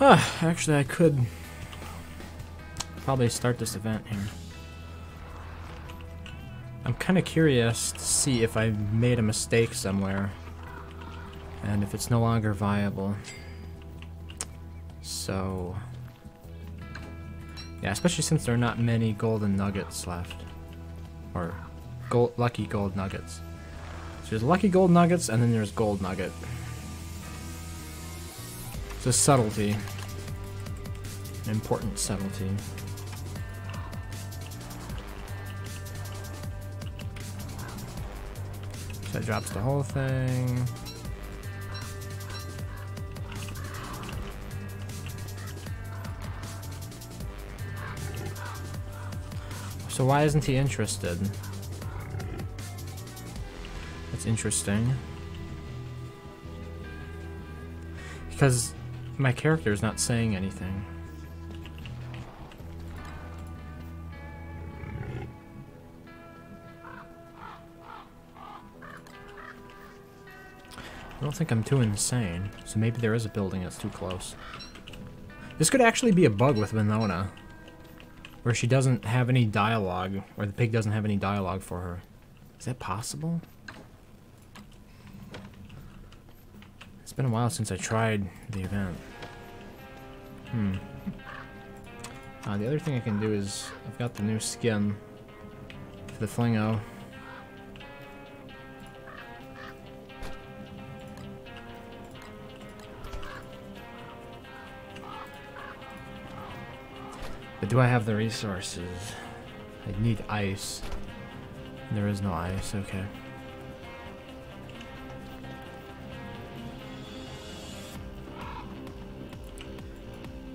Actually, I could probably start this event here. I'm kind of curious to see if I made a mistake somewhere and if it's no longer viable. So, yeah, especially since there are not many golden nuggets left. Or lucky gold nuggets. So there's lucky gold nuggets and then there's gold nugget. It's a subtlety. An important subtlety. So that drops the whole thing. So why isn't he interested? That's interesting. Because my character is not saying anything. I don't think I'm too insane, so maybe there is a building that's too close. This could actually be a bug with Winona, where she doesn't have any dialogue, or the pig doesn't have any dialogue for her. Is that possible? It's been a while since I tried the event. The other thing I can do is, I've got the new skin for the Flingo. But do I have the resources? I need ice. There is no ice, okay.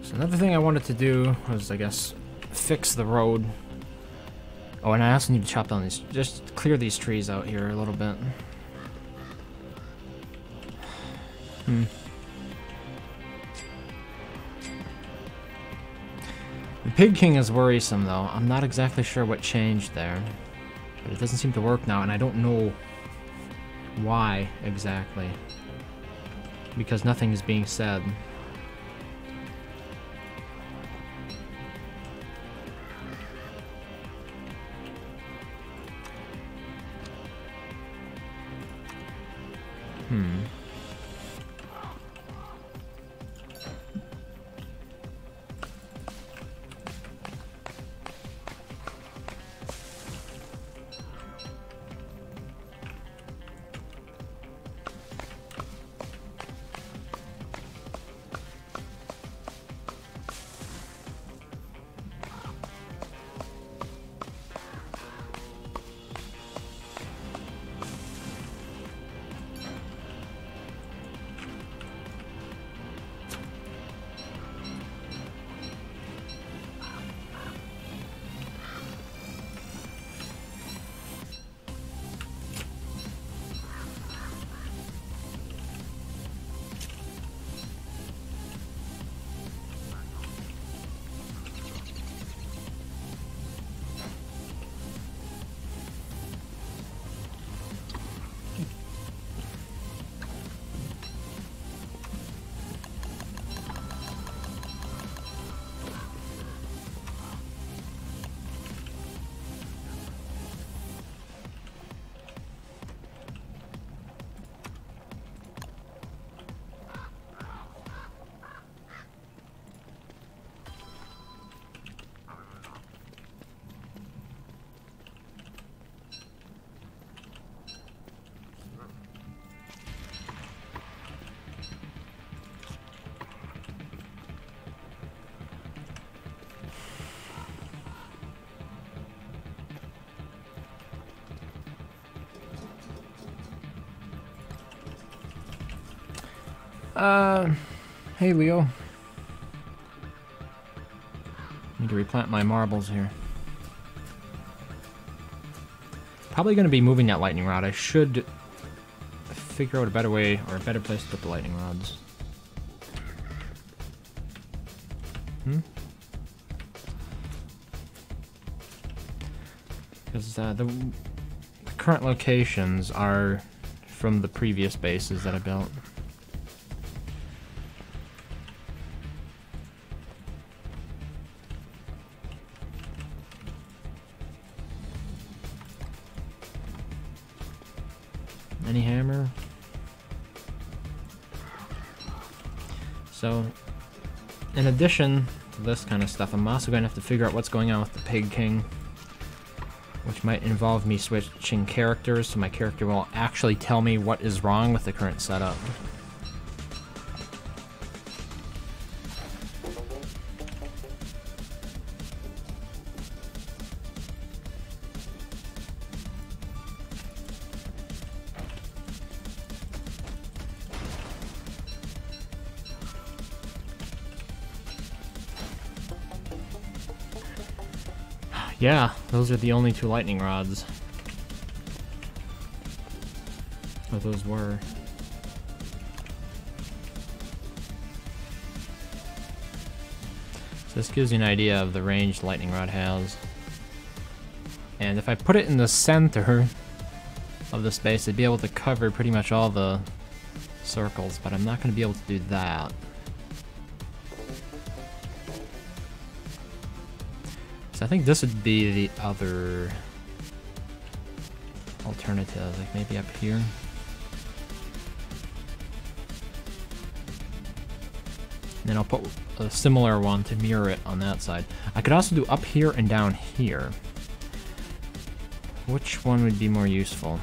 So another thing I wanted to do was, I guess, fix the road. Oh, and I also need to chop down these, just clear these trees out here a little bit. The Pig King is worrisome, though. I'm not exactly sure what changed there. But it doesn't seem to work now, and I don't know why exactly. Because nothing is being said. Hey Leo. Need to replant my marbles here. Probably going to be moving that lightning rod. I should figure out a better way or a better place to put the lightning rods. Because the current locations are from the previous bases that I built. Any hammer? So, in addition to this kind of stuff, I'm also going to have to figure out what's going on with the Pig King, which might involve me switching characters, so my character will actually tell me what is wrong with the current setup. Yeah, those are the only 2 lightning rods. What those were. So this gives you an idea of the range lightning rod has. And if I put it in the center of the space, it'd be able to cover pretty much all the circles, but I'm not going to be able to do that. So I think this would be the other alternative, like maybe up here. And then I'll put a similar one to mirror it on that side. I could also do up here and down here. Which one would be more useful?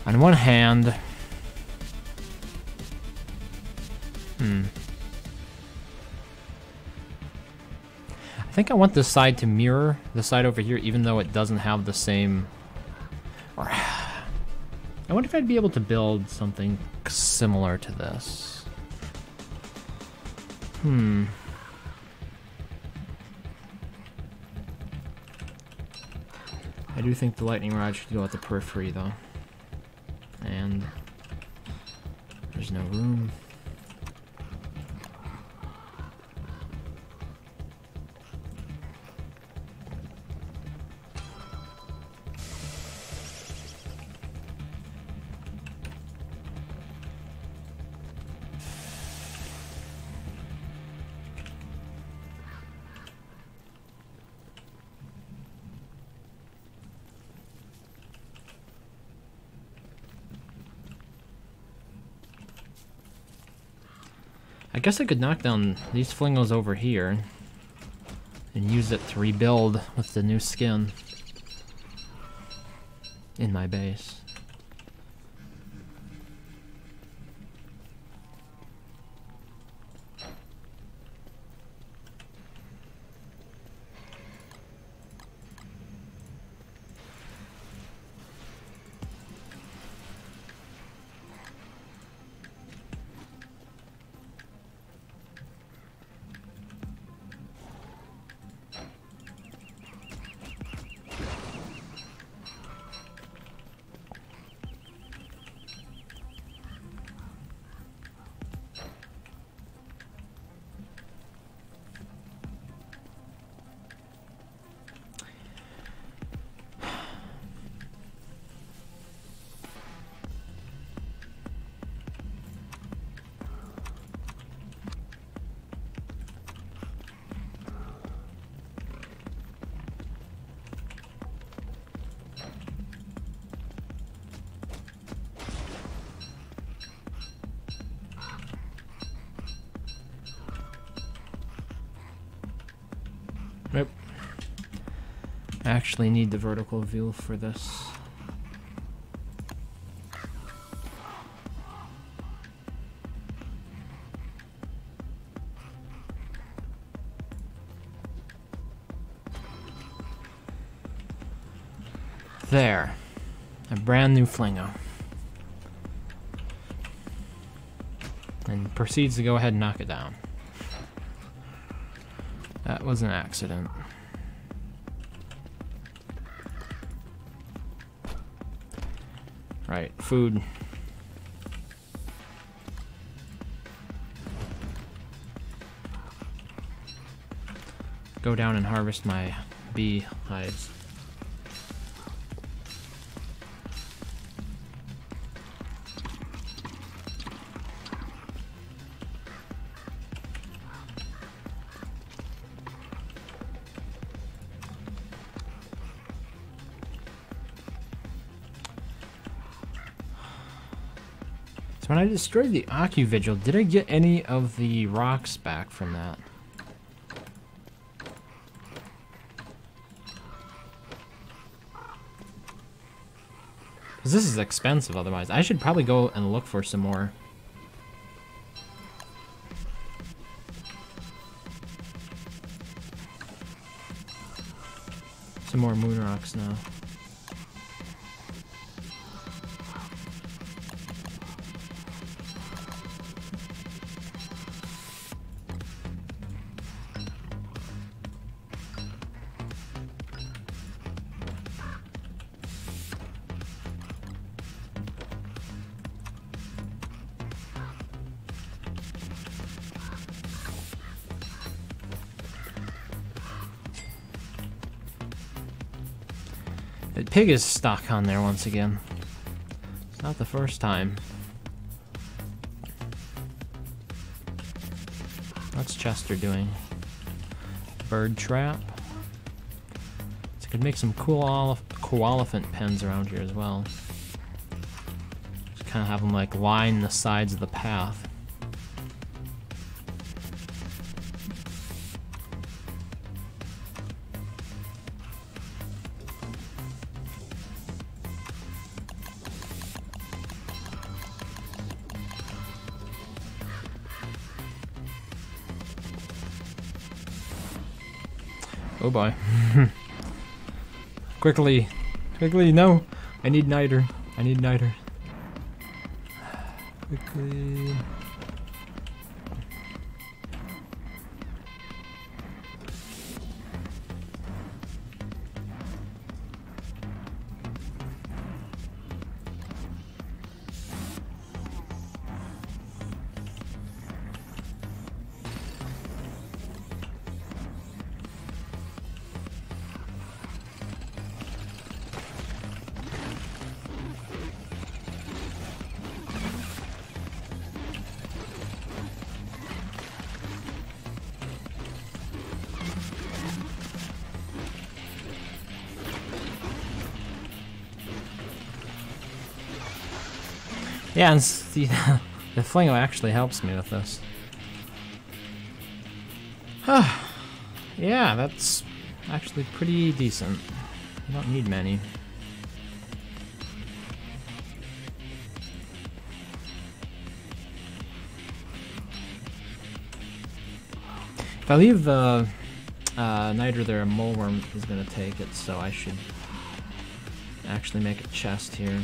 On one hand, I think I want this side to mirror the side over here, even though it doesn't have the same. Or I wonder if I'd be able to build something similar to this. I do think the lightning rod should go at the periphery, though. And there's no room. I guess I could knock down these flingos over here and use it to rebuild with the new skin in my base. Nope. I actually need the vertical view for this. There. A brand new flingo. And proceeds to go ahead and knock it down. That was an accident. Right, food. Go down and harvest my bee hives. So when I destroyed the Occuvigil, did I get any of the rocks back from that? Because this is expensive otherwise. I should probably go and look for some more. Some more moon rocks now. The pig is stuck on there once again. It's not the first time. What's Chester doing? Bird trap. So I could make some cool elephant pens around here as well. Just kind of have them like line the sides of the path. Oh boy. Quickly. Quickly, no. I need niter. I need niter. Quickly. Yeah, and the flingo actually helps me with this. Yeah, that's actually pretty decent. You don't need many. If I leave the niter there, a moleworm is going to take it, so I should actually make a chest here.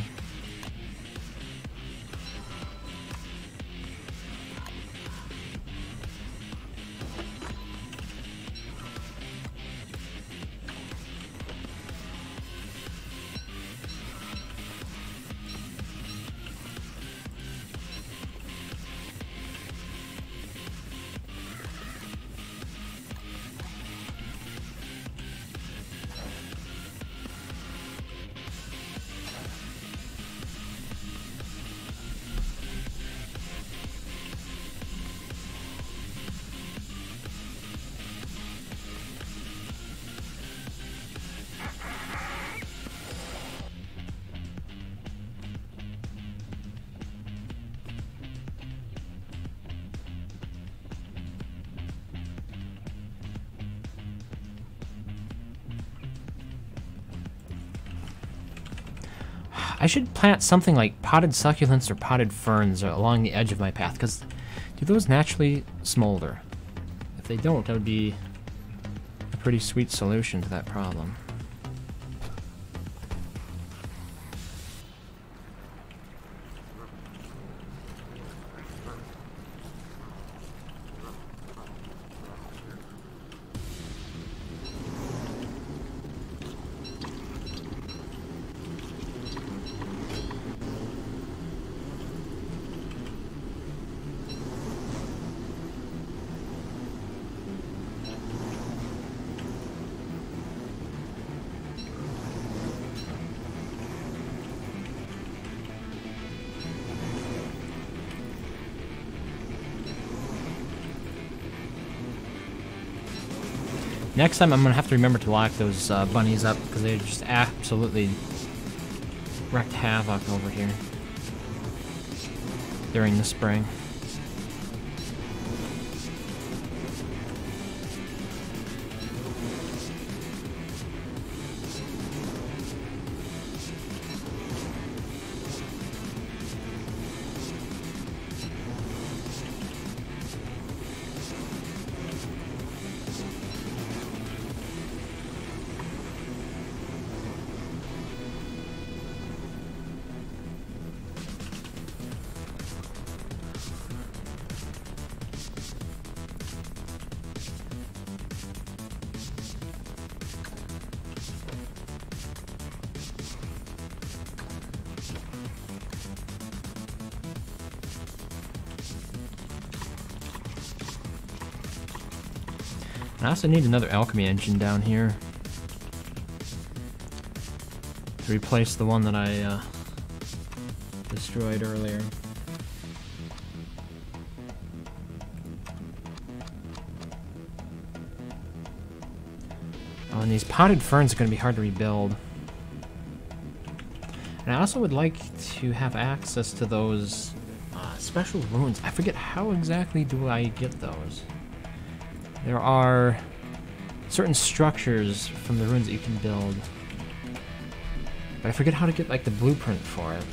I should plant something like potted succulents or potted ferns along the edge of my path, because do those naturally smolder? If they don't, that would be a pretty sweet solution to that problem. Next time I'm going to have to remember to lock those bunnies up, because they just absolutely wreaked havoc over here. during the spring. I also need another alchemy engine down here to replace the one that I destroyed earlier. Oh, and these potted ferns are going to be hard to rebuild. And I also would like to have access to those special runes. I forget how exactly do I get those. There are certain structures from the runes that you can build, but I forget how to get like the blueprint for it.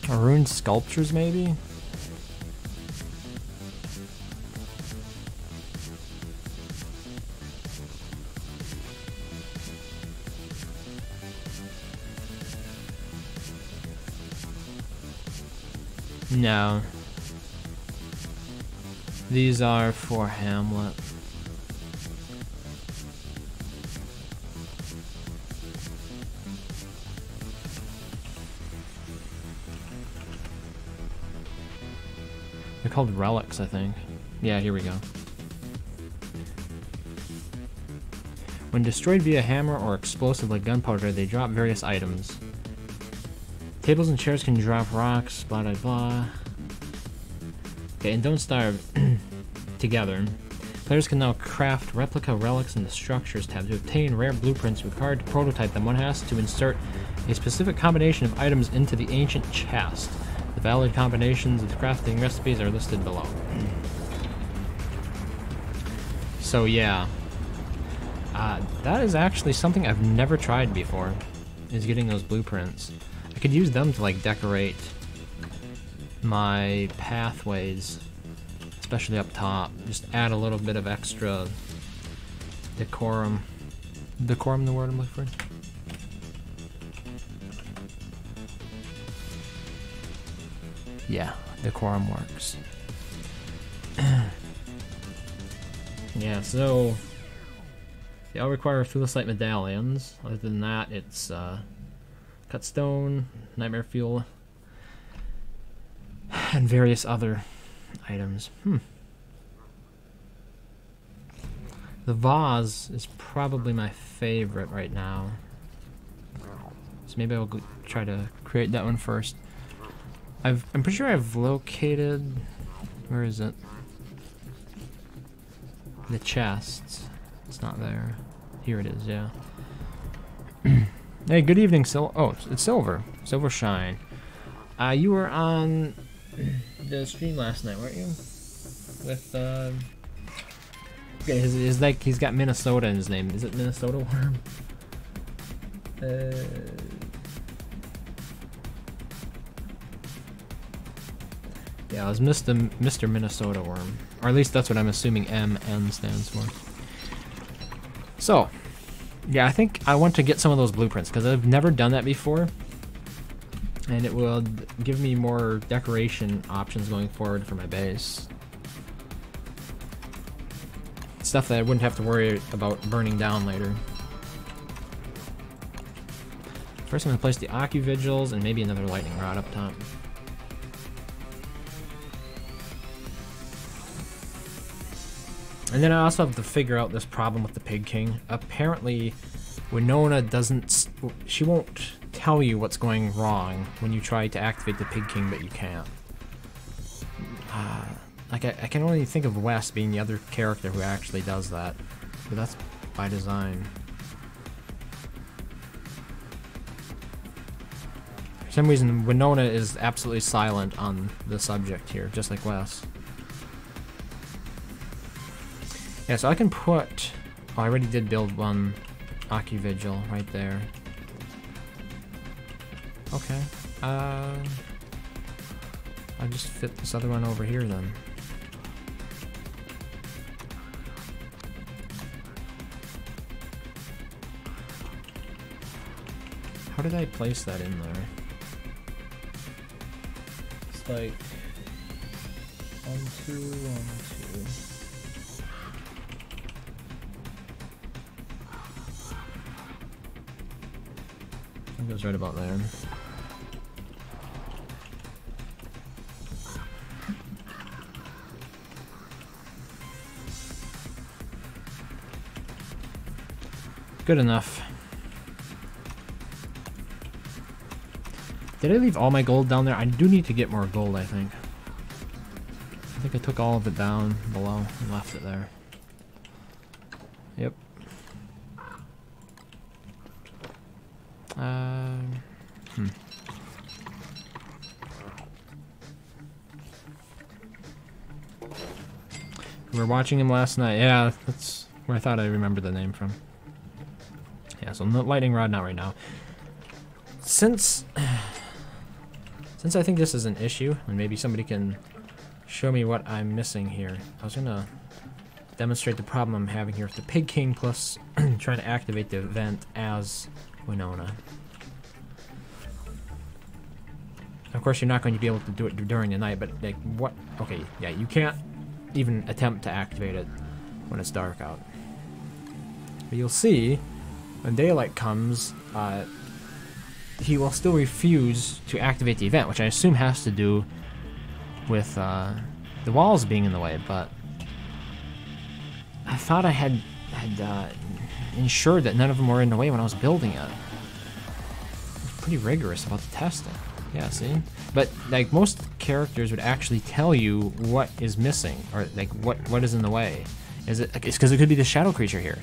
Or rune sculptures, maybe? No. These are for Hamlet. They're called relics, I think. Yeah, here we go. When destroyed via hammer or explosive like gunpowder, they drop various items. Tables and chairs can drop rocks, blah blah blah. Okay, and don't starve together. Players can now craft replica relics in the structures tab. To obtain rare blueprints required to prototype them, one has to insert a specific combination of items into the ancient chest. The valid combinations of the crafting recipes are listed below. So yeah, that is actually something I've never tried before, is getting those blueprints. I could use them to like decorate my pathways, especially up top. Just add a little bit of extra decorum. Decorum, the word I'm looking for? Yeah, decorum works. Yeah, so they all require Thulecite medallions. Other than that, it's cut stone, nightmare fuel, and various other items. The vase is probably my favorite right now, so maybe I'll go try to create that one first. I'm pretty sure I've located, where is it? The chest. It's not there. Here it is, yeah. Hey, good evening, oh, it's Silver. Silver Shine. You were on the stream last night, weren't you? With, okay, his like, he's got Minnesota in his name. Is it Minnesota Worm? Yeah, it was Mr. Minnesota Worm. Or at least that's what I'm assuming MN stands for. So, yeah, I think I want to get some of those blueprints, because I've never done that before. And it will give me more decoration options going forward for my base. Stuff that I wouldn't have to worry about burning down later. First I'm going to place the Aki Vigils and maybe another lightning rod up top. And then I also have to figure out this problem with the Pig King. Apparently, Winona doesn't... She won't tell you what's going wrong when you try to activate the Pig King, but you can't. Like, I can only think of Wes being the other character who actually does that. But that's by design. For some reason, Winona is absolutely silent on the subject here, just like Wes. Yeah, so I can put... Oh, I already did build one Aki Vigil right there. Okay. I'll just fit this other one over here then. How did I place that in there? It's like 1, 2, 1, 2. It goes right about there. Good enough. Did I leave all my gold down there? I do need to get more gold, I think. I think I took all of it down below and left it there. Yep. We were watching him last night. Yeah, that's where I thought I remembered the name from. Yeah, so no lightning rod, not right now. Since I think this is an issue, and maybe somebody can show me what I'm missing here, I was gonna demonstrate the problem I'm having here with the Pig King plus trying to activate the event as Winona. Of course, you're not going to be able to do it during the night, but like, what? Okay, yeah, you can't even attempt to activate it when it's dark out. But you'll see, when daylight comes, he will still refuse to activate the event, which I assume has to do with the walls being in the way, but I thought I had ensured that none of them were in the way when I was building it. I was pretty rigorous about the testing. Yeah, see? But like most characters would actually tell you what is missing, or like what is in the way. It's because it could be the shadow creature here.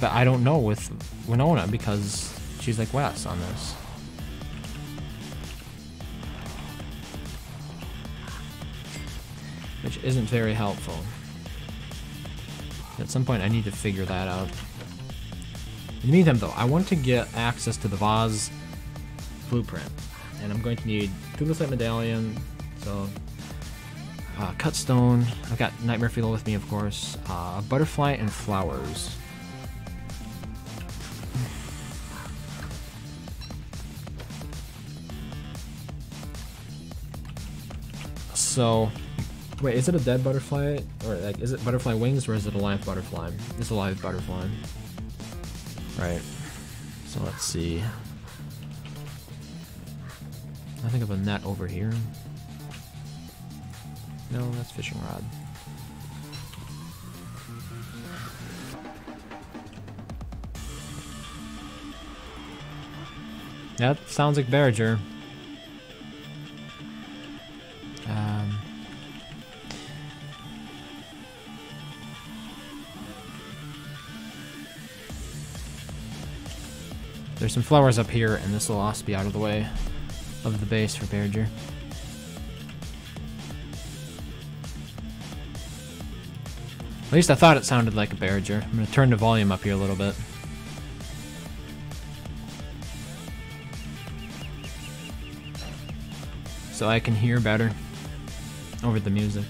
But I don't know with Winona because she's like Wes on this. Which isn't very helpful. At some point I need to figure that out. In the meantime though, I want to get access to the vase blueprint. And I'm going to need Thulisite Medallion, so cut stone, I've got Nightmare Fiddle with me of course, butterfly and flowers. So, wait, is it a dead butterfly? Or like, is it butterfly wings or is it a live butterfly? It's a live butterfly. Right. So let's see. I think of a net over here. No, that's fishing rod. That sounds like Barriger. There's some flowers up here, and this will also be out of the way of the base for Barriger. At least I thought it sounded like a Barriger. I'm going to turn the volume up here a little bit. So I can hear better over the music.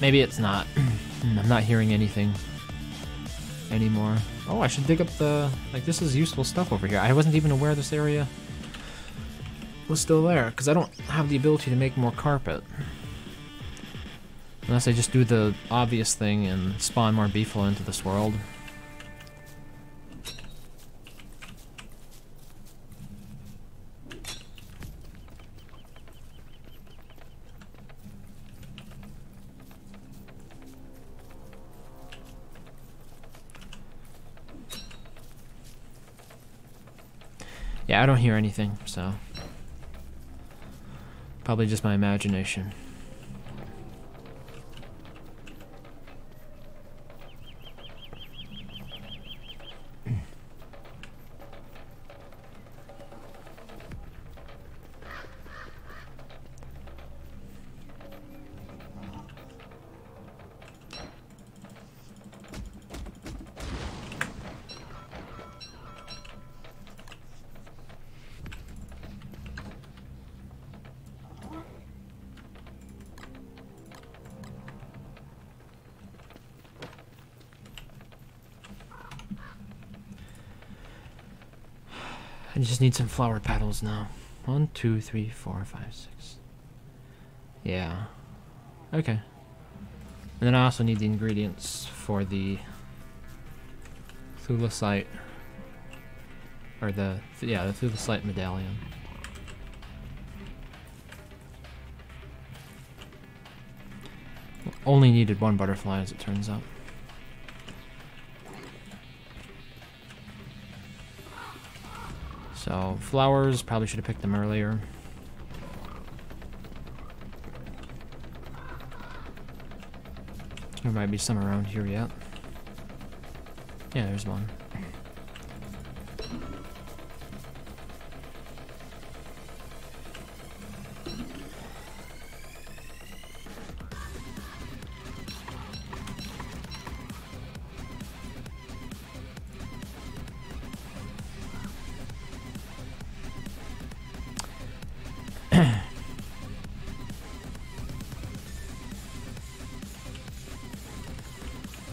Maybe it's not. I'm not hearing anything anymore. Oh, I should dig up the... Like, this is useful stuff over here. I wasn't even aware this area was still there, because I don't have the ability to make more carpet. Unless I just do the obvious thing and spawn more beefalo into this world. Yeah, I don't hear anything, so probably just my imagination. I just need some flower petals now. 1, 2, 3, 4, 5, 6. Yeah. Okay. And then I also need the ingredients for the thulecite. Or the thulecite medallion. Only needed 1 butterfly, as it turns out. So, flowers, probably should have picked them earlier. There might be some around here yet. Yeah, there's one.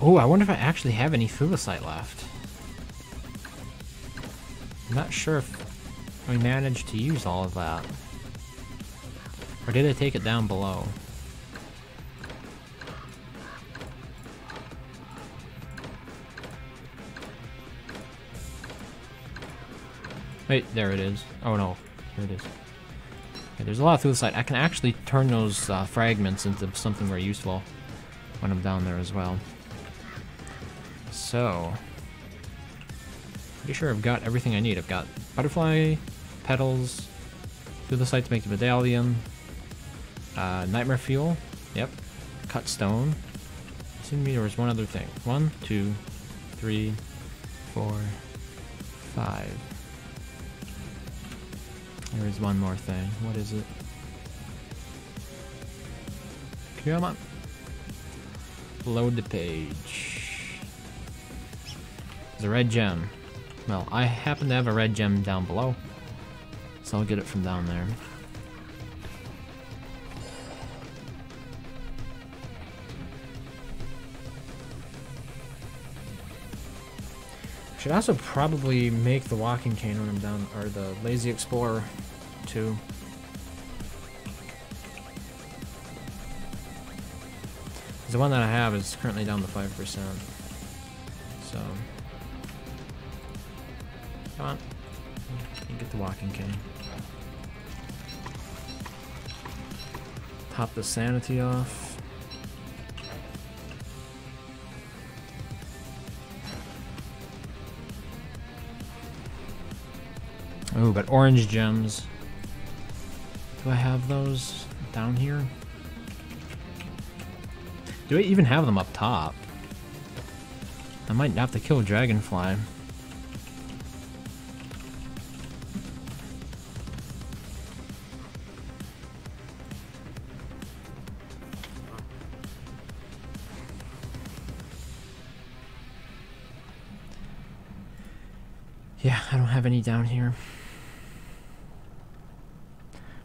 Oh, I wonder if I actually have any thulecite left. I'm not sure if we managed to use all of that. Or did I take it down below? Wait, there it is. Oh no, here it is. Okay, there's a lot of thulecite. I can actually turn those fragments into something very useful when I'm down there as well. So, pretty sure I've got everything I need. I've got butterfly, petals, thulecite to make the medallion, nightmare fuel, yep, cut stone. It seemed to me there was one other thing. 1, 2, 3, 4, 5. There is one more thing. What is it? Come on. Load the page. There's a red gem. Well, I happen to have a red gem down below, so I'll get it from down there. Should also probably make the walking cane when I'm down, or the lazy explorer too. The one that I have is currently down to 5%. So, come on, you get the walking cane. Top the sanity off. Oh, but orange gems. Do I have those down here? Do I even have them up top? I might have to kill a dragonfly. Yeah, I don't have any down here.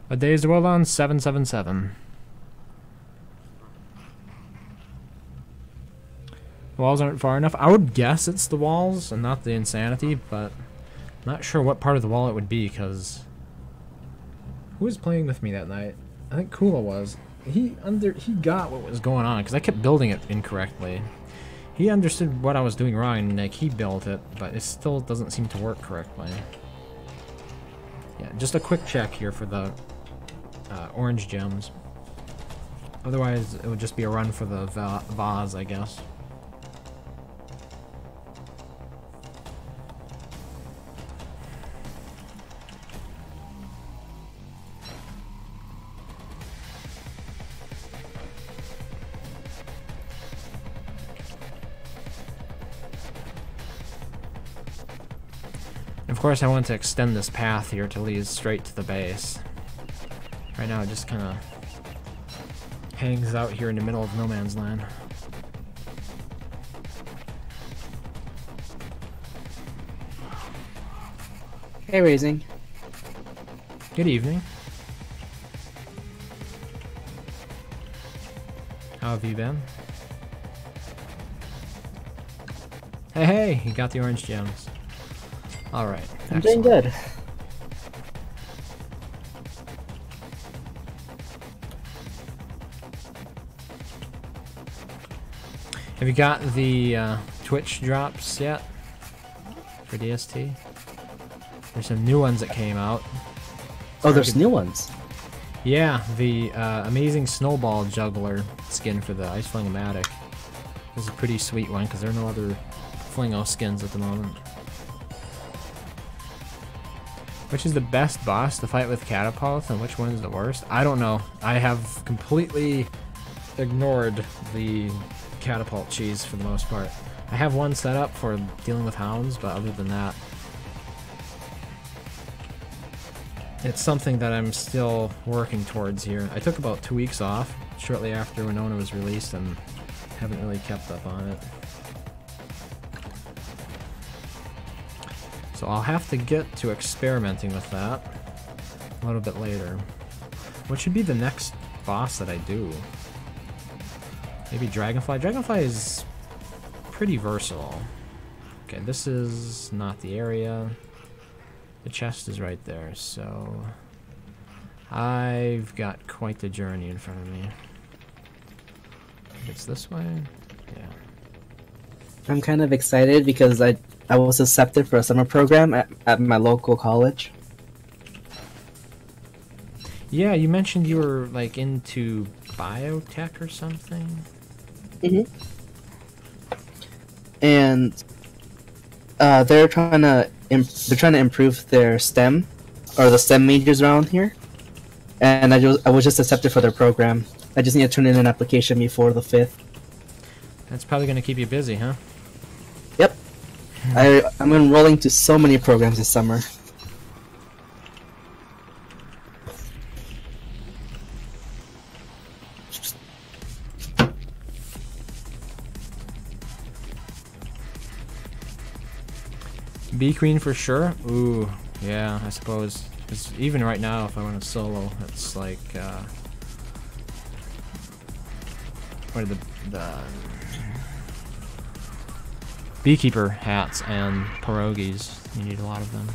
What day is the world on? 777. The walls aren't far enough. I would guess it's the walls and not the insanity, but I'm not sure what part of the wall it would be, because who was playing with me that night? I think Kula was. He got what was going on, because I kept building it incorrectly. He understood what I was doing wrong, and like he built it, but it still doesn't seem to work correctly. Yeah, just a quick check here for the orange gems. Otherwise, it would just be a run for the vase, I guess. Of course, I want to extend this path here to lead straight to the base. Right now, it just kind of hangs out here in the middle of no man's land. Hey, Raising. Good evening. How have you been? Hey, hey, you got the orange gems. Alright. I'm doing good. Have you got the Twitch drops yet for DST? There's some new ones that came out. Oh, there's new ones. Yeah, the amazing snowball juggler skin for the Ice Fling-O-Matic. This is a pretty sweet one because there are no other Flingo skins at the moment. Which is the best boss to fight with Catapults and which one is the worst? I don't know. I have completely ignored the Catapult cheese for the most part. I have one set up for dealing with hounds, but other than that, it's something that I'm still working towards here. I took about 2 weeks off shortly after Winona was released and haven't really kept up on it. So I'll have to get to experimenting with that a little bit later. What should be the next boss that I do? Maybe Dragonfly? Dragonfly is pretty versatile. Okay, this is not the area. The chest is right there, so I've got quite the journey in front of me. It's this way? Yeah. I'm kind of excited because I was accepted for a summer program at my local college. Yeah, you mentioned you were like into biotech or something? Mm-hmm. And they're trying to improve their STEM, or the STEM majors around here. And I was just accepted for their program. I just need to turn in an application before the 5th. That's probably going to keep you busy, huh? Yep. I'm enrolling to so many programs this summer. Bee Queen for sure? Ooh, yeah, I suppose. 'Cause even right now, if I want to solo, it's like, what are the beekeeper hats and pierogies. You need a lot of them.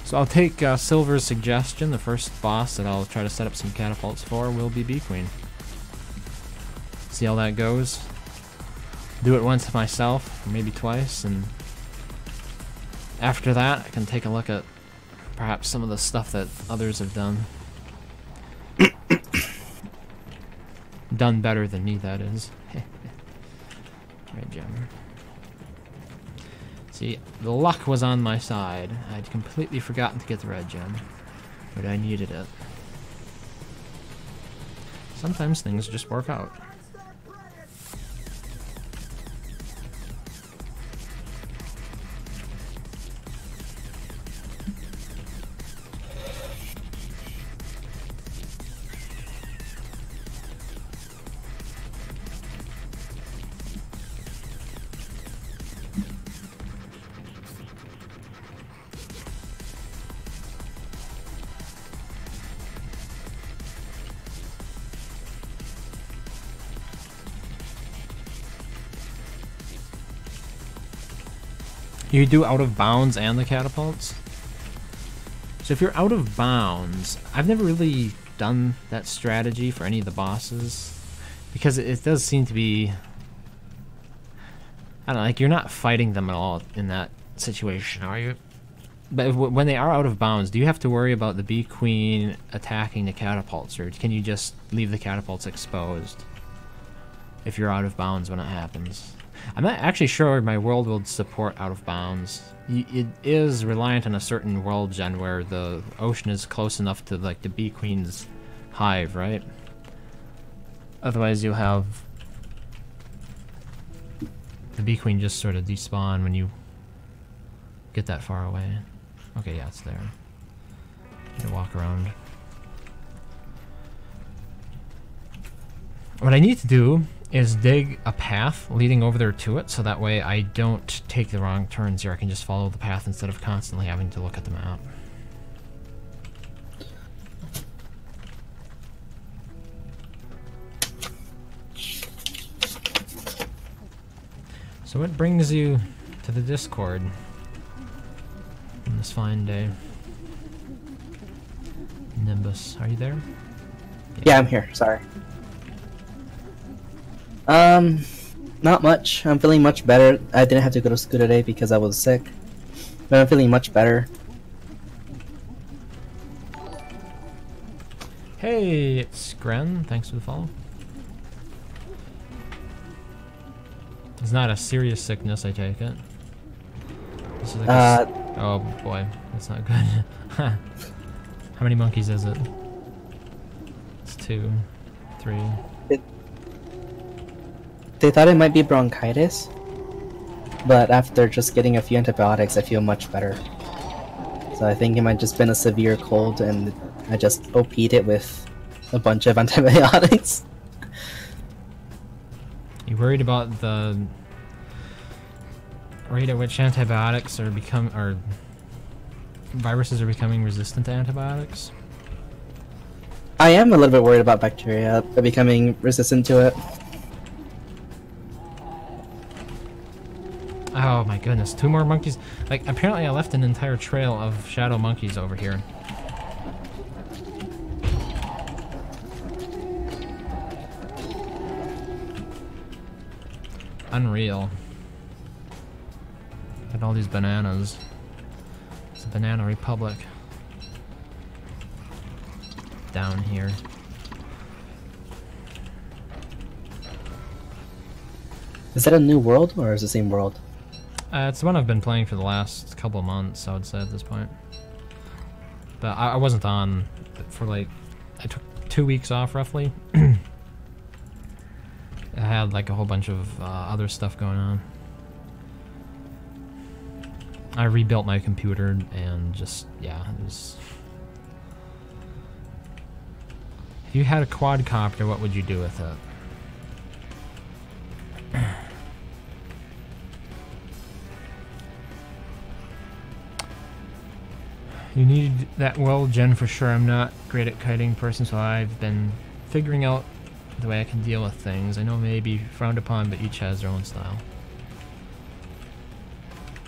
So I'll take Silver's suggestion. The first boss that I'll try to set up some catapults for will be Bee Queen. See how that goes. Do it once myself, or maybe twice, and after that I can take a look at perhaps some of the stuff that others have done. Done better than me, that is. Red gem. See, the luck was on my side. I'd completely forgotten to get the red gem, but I needed it. Sometimes things just work out. You do out of bounds and the catapults? So if you're out of bounds, I've never really done that strategy for any of the bosses, because it does seem to be, I don't know, like you're not fighting them at all in that situation, are you? But when they are out of bounds, do you have to worry about the Bee Queen attacking the catapults, or can you just leave the catapults exposed if you're out of bounds when it happens? I'm not actually sure my world will support out of bounds. It is reliant on a certain world gen where the ocean is close enough to like the Bee Queen's hive, right? Otherwise you'll have the bee queen just sort of despawn when you get that far away. Okay, yeah, it's there. You walk around. What I need to do is dig a path leading over there to it, so that way I don't take the wrong turns here. I can just follow the path instead of constantly having to look at the map. So what brings you to the Discord on this fine day? Nimbus, are you there? Yeah, I'm here. Sorry. Not much. I'm feeling much better. I didn't have to go to school today because I was sick, but I'm feeling much better. Hey, it's Gren. Thanks for the follow. It's not a serious sickness, I take it. This is like oh boy, that's not good. How many monkeys is it? It's 2, 3. They thought it might be bronchitis, but after just getting a few antibiotics, I feel much better. So I think it might just been a severe cold, and I just OP'd it with a bunch of antibiotics. You worried about the rate at which antibiotics are viruses are becoming resistant to antibiotics? I am a little bit worried about bacteria becoming resistant to it. Oh my goodness, 2 more monkeys. Like, apparently I left an entire trail of shadow monkeys over here. Unreal. Look at all these bananas. It's a banana republic. Down here. Is that a new world, or is it the same world? It's the one I've been playing for the last couple of months, I would say, at this point. But I wasn't on for like... I took 2 weeks off, roughly. I had like a whole bunch of other stuff going on. I rebuilt my computer and just, yeah, it was... If you had a quadcopter, what would you do with it? You need that well, Jen, for sure. I'm not great at kiting person, so I've been figuring out the way I can deal with things. I know it may be frowned upon, but each has their own style.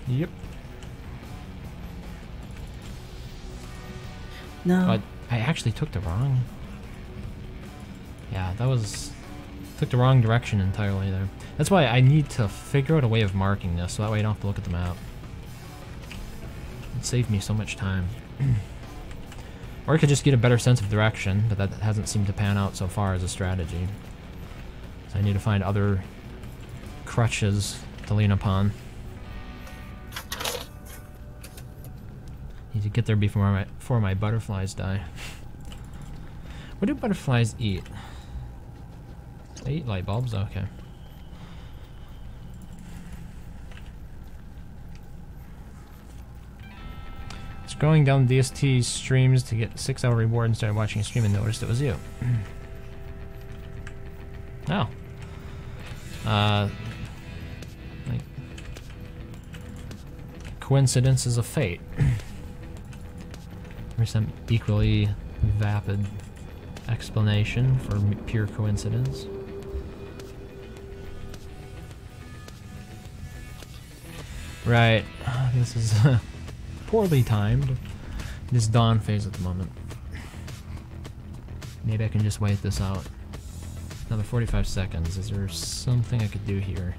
Yep. No. But I actually took the wrong... Yeah, that was... Took the wrong direction entirely there. That's why I need to figure out a way of marking this, so that way I don't have to look at the map. It saved me so much time. Or I could just get a better sense of direction, but that hasn't seemed to pan out so far as a strategy. So I need to find other crutches to lean upon. Need to get there before my butterflies die. What do butterflies eat? They eat light bulbs? Okay. Scrolling down DST streams to get 6-hour reward and started watching a stream and noticed it was you. Oh. Like, coincidences of fate. There's some equally vapid explanation for pure coincidence. Right. This is poorly timed. This dawn phase at the moment. Maybe I can just wait this out. Another 45 seconds. Is there something I could do here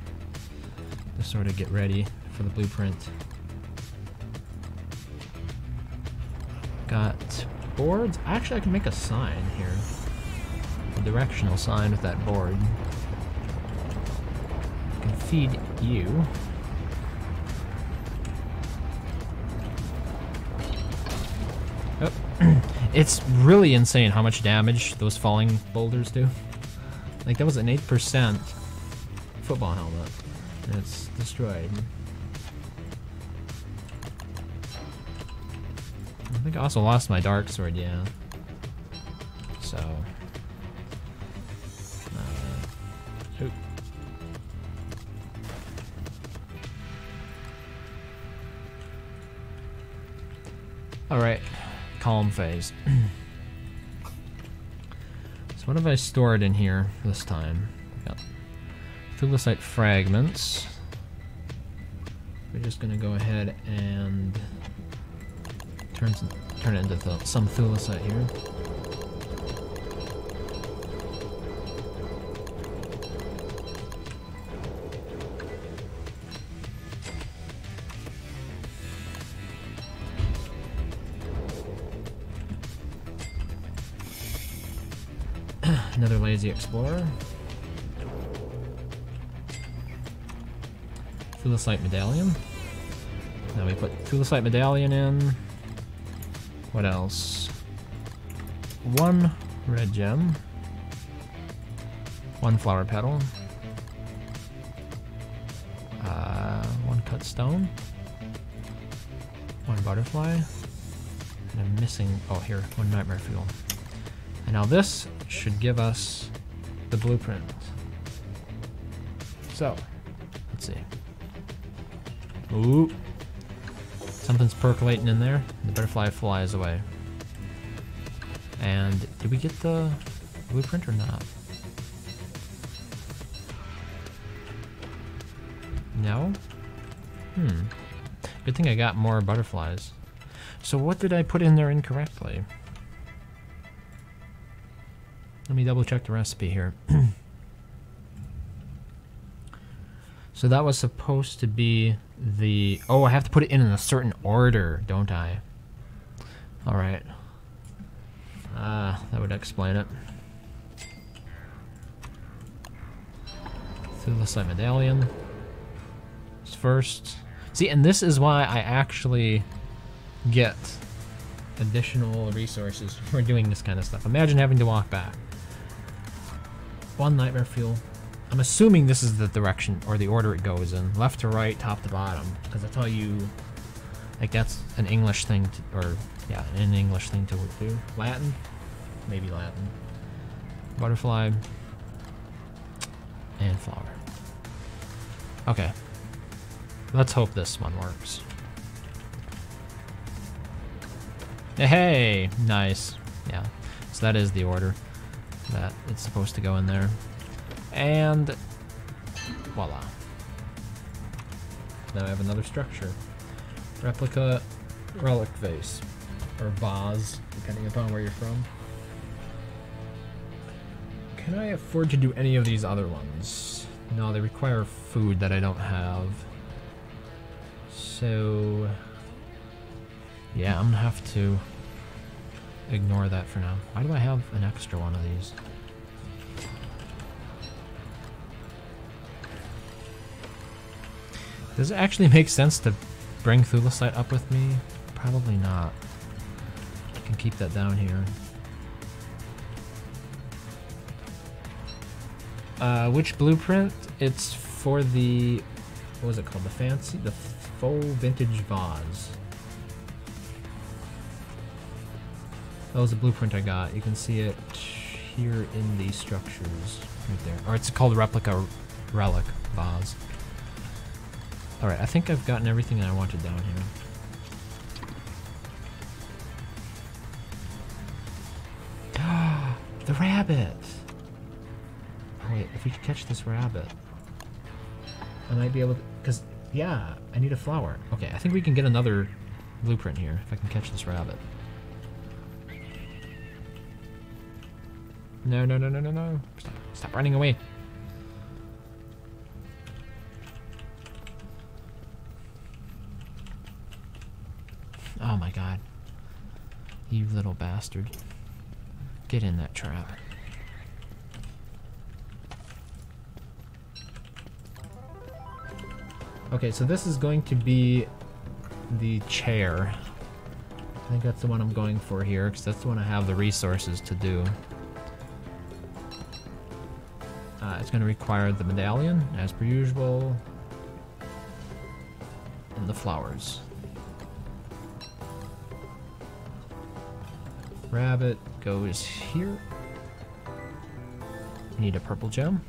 to sort of get ready for the blueprint? Got boards. Actually, I can make a sign here. A directional sign with that board. I can feed you. Oh. It's really insane how much damage those falling boulders do. Like, that was an 8% football helmet. And it's destroyed. I think I also lost my dark sword, yeah. So... oop. Alright, calm phase. So what have I stored in here this time? Got thulecite fragments. We're just gonna go ahead and turn it into some thulecite here. Another lazy explorer. Thulecite medallion. Now we put thulecite medallion in. What else? One red gem. One flower petal. One cut stone. One butterfly. And I'm missing, oh here, one nightmare fuel. And now this should give us the blueprint. So, let's see. Ooh. Something's percolating in there. The butterfly flies away. And did we get the blueprint or not? No? Good thing I got more butterflies. So what did I put in there incorrectly? Let me double check the recipe here. So that was supposed to be the... Oh, I have to put it in a certain order, don't I? Alright. That would explain it. Thulecite medallion. First. See, and this is why I actually get additional resources for doing this kind of stuff. Imagine having to walk back. One nightmare fuel. I'm assuming this is the direction or the order it goes in. Left to right, top to bottom. Because that's how you... Like, that's an English thing to... Or, yeah, an English thing to do. Latin? Maybe Latin. Butterfly. And flower. Okay. Let's hope this one works. Hey! Nice. Yeah. So that is the order that it's supposed to go in there. And voila. Now I have another structure. Replica relic vase. Or vase, depending upon where you're from. Can I afford to do any of these other ones? No, they require food that I don't have. So... yeah, I'm gonna have to ignore that for now. Why do I have an extra one of these? Does it actually make sense to bring thulecite up with me? Probably not. I can keep that down here. Which blueprint? It's for the... what was it called? The faux vintage vase. That was the blueprint I got. You can see it here in these structures. Right there. Or it's called replica relic vase. Alright, I think I've gotten everything I wanted down here. The rabbit! Oh wait, if we could catch this rabbit, I might be able to... because, yeah, I need a flower. Okay, I think we can get another blueprint here if I can catch this rabbit. No, no, no, no, no, no. Stop running away. Oh my god. You little bastard. Get in that trap. Okay, so this is going to be the chair. I think that's the one I'm going for here, because that's the one I have the resources to do. It's going to require the medallion, as per usual. the flowers. Rabbit goes here. Need a purple gem.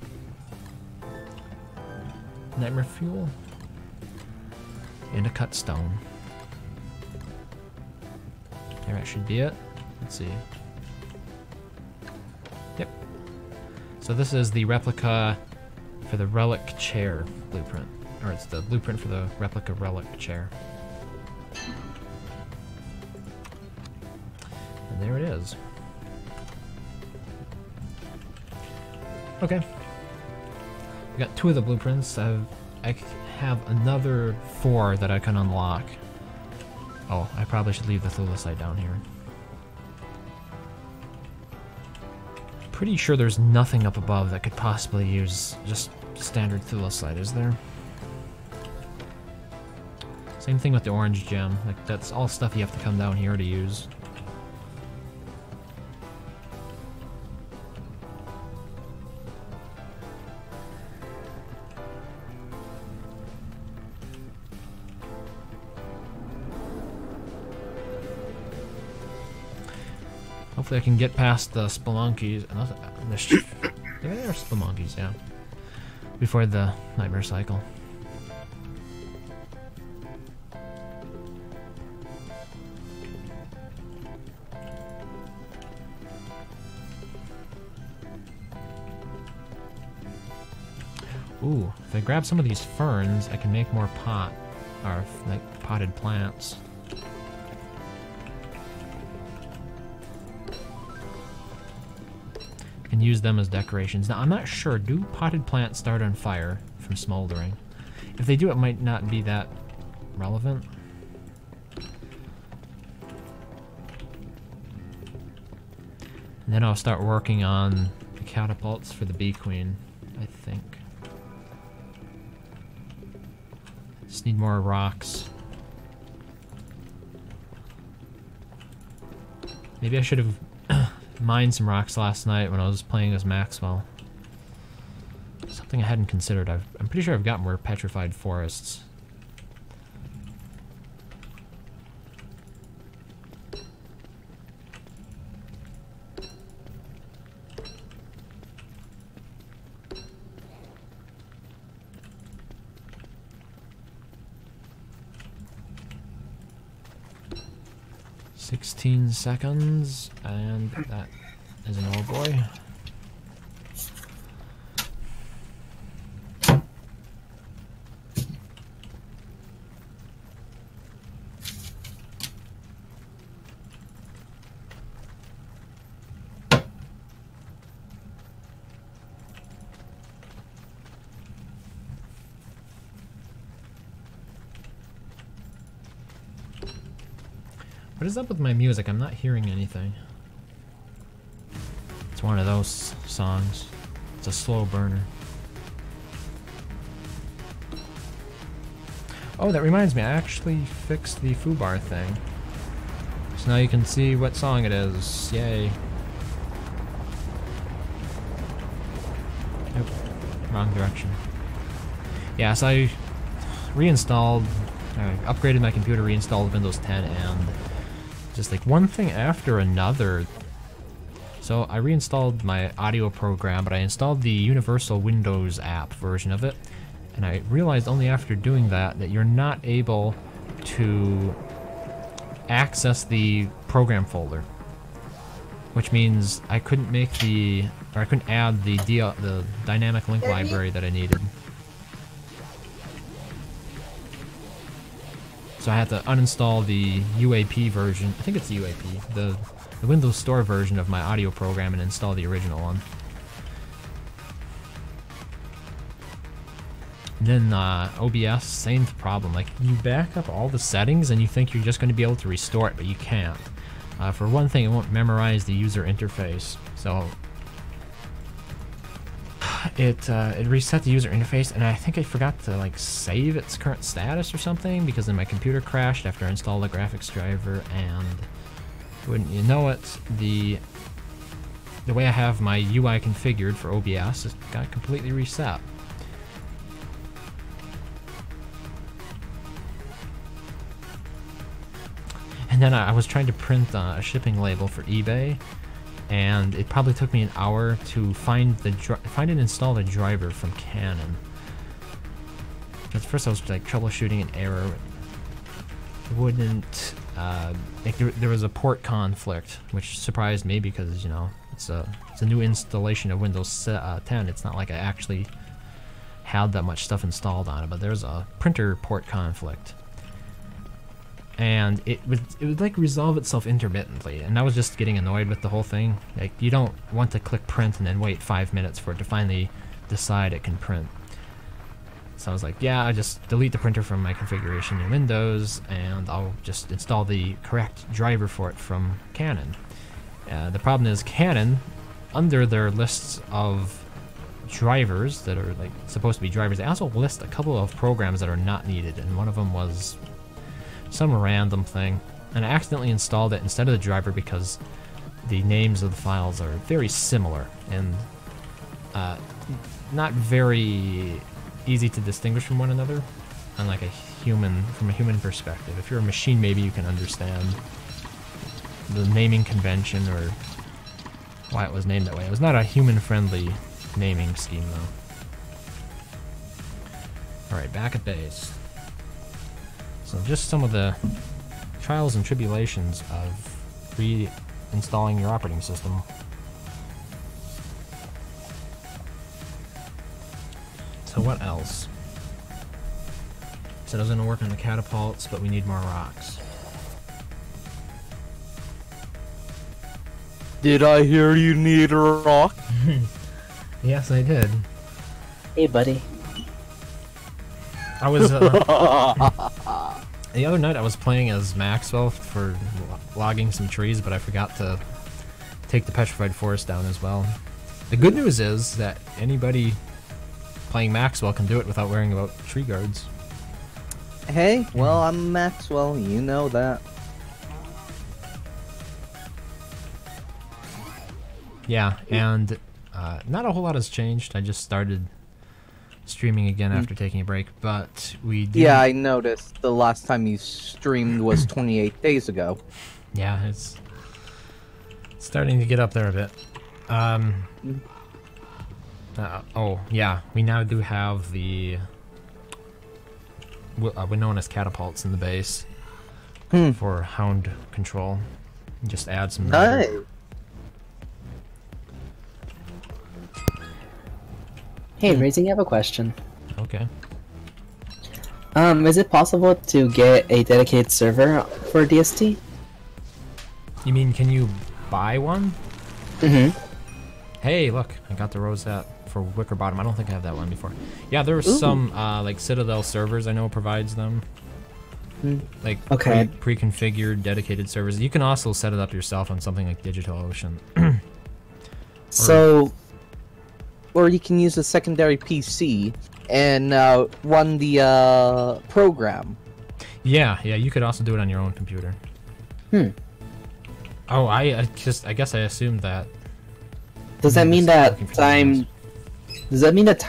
Nightmare fuel. And a cut stone. There, that should be it. Let's see. Yep. So this is the replica for the relic chair blueprint. Or it's the blueprint for the replica relic chair. And there it is. Okay. We got 2 of the blueprints. I have another 4 that I can unlock. Oh, I probably should leave the thulecite down here. Pretty sure there's nothing up above that could possibly use just standard thulecite, is there? Same thing with the orange gem. Like, that's all stuff you have to come down here to use. Hopefully I can get past the spelunkies. Yeah, they're spelunkies, yeah. Before the nightmare cycle. Ooh, if I grab some of these ferns, I can make more like potted plants. And use them as decorations. Now, I'm not sure, do potted plants start on fire from smoldering? If they do, it might not be that relevant. And then I'll start working on the catapults for the bee queen, I think. Just need more rocks. Maybe I should have mined some rocks last night when I was playing as Maxwell. Something I hadn't considered. I'm pretty sure I've got more petrified forests. "16 seconds, and that is an old boy." What is up with my music? I'm not hearing anything. It's one of those songs. It's a slow burner. Oh, that reminds me, I actually fixed the foobar thing. So now you can see what song it is. Yay. Nope. Wrong direction. Yeah, so I reinstalled, upgraded my computer, reinstalled Windows 10, and just like one thing after another. So I reinstalled my audio program, but I installed the Universal Windows app version of it, and I realized only after doing that that you're not able to access the program folder, which means I couldn't make I couldn't add the dynamic link library that I needed. So I had to uninstall the UAP version. I think it's the UAP, the Windows Store version of my audio program, and install the original one. And then OBS, same problem. Like, you back up all the settings and you think you're just going to be able to restore it, but you can't. For one thing, it won't memorize the user interface. So it reset the user interface, and I think I forgot to like save its current status or something, because then my computer crashed after I installed the graphics driver, and wouldn't you know it, the way I have my UI configured for OBS it got completely reset. And then I was trying to print a shipping label for eBay, and it probably took me an hour to find and install the driver from Canon. At first I was like troubleshooting an error. It wouldn't, like there was a port conflict, which surprised me because, you know, it's a new installation of Windows 10. It's not like I actually had that much stuff installed on it, but there's a printer port conflict. And it would like resolve itself intermittently, and I was just getting annoyed with the whole thing. Like, you don't want to click print and then wait 5 minutes for it to finally decide it can print. So I was like, yeah, I'll just delete the printer from my configuration in Windows, and I'll just install the correct driver for it from Canon. The problem is Canon, under their lists of drivers that are like supposed to be drivers, they also list a couple of programs that are not needed, and one of them was some random thing. And I accidentally installed it instead of the driver because the names of the files are very similar and not very easy to distinguish from one another, from a human perspective. If you're a machine, maybe you can understand the naming convention or why it was named that way. It was not a human-friendly naming scheme, though. Alright, back at base. So just some of the trials and tribulations of reinstalling your operating system. So what else? Said I was going to work on the catapults, but we need more rocks. Did I hear you need a rock? Yes, I did. Hey, buddy. I was the other night I was playing as Maxwell for logging some trees, but I forgot to take the petrified forest down as well. The good news is that anybody playing Maxwell can do it without worrying about tree guards. Hey, well, I'm Maxwell, you know that. Yeah, and not a whole lot has changed. I just started streaming again after taking a break, but we do... Yeah, I noticed the last time you streamed was 28 days ago. Yeah, it's starting to get up there a bit. Oh, yeah, we now do have the we're known as catapults in the base for hound control. Just add some... Nice. Hey, Raising, I have a question. Okay. Is it possible to get a dedicated server for DST? You mean, can you buy one? Mm-hmm. Hey, look, I got the rosette for Wicker Bottom. I don't think I have that one before. Yeah, there are some like Citadel servers I know provides them. Like pre-configured dedicated servers. You can also set it up yourself on something like DigitalOcean. Or you can use a secondary PC and run the program. Yeah, you could also do it on your own computer. Oh, I guess I assumed that. Does that mean that time? Does that mean that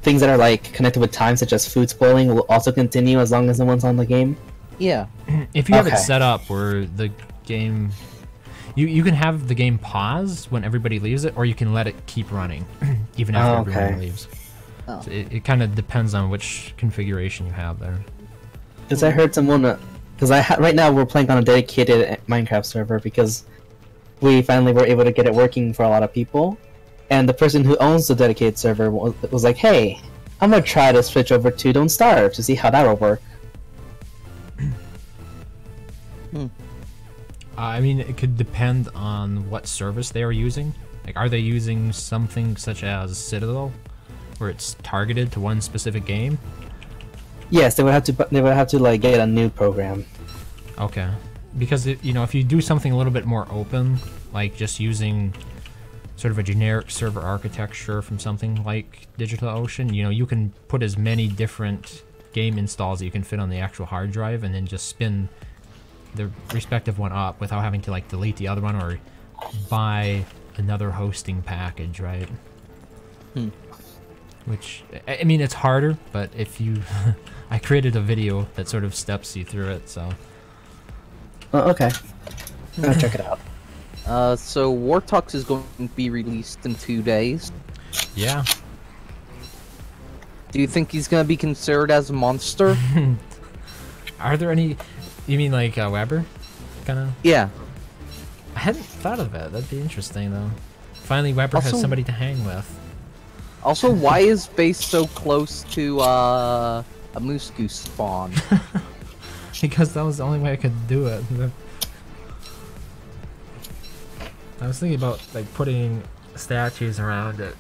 things that are like connected with time, such as food spoiling, will also continue as long as no one's on the game? Yeah. If you have it set up where the game, you can have the game pause when everybody leaves it, or you can let it keep running even after everyone leaves. Oh. So it kind of depends on which configuration you have there. Because I heard someone, because right now we're playing on a dedicated Minecraft server because we finally were able to get it working for a lot of people, and the person who owns the dedicated server was like, "Hey, I'm gonna try to switch over to Don't Starve to see how that will work." I mean, it could depend on what service they are using. Like, are they using something such as Citadel, where it's targeted to one specific game? Yes, they would have to like get a new program. Okay, because if you do something a little bit more open, like just using sort of a generic server architecture from something like DigitalOcean, you can put as many different game installs that you can fit on the actual hard drive, and then just spin the respective one up without having to like delete the other one or buy another hosting package, right? Which, I mean, it's harder, but if you I created a video that sort of steps you through it, so Oh, okay. I'll check it out. So Wartox is going to be released in 2 days. Yeah. Do you think he's gonna be considered as a monster? Are there any? You mean like Weber? Kind of. Yeah. I hadn't thought of that. That'd be interesting though. Finally, Weber has Also- somebody to hang with. Also, why is base so close to a moose goose spawn? Because that was the only way I could do it. I was thinking about like putting statues around it.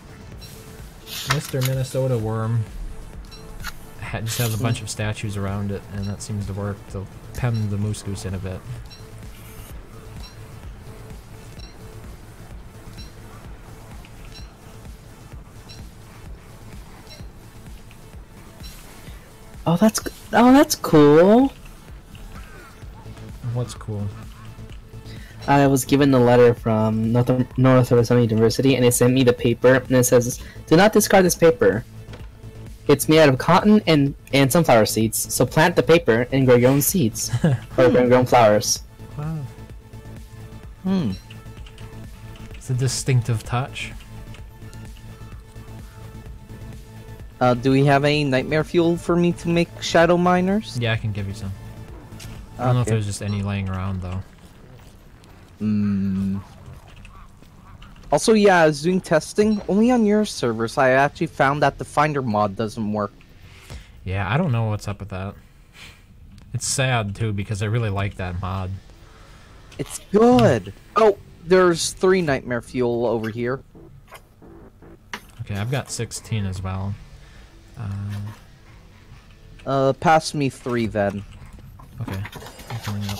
Mr. Minnesota Worm just has a bunch of statues around it, and that seems to work to pen the moose goose in a bit. Oh, that's cool. What's cool? I was given a letter from North Arizona University, and they sent me the paper, and it says, "Do not discard this paper. It's made out of cotton and sunflower seeds, so plant the paper and grow your own seeds, or grow your own flowers." Wow. Hmm. It's a distinctive touch. Do we have any nightmare fuel for me to make shadow miners? Yeah, I can give you some. I don't know if Okay. there's just any laying around though. Hmm. Also, yeah, I was doing testing only on your servers. I actually found that the Finder mod doesn't work. Yeah, I don't know what's up with that. It's sad too because I really like that mod. It's good. Oh, there's 3 nightmare fuel over here. Okay, I've got 16 as well. Pass me 3 then. Okay, I'm coming up.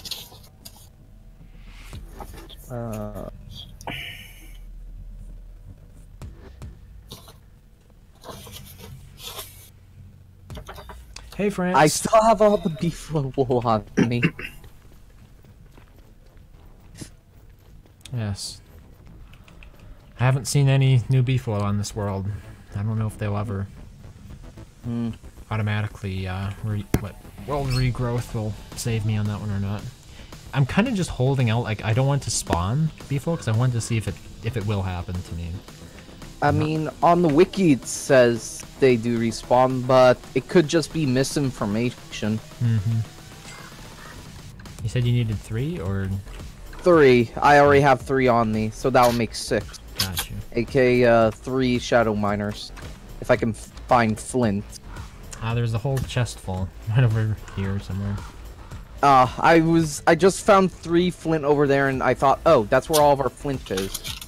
Hey, France. I still have all the beef wool on me. Yes. I haven't seen any new beefalo on this world. I don't know if they'll ever automatically world regrowth will save me on that one or not. I'm kind of just holding out. Like I don't want to spawn beefalo because I want to see if it will happen to me. I mean, on the wiki it says they do respawn, but it could just be misinformation. You said you needed 3 or 3. I already have 3 on me, so that will make 6. got you. AK 3 shadow miners. If I can find flint. There's a whole chest full right over here somewhere. I just found 3 flint over there, and I thought, oh, that's where all of our flint is.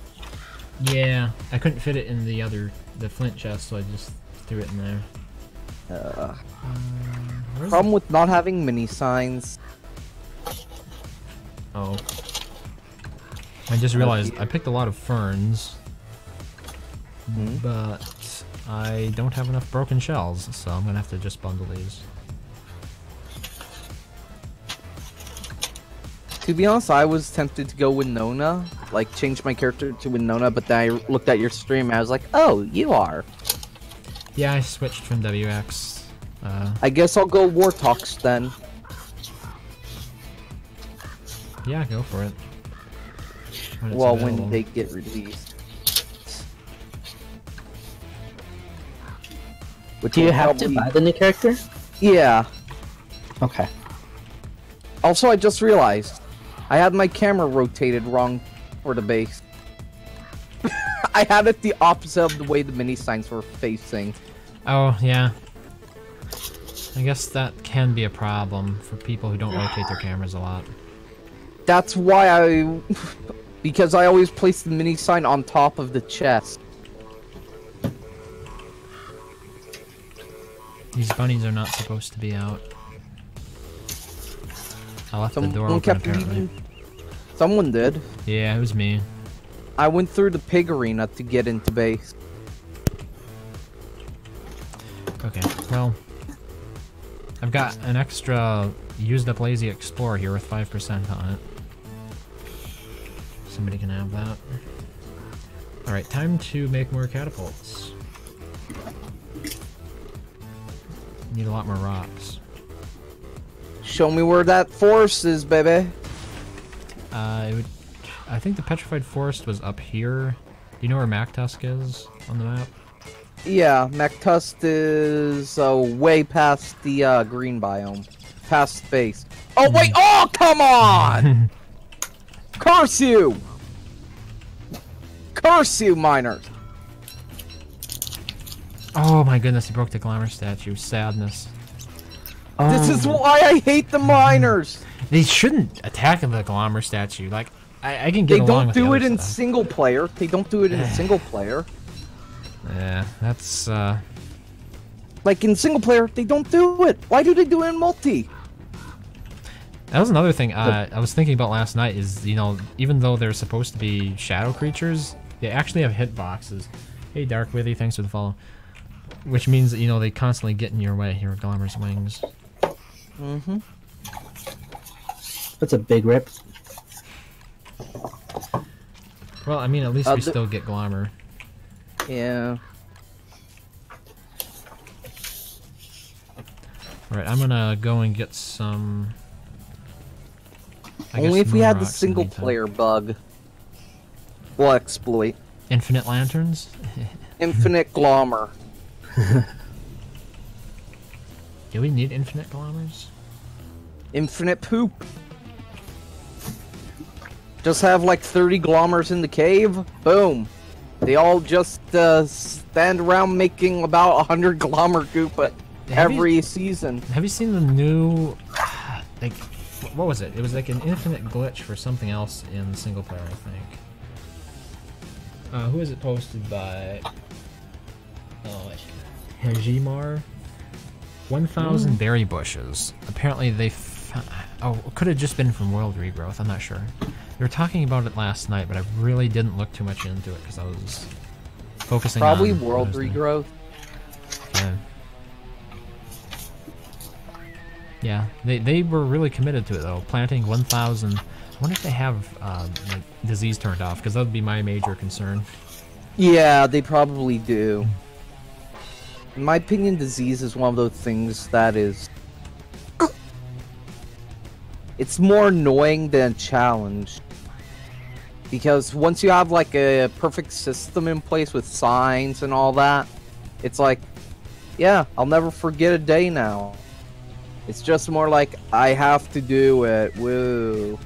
Yeah, I couldn't fit it in the flint chest, so I just threw it in there. Where's Problem with not having mini signs. Oh. I just realized I picked a lot of ferns, but I don't have enough broken shells, so I'm gonna have to just bundle these. To be honest, I was tempted to go Winona, like change my character to Winona, but then I looked at your stream and I was like, oh, you are. Yeah, I switched from WX. I guess I'll go Wartox then. Yeah, go for it. When it's Well, available. when they get released. Which Do you will have to probably- buy the new character? Yeah. Okay. Also, I just realized I had my camera rotated wrong for the base. I had it the opposite of the way the mini signs were facing. Oh, yeah. I guess that can be a problem for people who don't rotate their cameras a lot. That's why because I always place the mini sign on top of the chest. These bunnies are not supposed to be out. I left the door Someone open kept apparently. leaving. Someone did. Yeah, it was me. I went through the pig arena to get into base. Okay, well, I've got an extra used up Lazy Explorer here with 5% on it. Somebody can have that. Alright, time to make more catapults. Need a lot more rocks. Show me where that force is, baby. It would, I think the petrified forest was up here. Do you know where Mactusk is on the map? Yeah, Mactusk is way past the green biome. Past space. Oh, wait! Oh, come on! Curse you! Curse you, miners! Oh my goodness, he broke the glamour statue. Sadness. This is why I hate the miners! They shouldn't attack the glamour statue. Like, I can get They along don't with the do other it in stuff. single player. They don't do it in single player. Yeah, that's, Like, in single player, they don't do it. Why do they do it in multi? That was another thing I was thinking about last night is, you know, even though they're supposed to be shadow creatures, they actually have hitboxes. Hey, Dark Withy, thanks for the follow. Which means that, you know, they constantly get in your way here with Glamour's wings. Mm-hmm. That's a big rip. Well, I mean, at least we still get Glamour. Yeah. Alright, I'm gonna go and get some... Only if we moon had the rocks in single meantime. player bug. We'll exploit. Infinite lanterns? Infinite Glommer. Do we need infinite Glamours? Infinite poop. Just have like 30 Glommers in the cave. Boom. They all just stand around making about 100 Glommer goop every season. Have you seen the new... like, what was it? It was like an infinite glitch for something else in single player, I think. Who is it posted by? Oh, Hejimar. 1,000 berry bushes. Apparently they oh, it could have just been from World Regrowth, I'm not sure. They were talking about it last night, but I really didn't look too much into it because I was focusing Probably on... World Regrowth. Yeah. Yeah, they were really committed to it though. Planting 1,000. I wonder if they have like disease turned off, because that would be my major concern. Yeah, they probably do. In my opinion, disease is one of those things that is... It's more annoying than a challenge. Because once you have like a perfect system in place with signs and all that, it's like, yeah, I'll never forget a day now. It's just more like, I have to do it, woo.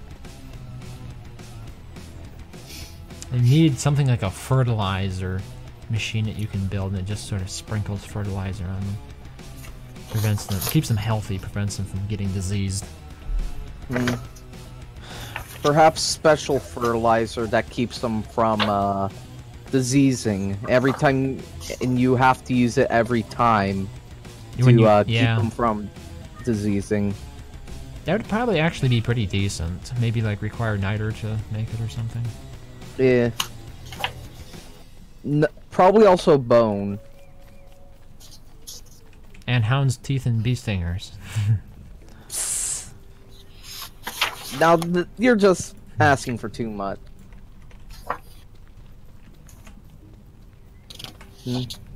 They need something like a fertilizer machine that you can build, and it just sort of sprinkles fertilizer on them. Prevents them, keeps them healthy, prevents them from getting diseased. Perhaps special fertilizer that keeps them from diseasing every time, and you have to use it every time to keep them from diseasing. That would probably actually be pretty decent. Maybe like require niter to make it or something. Yeah. Probably also bone. And hound's teeth and bee stingers. Now, you're just asking for too much.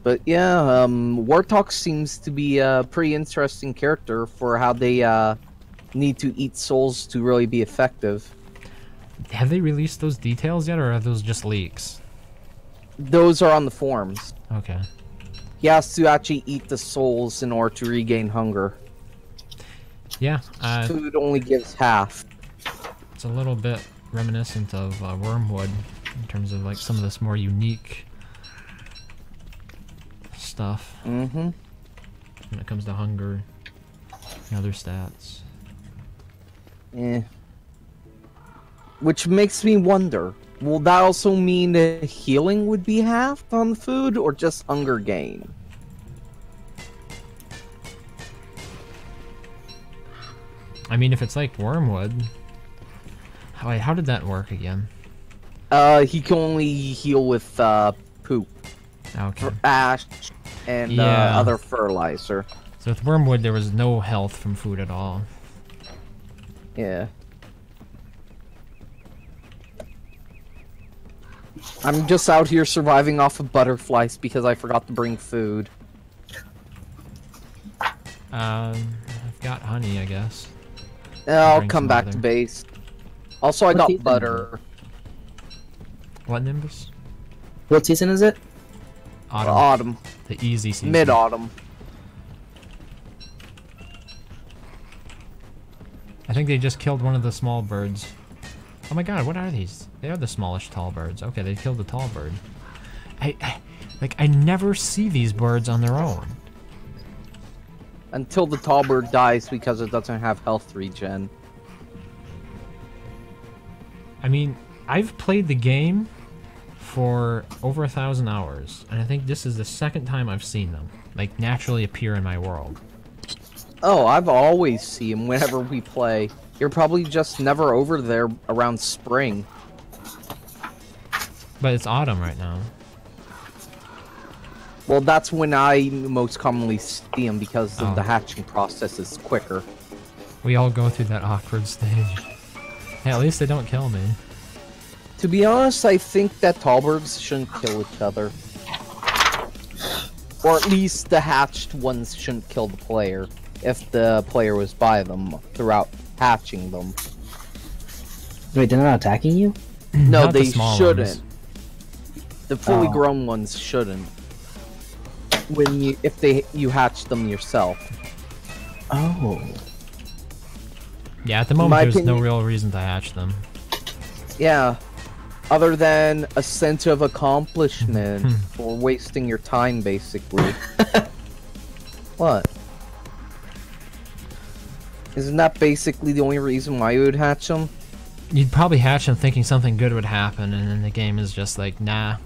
But yeah, Warthog seems to be a pretty interesting character for how they need to eat souls to really be effective. Have they released those details yet, or are those just leaks? Those are on the forums. Okay. He has to actually eat the souls in order to regain hunger. Yeah. Food only gives half. It's a little bit reminiscent of Wormwood in terms of like some of this more unique stuff. Mm-hmm. When it comes to hunger and other stats. Eh. Which makes me wonder, will that also mean that healing would be halved on the food, or just hunger gain? I mean, if it's like Wormwood... Wait, how did that work again? He can only heal with, poop. Okay. Ash and, other fertilizer. So with Wormwood, there was no health from food at all. Yeah. I'm just out here surviving off of butterflies because I forgot to bring food. I've got honey, I guess. I'll Bring come some back over to there. base. Also, I What got season is butter. What, Nimbus? What season is it? Autumn. The easy season. Mid-autumn. I think they just killed one of the small birds. Oh my god, what are these? They are the smallish tall birds. Okay, they killed the tall bird. I never see these birds on their own. Until the tall bird dies because it doesn't have health regen. I mean, I've played the game for over 1,000 hours, and I think this is the second time I've seen them, like, naturally appear in my world. Oh, I've always seen them whenever we play. You're probably just never over there around spring. But it's autumn right now. Well, that's when I most commonly see them because the hatching process is quicker. We all go through that awkward stage. Hey, at least they don't kill me. To be honest, I think that tall birds shouldn't kill each other. Or at least the hatched ones shouldn't kill the player if the player was by them throughout hatching them. Wait, they're not attacking you? No, Not the they small shouldn't. ones. The fully grown ones shouldn't. If you hatch them yourself. Oh. Yeah, at the moment there's no real reason to hatch them. Yeah. Other than a sense of accomplishment for wasting your time, basically. What? Isn't that basically the only reason why you would hatch them? You'd probably hatch them thinking something good would happen, and then the game is just like, nah.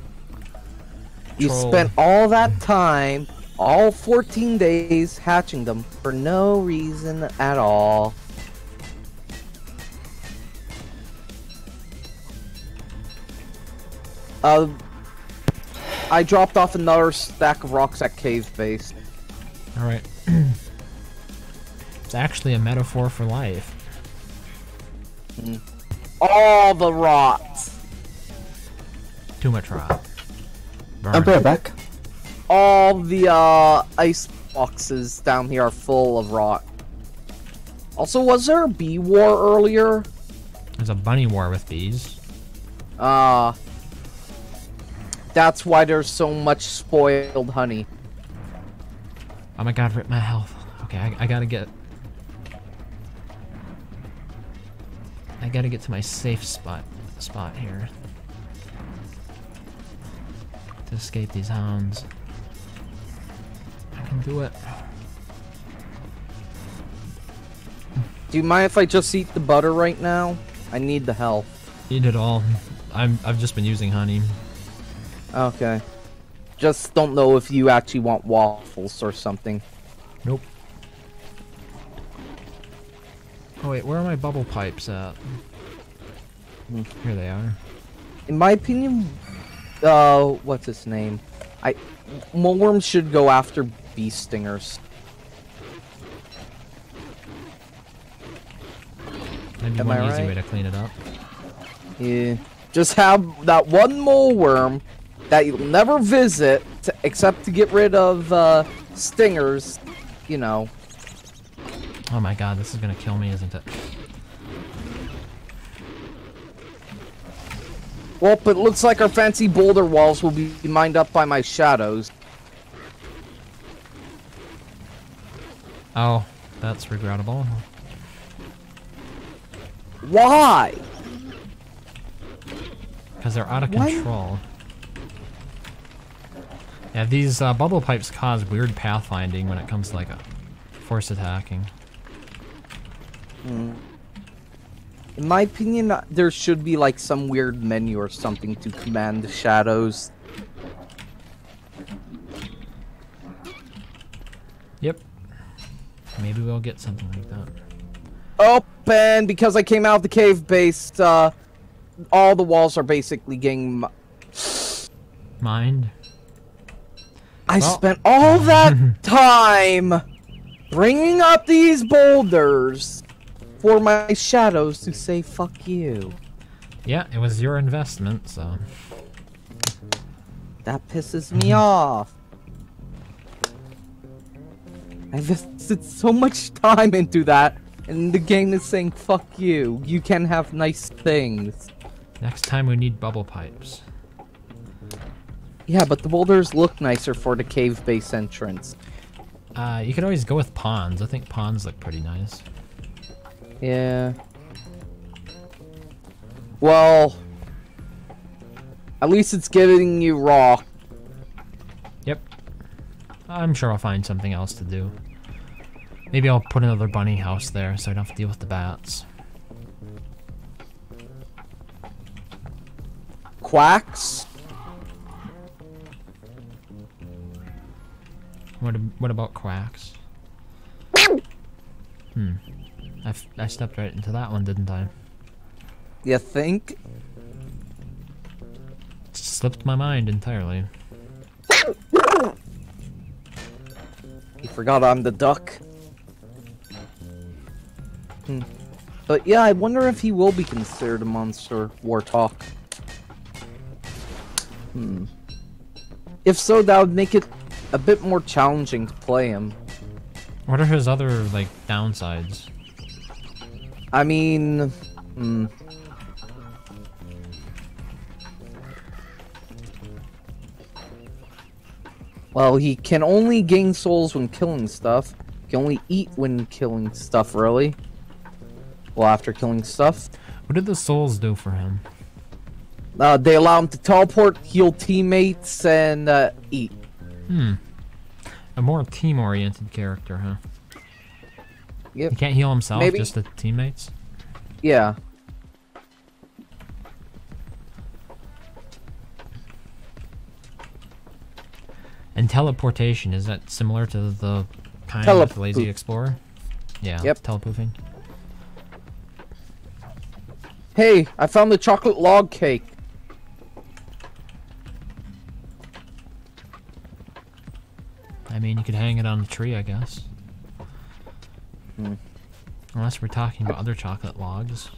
You Troll. spent all that time, all 14 days, hatching them for no reason at all. I dropped off another stack of rocks at cave base. Alright. It's actually a metaphor for life. All the rots. Too much rot. Burn. I'll be right back. All the ice boxes down here are full of rot. Also, was there a bee war earlier? There's a bunny war with bees. That's why there's so much spoiled honey. Oh my god, rip my health. Okay, I gotta get... I gotta get to my safe spot here. To escape these hounds. I can do it. Do you mind if I just eat the butter right now? I need the health. Eat it all. I've just been using honey. Okay. Just don't know if you actually want waffles or something. Nope. Oh wait, where are my bubble pipes at? Here they are. In my opinion, what's his name? Mulworms should go after bee stingers. Maybe Am one I easy right? way to clean it up. Yeah. Just have that one mulworm that you'll never visit, except to get rid of, stingers, you know. Oh my god, this is gonna kill me, isn't it? Well, but it looks like our fancy boulder walls will be mined up by my shadows. Oh, that's regrettable. Why? Because they're out of Why? control. Yeah, these bubble pipes cause weird pathfinding when it comes to like force attacking. In my opinion, there should be like some weird menu or something to command the shadows. Yep. Maybe we'll get something like that. Oh, and because I came out of the cave base, all the walls are basically getting... Mind? I Well- spent all that time bringing up these boulders for my shadows to say fuck you. Yeah, it was your investment, so... That pisses me off. I invested so much time into that And the game is saying, fuck you. You can have nice things. Next time we need bubble pipes. Yeah, but the boulders look nicer for the cave base entrance. You could always go with ponds. I think ponds look pretty nice. Yeah. Well, at least it's giving you raw. Yep. I'm sure I'll find something else to do. Maybe I'll put another bunny house there so I don't have to deal with the bats. Quacks? What about quacks? I stepped right into that one, didn't I? You think? Slipped my mind entirely. You forgot I'm the duck. But yeah, I wonder if he will be considered a monster warthog. If so, that would make it a bit more challenging to play him. What are his other, like, downsides? I mean... Well, he can only gain souls when killing stuff. He can only eat when killing stuff, really. Well, after killing stuff. What did the souls do for him? They allow him to teleport, heal teammates, and eat. A more team-oriented character, huh? Yep. He can't heal himself, Maybe. just the teammates? Yeah. And teleportation, is that similar to the kind Telepoof. with Lazy Explorer? Yeah, Yep. telepoofing. Hey, I found the chocolate log cake. I mean, you could hang it on the tree, I guess. Unless we're talking about other chocolate logs.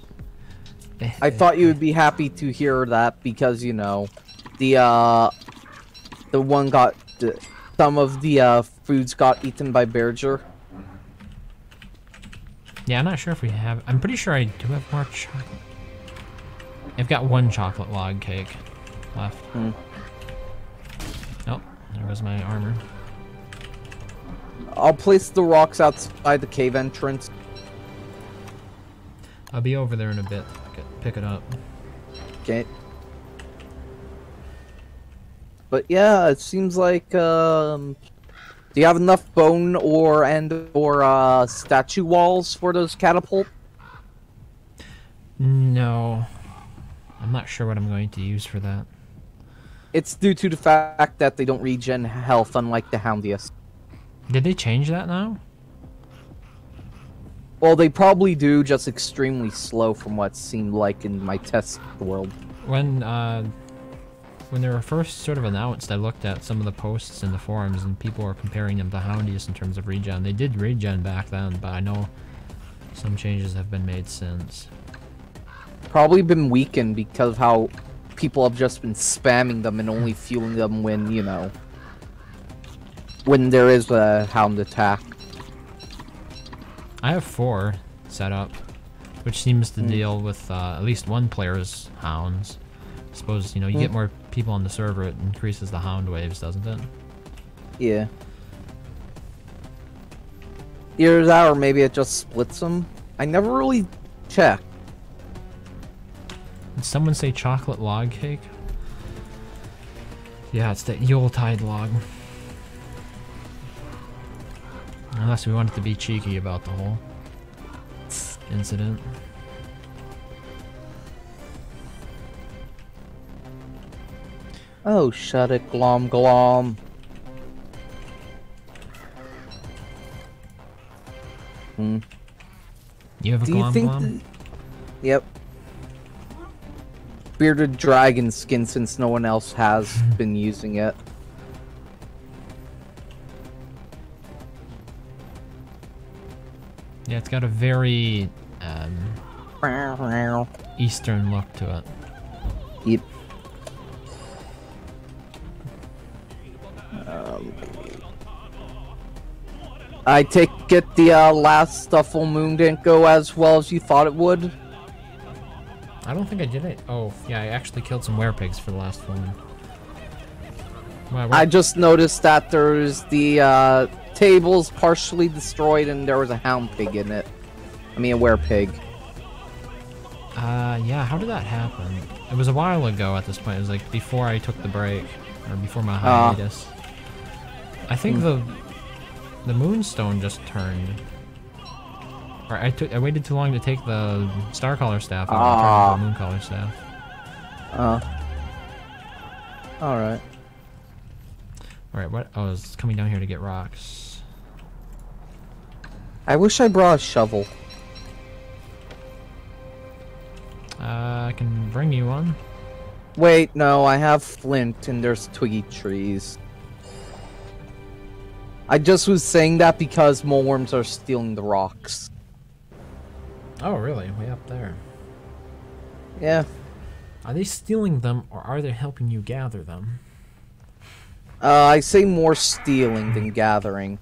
I thought you would be happy to hear that because, you know, the one got... some of the foods got eaten by Berger. Yeah, I'm not sure if we have... I'm pretty sure I do have more chocolate. I've got one chocolate log cake left. Oh, there was my armor. I'll place the rocks outside the cave entrance. I'll be over there in a bit. Pick it up. Okay. But yeah, it seems like, do you have enough bone or statue walls for those catapult? No. I'm not sure what I'm going to use for that. It's due to the fact that they don't regen health, unlike the Houndius. Did they change that now? Well, they probably do, just extremely slow from what it seemed like in my test world. When they were first sort of announced, I looked at some of the posts in the forums and people were comparing them to Houndius in terms of regen. They did regen back then, but I know some changes have been made since. Probably been weakened because of how people have just been spamming them and only fueling them when, you know, when there is a hound attack. I have 4 set up, which seems to deal with at least one player's hounds. I suppose, you know, you get more people on the server, it increases the hound waves, doesn't it? Yeah. Either that or maybe it just splits them. I never really checked. Did someone say chocolate log cake? Yeah, it's the Yuletide log. Unless we wanted to be cheeky about the whole incident. Oh, shut it, glom glom. You have a Do you glom think? glom? Yep. Bearded dragon skin, since no one else has been using it. Yeah, it's got a very Eastern look to it. Yep. I take it the last full moon didn't go as well as you thought it would? I don't think I did it. Oh, yeah, I actually killed some werepigs for the last one. Wow, I just noticed that there's the tables partially destroyed and there was a hound pig in it. I mean a werepig. Yeah, how did that happen? It was a while ago at this point. It was like before I took the break, or before my hiatus. I think the moonstone just turned. Or I waited too long to take the star color staff and I turned into the moon color staff. Alright. Alright, what? Oh, I was coming down here to get rocks. I wish I brought a shovel. I can bring you one. Wait, no, I have flint and there's twiggy trees. I just was saying that because moleworms are stealing the rocks. Oh, really? Way up there. Yeah. Are they stealing them, or are they helping you gather them? I say more stealing than gathering.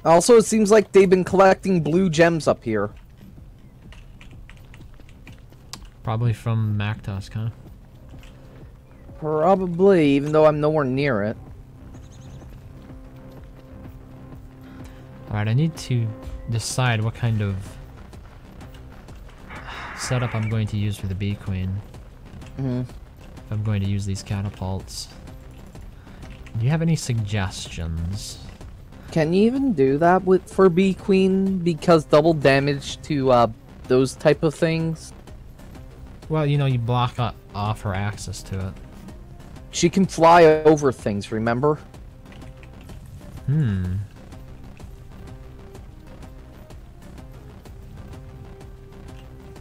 Also, it seems like they've been collecting blue gems up here. Probably from Mactusk, huh? Probably, even though I'm nowhere near it. Alright, I need to decide what kind of setup I'm going to use for the bee queen. If I'm going to use these catapults. Do you have any suggestions? Can you even do that for bee queen? Because double damage to those type of things? Well, you know, you block off her access to it. She can fly over things, remember?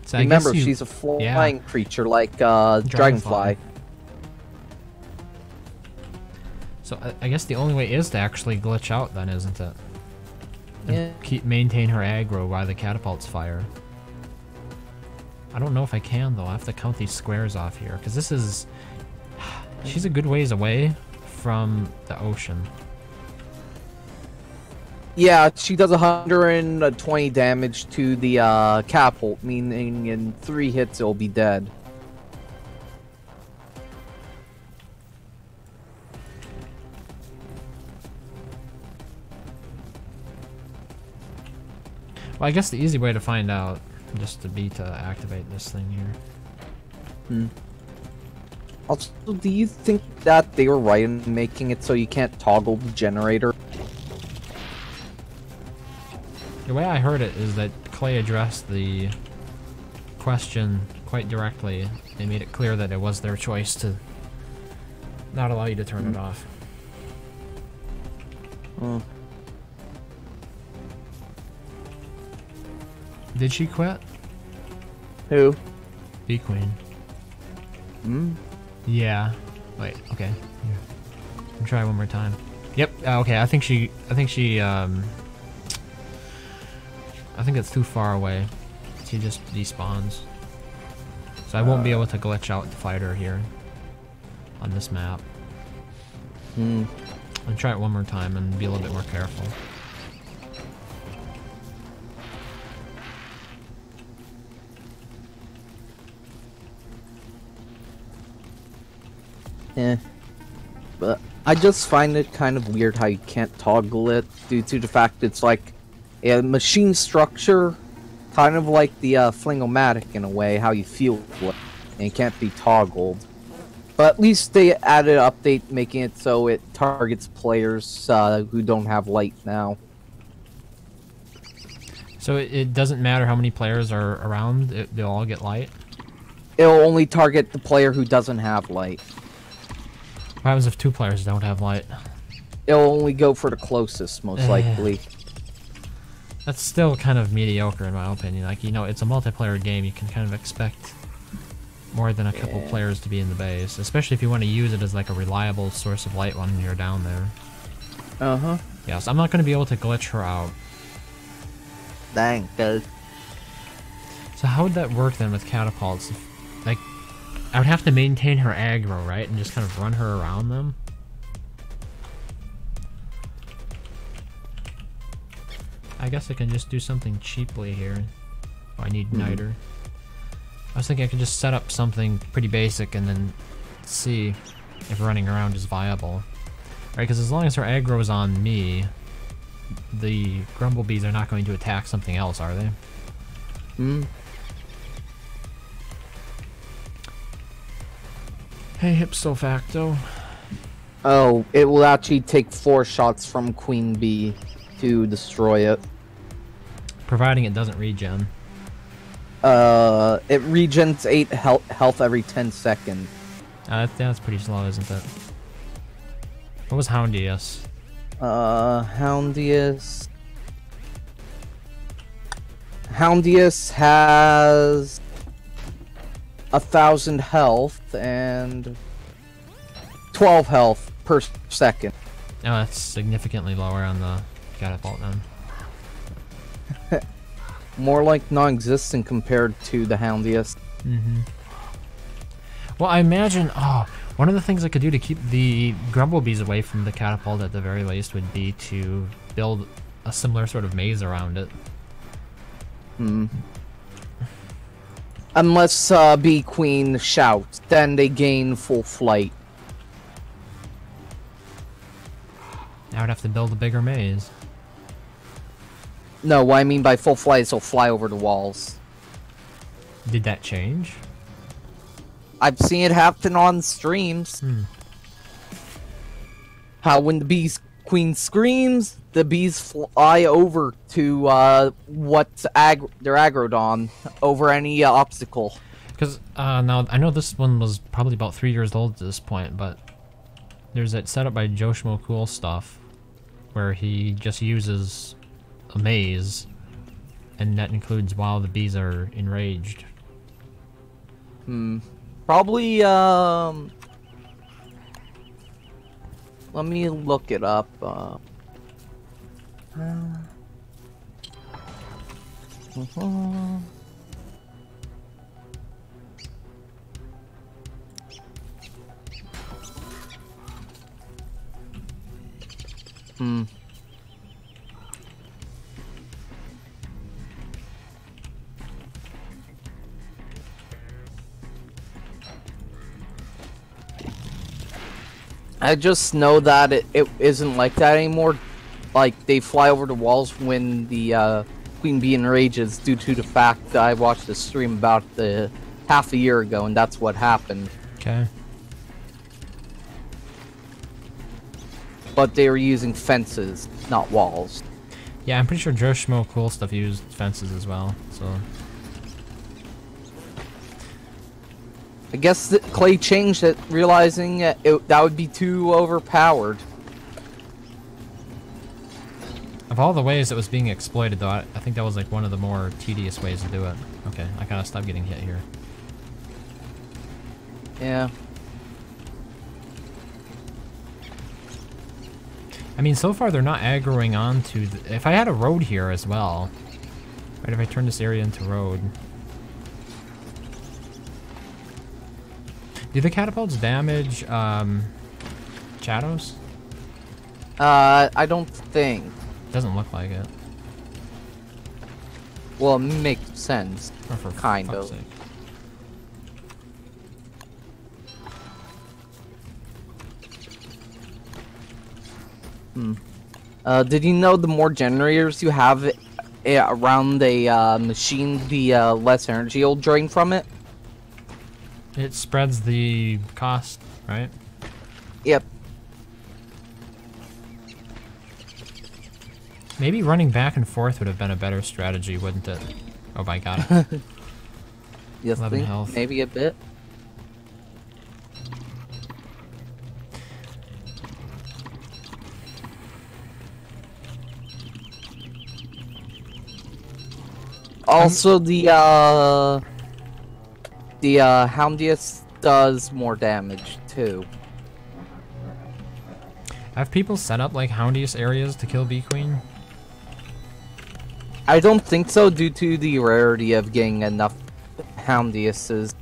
So remember, she's a flying creature like Dragonfly. So I guess the only way is to actually glitch out then, isn't it? Yeah. And maintain her aggro while the catapults fire. I don't know if I can though. I have to count these squares off here because this is. She's a good ways away from the ocean. Yeah, she does 120 damage to the catapult, meaning in 3 hits it'll be dead. Well, I guess the easy way to find out just to be to activate this thing here. Also, do you think that they were right in making it so you can't toggle the generator? The way I heard it is that Clay addressed the question quite directly. They made it clear that it was their choice to not allow you to turn it off. Did she quit? Who? Bee Queen. Yeah. Wait, okay. Here. I'll try one more time. Yep, okay, I think it's too far away. She just despawns. So I won't be able to glitch out the fighter here on this map. I'll try it one more time and be a little bit more careful. But I just find it kind of weird how you can't toggle it due to the fact it's like a machine structure, kind of like the Flingomatic in a way, how you feel it, and it can't be toggled. But at least they added an update making it so it targets players who don't have light now. So it doesn't matter how many players are around, they'll all get light? It'll only target the player who doesn't have light. What happens if 2 players don't have light? It'll only go for the closest, most likely. That's still kind of mediocre in my opinion. Like, you know, it's a multiplayer game. You can kind of expect more than a couple players to be in the base, especially if you want to use it as like a reliable source of light when you're down there. Yes, I'm not going to be able to glitch her out. Dang, dude. So how would that work then with catapults? Like, I would have to maintain her aggro, right? And just kind of run her around them. I guess I can just do something cheaply here. Oh, I need Niter. I was thinking I could just set up something pretty basic and then see if running around is viable. Right, because as long as her aggro is on me, the Grumblebees are not going to attack something else, are they? Hey, Hipso Facto. Oh, it will actually take 4 shots from Queen Bee to destroy it. Providing it doesn't regen. It regens 8 health every 10 seconds. That's pretty slow, isn't it? What was Houndius? Houndius has 1,000 health and 12 health per second. Oh, that's significantly lower on the Catapult then. More like non-existent compared to the Houndius. Well, I imagine, one of the things I could do to keep the Grumblebees away from the Catapult at the very least would be to build a similar sort of maze around it. Unless Bee Queen shouts, then they gain full flight. I would have to build a bigger maze. No, what I mean by full flight is they'll fly over the walls. Did that change? I've seen it happen on streams. How when the Queen screams, the bees fly over to what's they're aggroed on, over any obstacle. Because now I know this one was probably about 3 years old at this point, but there's that setup by Joe Schmo Cool Stuff where he just uses a maze, and that includes while the bees are enraged. Probably let me look it up. I just know that it isn't like that anymore. Like, they fly over the walls when the Queen Bee enrages due to the fact that I watched a stream about half a year ago, and that's what happened. Okay. But they were using fences, not walls. Yeah, I'm pretty sure Joe Schmo Cool Stuff used fences as well, so... I guess that Clay changed it, realizing that would be too overpowered. Of all the ways it was being exploited, though, I think that was like one of the more tedious ways to do it. Okay, I gotta stop getting hit here. Yeah. I mean, so far they're not aggroing onto... If I had a road here as well... Right, if I turn this area into road... Do the catapults damage, shadows? I don't think. Doesn't look like it. Well, it makes sense. Or for kind fuck's of. sake. Did you know the more generators you have around a machine, the less energy you'll drain from it? It spreads the cost, right? Yep. Maybe running back and forth would have been a better strategy, wouldn't it? Oh my god. Yes, 11 health. maybe a bit. Also, the Houndius does more damage too. Have people set up like Houndius areas to kill Bee Queen? I don't think so, due to the rarity of getting enough Houndiuses.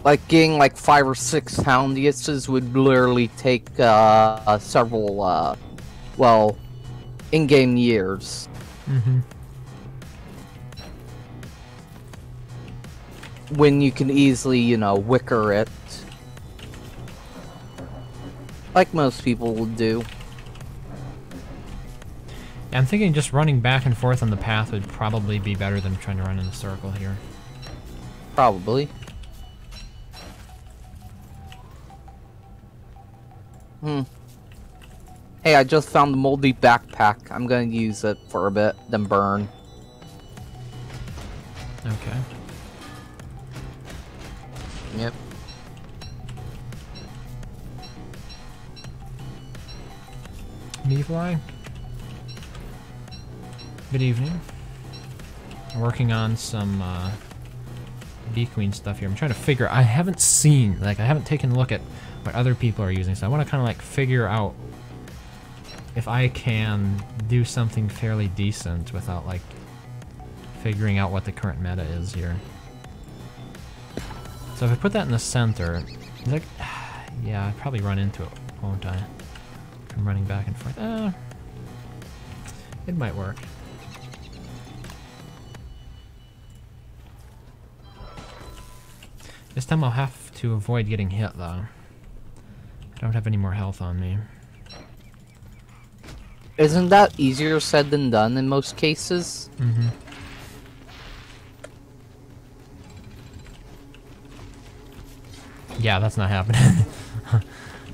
Like getting like 5 or 6 Houndiuses would literally take several, well, in-game years. Mm-hmm. When you can easily, you know, wicker it. Like most people would do. Yeah, I'm thinking just running back and forth on the path would probably be better than trying to run in a circle here. Probably. Hey, I just found the moldy backpack. I'm gonna use it for a bit, then burn. Okay. Yep. Meefly. Good evening. I'm working on some Bee Queen stuff here. I'm trying to figure. I haven't seen, like, I haven't taken a look at what other people are using, so I want to kind of like figure out if I can do something fairly decent without like figuring out what the current meta is here. So if I put that in the center, it's like, yeah, I'd probably run into it, won't I? I'm running back and forth. It might work. This time I'll have to avoid getting hit, though. I don't have any more health on me. Isn't that easier said than done in most cases? Mm-hmm. Yeah, that's not happening.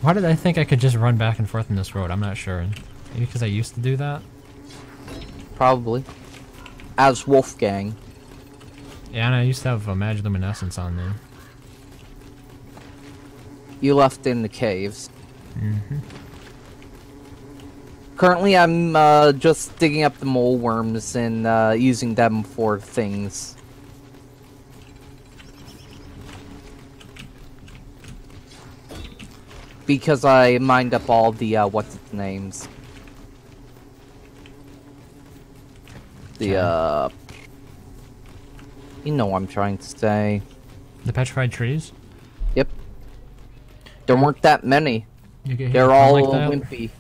Why did I think I could just run back and forth in this road? I'm not sure. Maybe because I used to do that? Probably. As Wolfgang. Yeah, and I used to have a Magiluminescence on there. You left in the caves. Mm-hmm. Currently, I'm just digging up the mole worms and using them for things. Because I mined up all the what's its names. The you know what I'm trying to say. The petrified trees? Yep. There weren't that many. You get hit They're with all one like that? wimpy.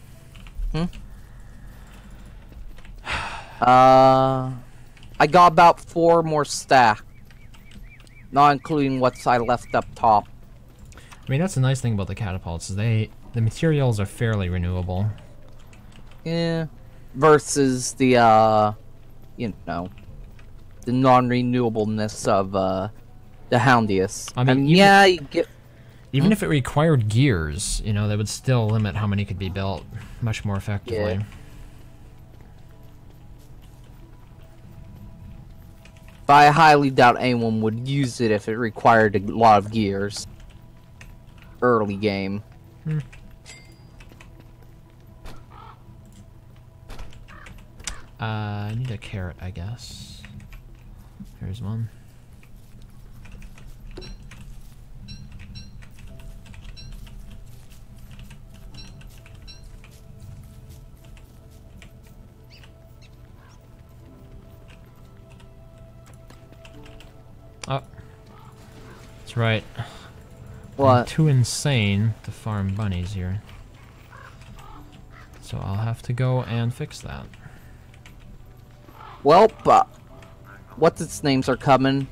I got about 4 more stacked. Not including what I left up top. I mean, that's the nice thing about the catapults, is the materials are fairly renewable. Yeah. Versus the, you know, the non-renewableness of, the Houndius. I mean, and even yeah, you get... Even if it required gears, you know, that would still limit how many could be built much more effectively. Yeah. But I highly doubt anyone would use it if it required a lot of gears. Early game. I need a carrot, I guess. Here's one. Oh. That's right. I'm What? too insane to farm bunnies here. So I'll have to go and fix that. Well, what's its names are coming.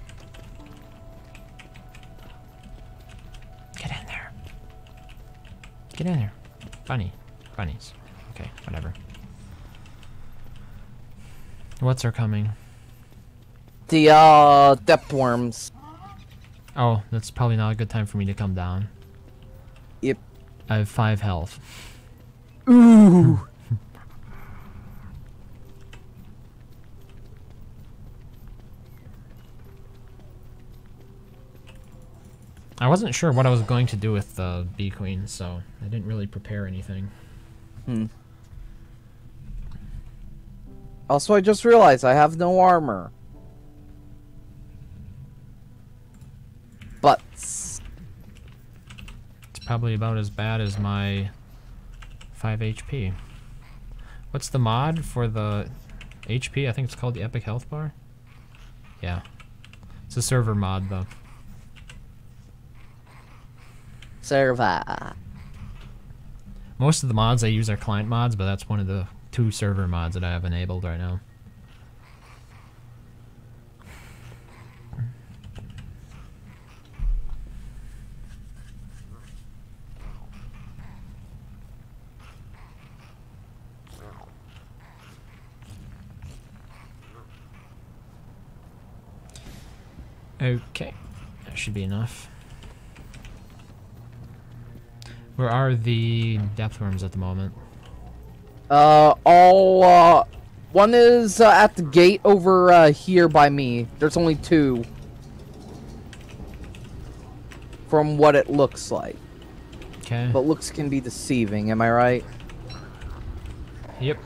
Get in there. Get in there. Bunnies. Okay, whatever. What's are coming? The, depth worms. Oh, that's probably not a good time for me to come down. Yep. I have 5 health. Ooh! I wasn't sure what I was going to do with the Bee Queen, so I didn't really prepare anything. Also, I just realized I have no armor. But It's probably about as bad as my 5 HP. What's the mod for the HP? I think it's called the Epic Health Bar? Yeah. It's a server mod, though. server. Most of the mods I use are client mods, but that's one of the 2 server mods that I have enabled right now. Okay, that should be enough. Where are the depth worms at the moment? One is at the gate over here by me. There's only 2. From what it looks like. Okay. But looks can be deceiving, am I right? Yep.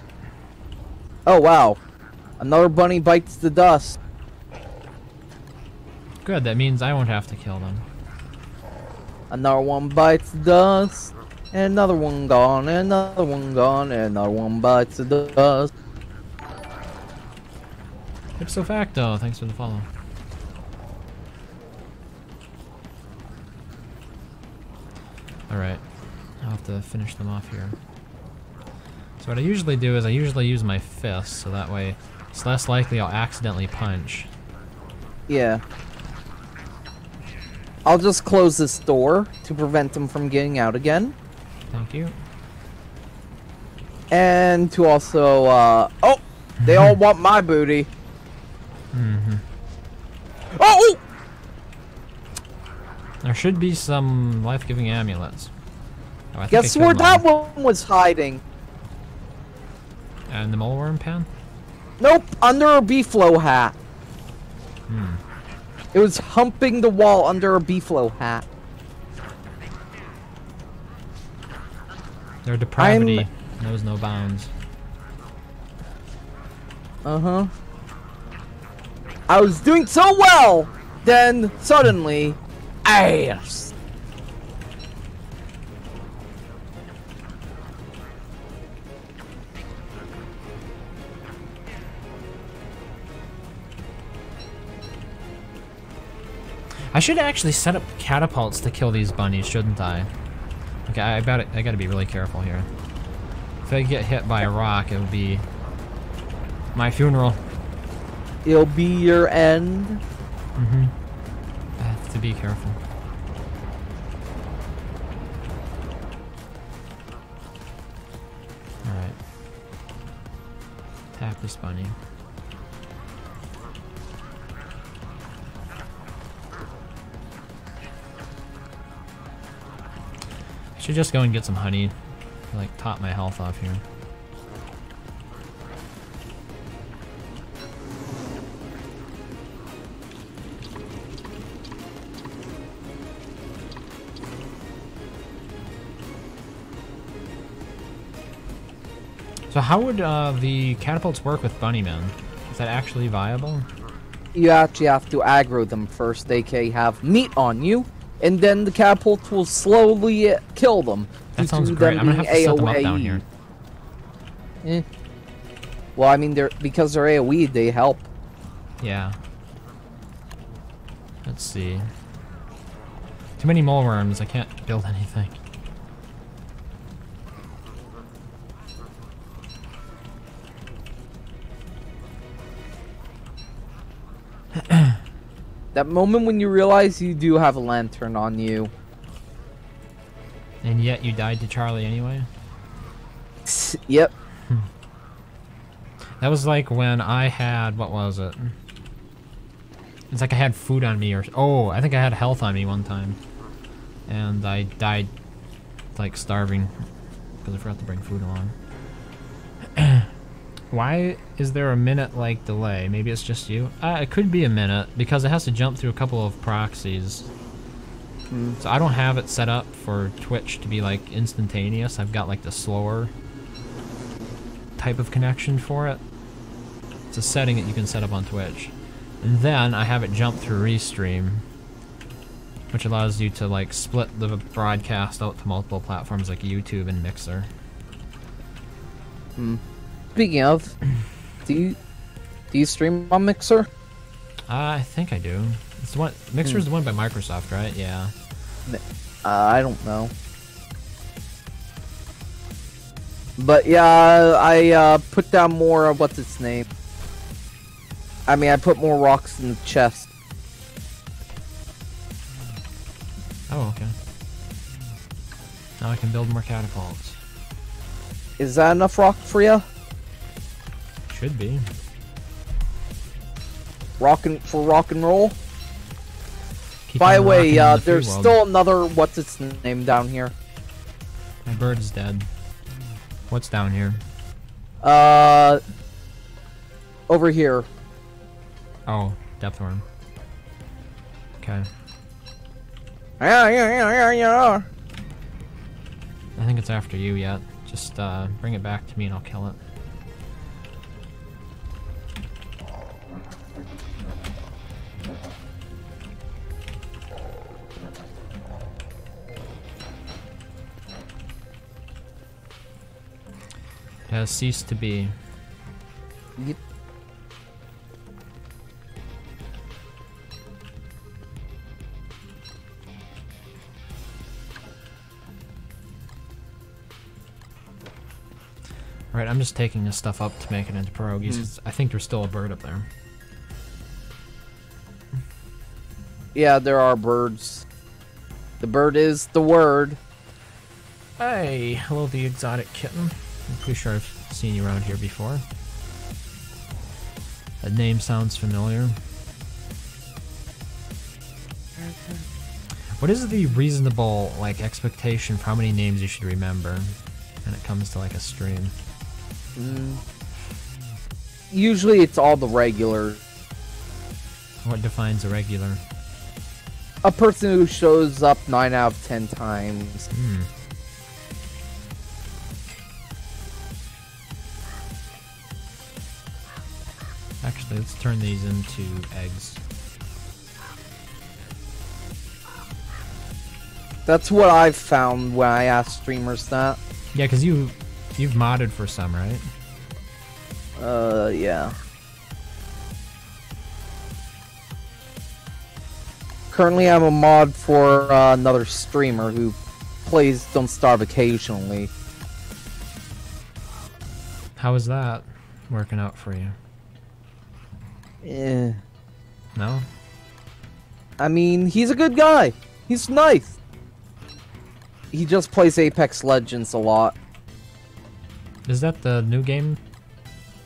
Oh wow. Another bunny bites the dust. Good, that means I won't have to kill them. Another one bites the dust. And another one gone, and another one gone, and another one bites the dust. Ipso facto, thanks for the follow. Alright, I'll have to finish them off here. So what I usually do is I usually use my fist, so that way it's less likely I'll accidentally punch. Yeah. I'll just close this door to prevent them from getting out again. Thank you. And to also, oh! They all want my booty. Mm-hmm. Oh! There should be some life-giving amulets. Oh, I think Guess I killed where that one. one was hiding? And the moleworm pen? Nope, under a beeflo hat. Hmm. It was humping the wall under a beeflo hat. Their depravity knows no bounds. Uh-huh. I was doing so well! Then, suddenly, ass! I should actually set up catapults to kill these bunnies, shouldn't I? Okay, I gotta be really careful here. If I get hit by a rock, it'll be my funeral. It'll be your end. Mm-hmm. I have to be careful. Alright. Tap this bunny. I should just go and get some honey to, like, top my health off here. So how would the catapults work with bunnymen? Is that actually viable? You actually have to aggro them first, aka have meat on you, and then the catapult will slowly kill them. That sounds great. I'm gonna have to set them up down here. Well, I mean, because they're AoE, they help. Yeah. Let's see. Too many mole worms. I can't build anything. That moment when you realize you do have a lantern on you. And yet you died to Charlie anyway? Yep. That was like when I had, what was it? It's like I had food on me, or oh, I think I had health on me one time. And I died like starving because I forgot to bring food along. Why is there a minute like delay? Maybe it's just you? It could be a minute because it has to jump through a couple of proxies. So I don't have it set up for Twitch to be like instantaneous. I've got like the slower type of connection for it. It's a setting that you can set up on Twitch. And then I have it jump through Restream, which allows you to like split the broadcast out to multiple platforms like YouTube and Mixer. Speaking of, do you stream on Mixer? I think I do. It's the one. Mixer's the one by Microsoft, right? Yeah. I don't know. But yeah, I put down more of what's its name. I mean, I put more rocks in the chest. Oh, okay. Now I can build more catapults. Is that enough rock for you? Should be. Rock and roll? Keep By the on way, rocking in the free there's world. still another what's its name down here. My bird's dead. What's down here? Over here. Oh, depth worm. Okay. Yeah. I think it's after you yet. Just bring it back to me and I'll kill it. It has ceased to be. Yep. Alright, I'm just taking this stuff up to make it into pierogies, 'cause I think there's still a bird up there. Yeah, there are birds. The bird is the word. Hey, hello the exotic kitten. I'm pretty sure I've seen you around here before. That name sounds familiar. What is the reasonable, like, expectation for how many names you should remember when it comes to, like, a stream? Usually it's all the regular. What defines a regular? A person who shows up 9 out of 10 times. Actually, let's turn these into eggs. That's what I've found when I ask streamers that. Yeah, because you've modded for some, right? Yeah. Currently, I'm a mod for another streamer who plays Don't Starve occasionally. How is that working out for you? Eh. No? I mean, he's a good guy. He's nice. He just plays Apex Legends a lot. Is that the new game?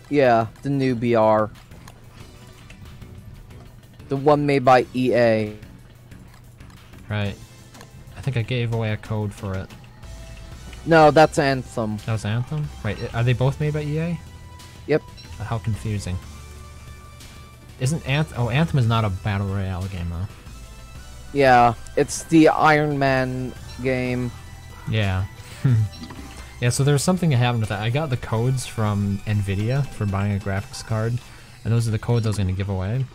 Yeah, the new BR. The one made by EA. Right. I think I gave away a code for it. No, that's Anthem. That was Anthem? Wait, are they both made by EA? Yep. How confusing. Isn't Anthem... Oh, Anthem is not a Battle Royale game, though. Yeah, it's the Iron Man game. Yeah. Yeah, so there's something that happened with that. I got the codes from NVIDIA for buying a graphics card, and those are the codes I was going to give away.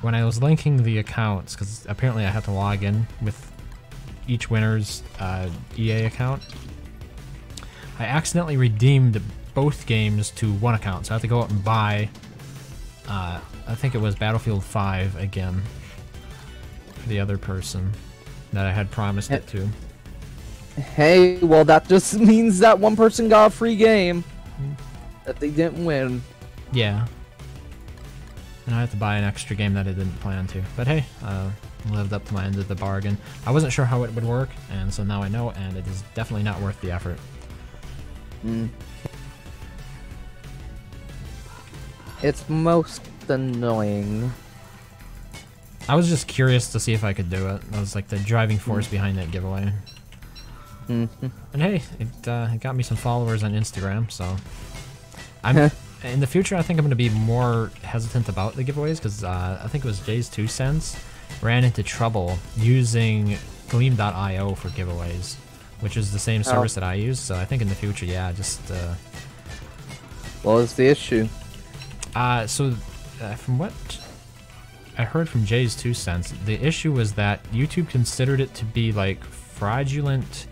When I was linking the accounts, because apparently I had to log in with each winner's EA account, I accidentally redeemed both games to one account, so I have to go out and buy, I think it was Battlefield 5 again, for the other person that I had promised it to. Hey, well that just means that one person got a free game that they didn't win. Yeah. And I had to buy an extra game that I didn't plan to. But hey, lived up to my end of the bargain. I wasn't sure how it would work, and so now I know, and it is definitely not worth the effort. It's most annoying. I was just curious to see if I could do it. That was like the driving force behind that giveaway. And hey, it got me some followers on Instagram, so I'm in the future. I think I'm going to be more hesitant about the giveaways because I think it was Jay's 2 cents ran into trouble using Gleam.io for giveaways, which is the same service that I use. So I think in the future, yeah, just. What was the issue? From what I heard from Jay's 2 cents, the issue was that YouTube considered it to be like fraudulent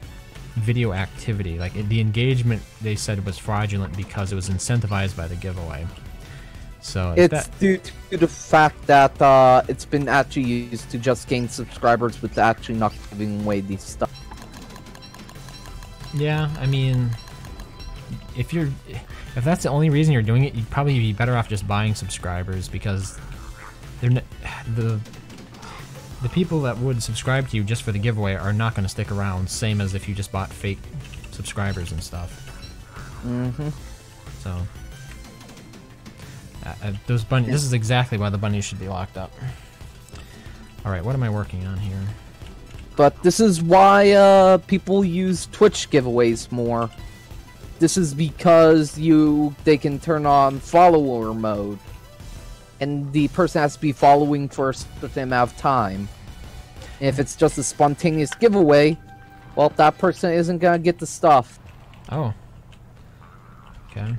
video activity. Like the engagement, they said, was fraudulent because it was incentivized by the giveaway. So it's due to the fact that it's been actually used to just gain subscribers with actually not giving away these stuff. Yeah, I mean, if that's the only reason you're doing it, you'd probably be better off just buying subscribers, because the people that would subscribe to you just for the giveaway are not going to stick around, same as if you just bought fake subscribers and stuff. So those bunnies. This is exactly why the bunnies should be locked up. All right, what am I working on here? But this is why people use Twitch giveaways more. This is because they can turn on follower mode, and the person has to be following for a certain amount of time. And if it's just a spontaneous giveaway, well, that person isn't gonna get the stuff. Oh. Okay.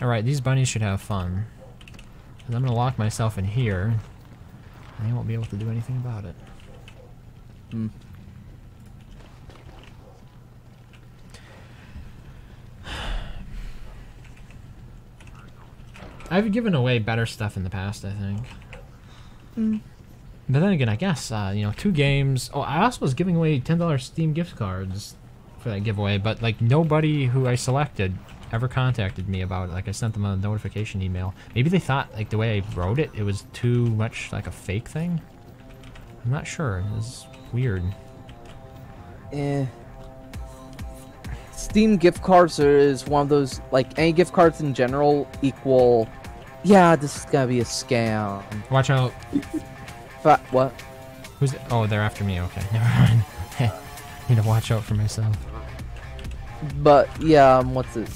Alright, these bunnies should have fun. 'Cause I'm gonna lock myself in here, and they won't be able to do anything about it. I've given away better stuff in the past, I think. But then again, I guess, 2 games... Oh, I also was giving away $10 Steam gift cards for that giveaway, but, like, nobody who I selected ever contacted me about it. Like, I sent them a notification email. Maybe they thought, like, the way I wrote it, it was too much like a fake thing? I'm not sure. It was weird. Steam gift cards is one of those, like, any gift cards in general equal... Yeah, this is gonna be a scam. Watch out. What? Who's... Oh, they're after me. Okay, never mind. Need to watch out for myself. But, yeah, what's it?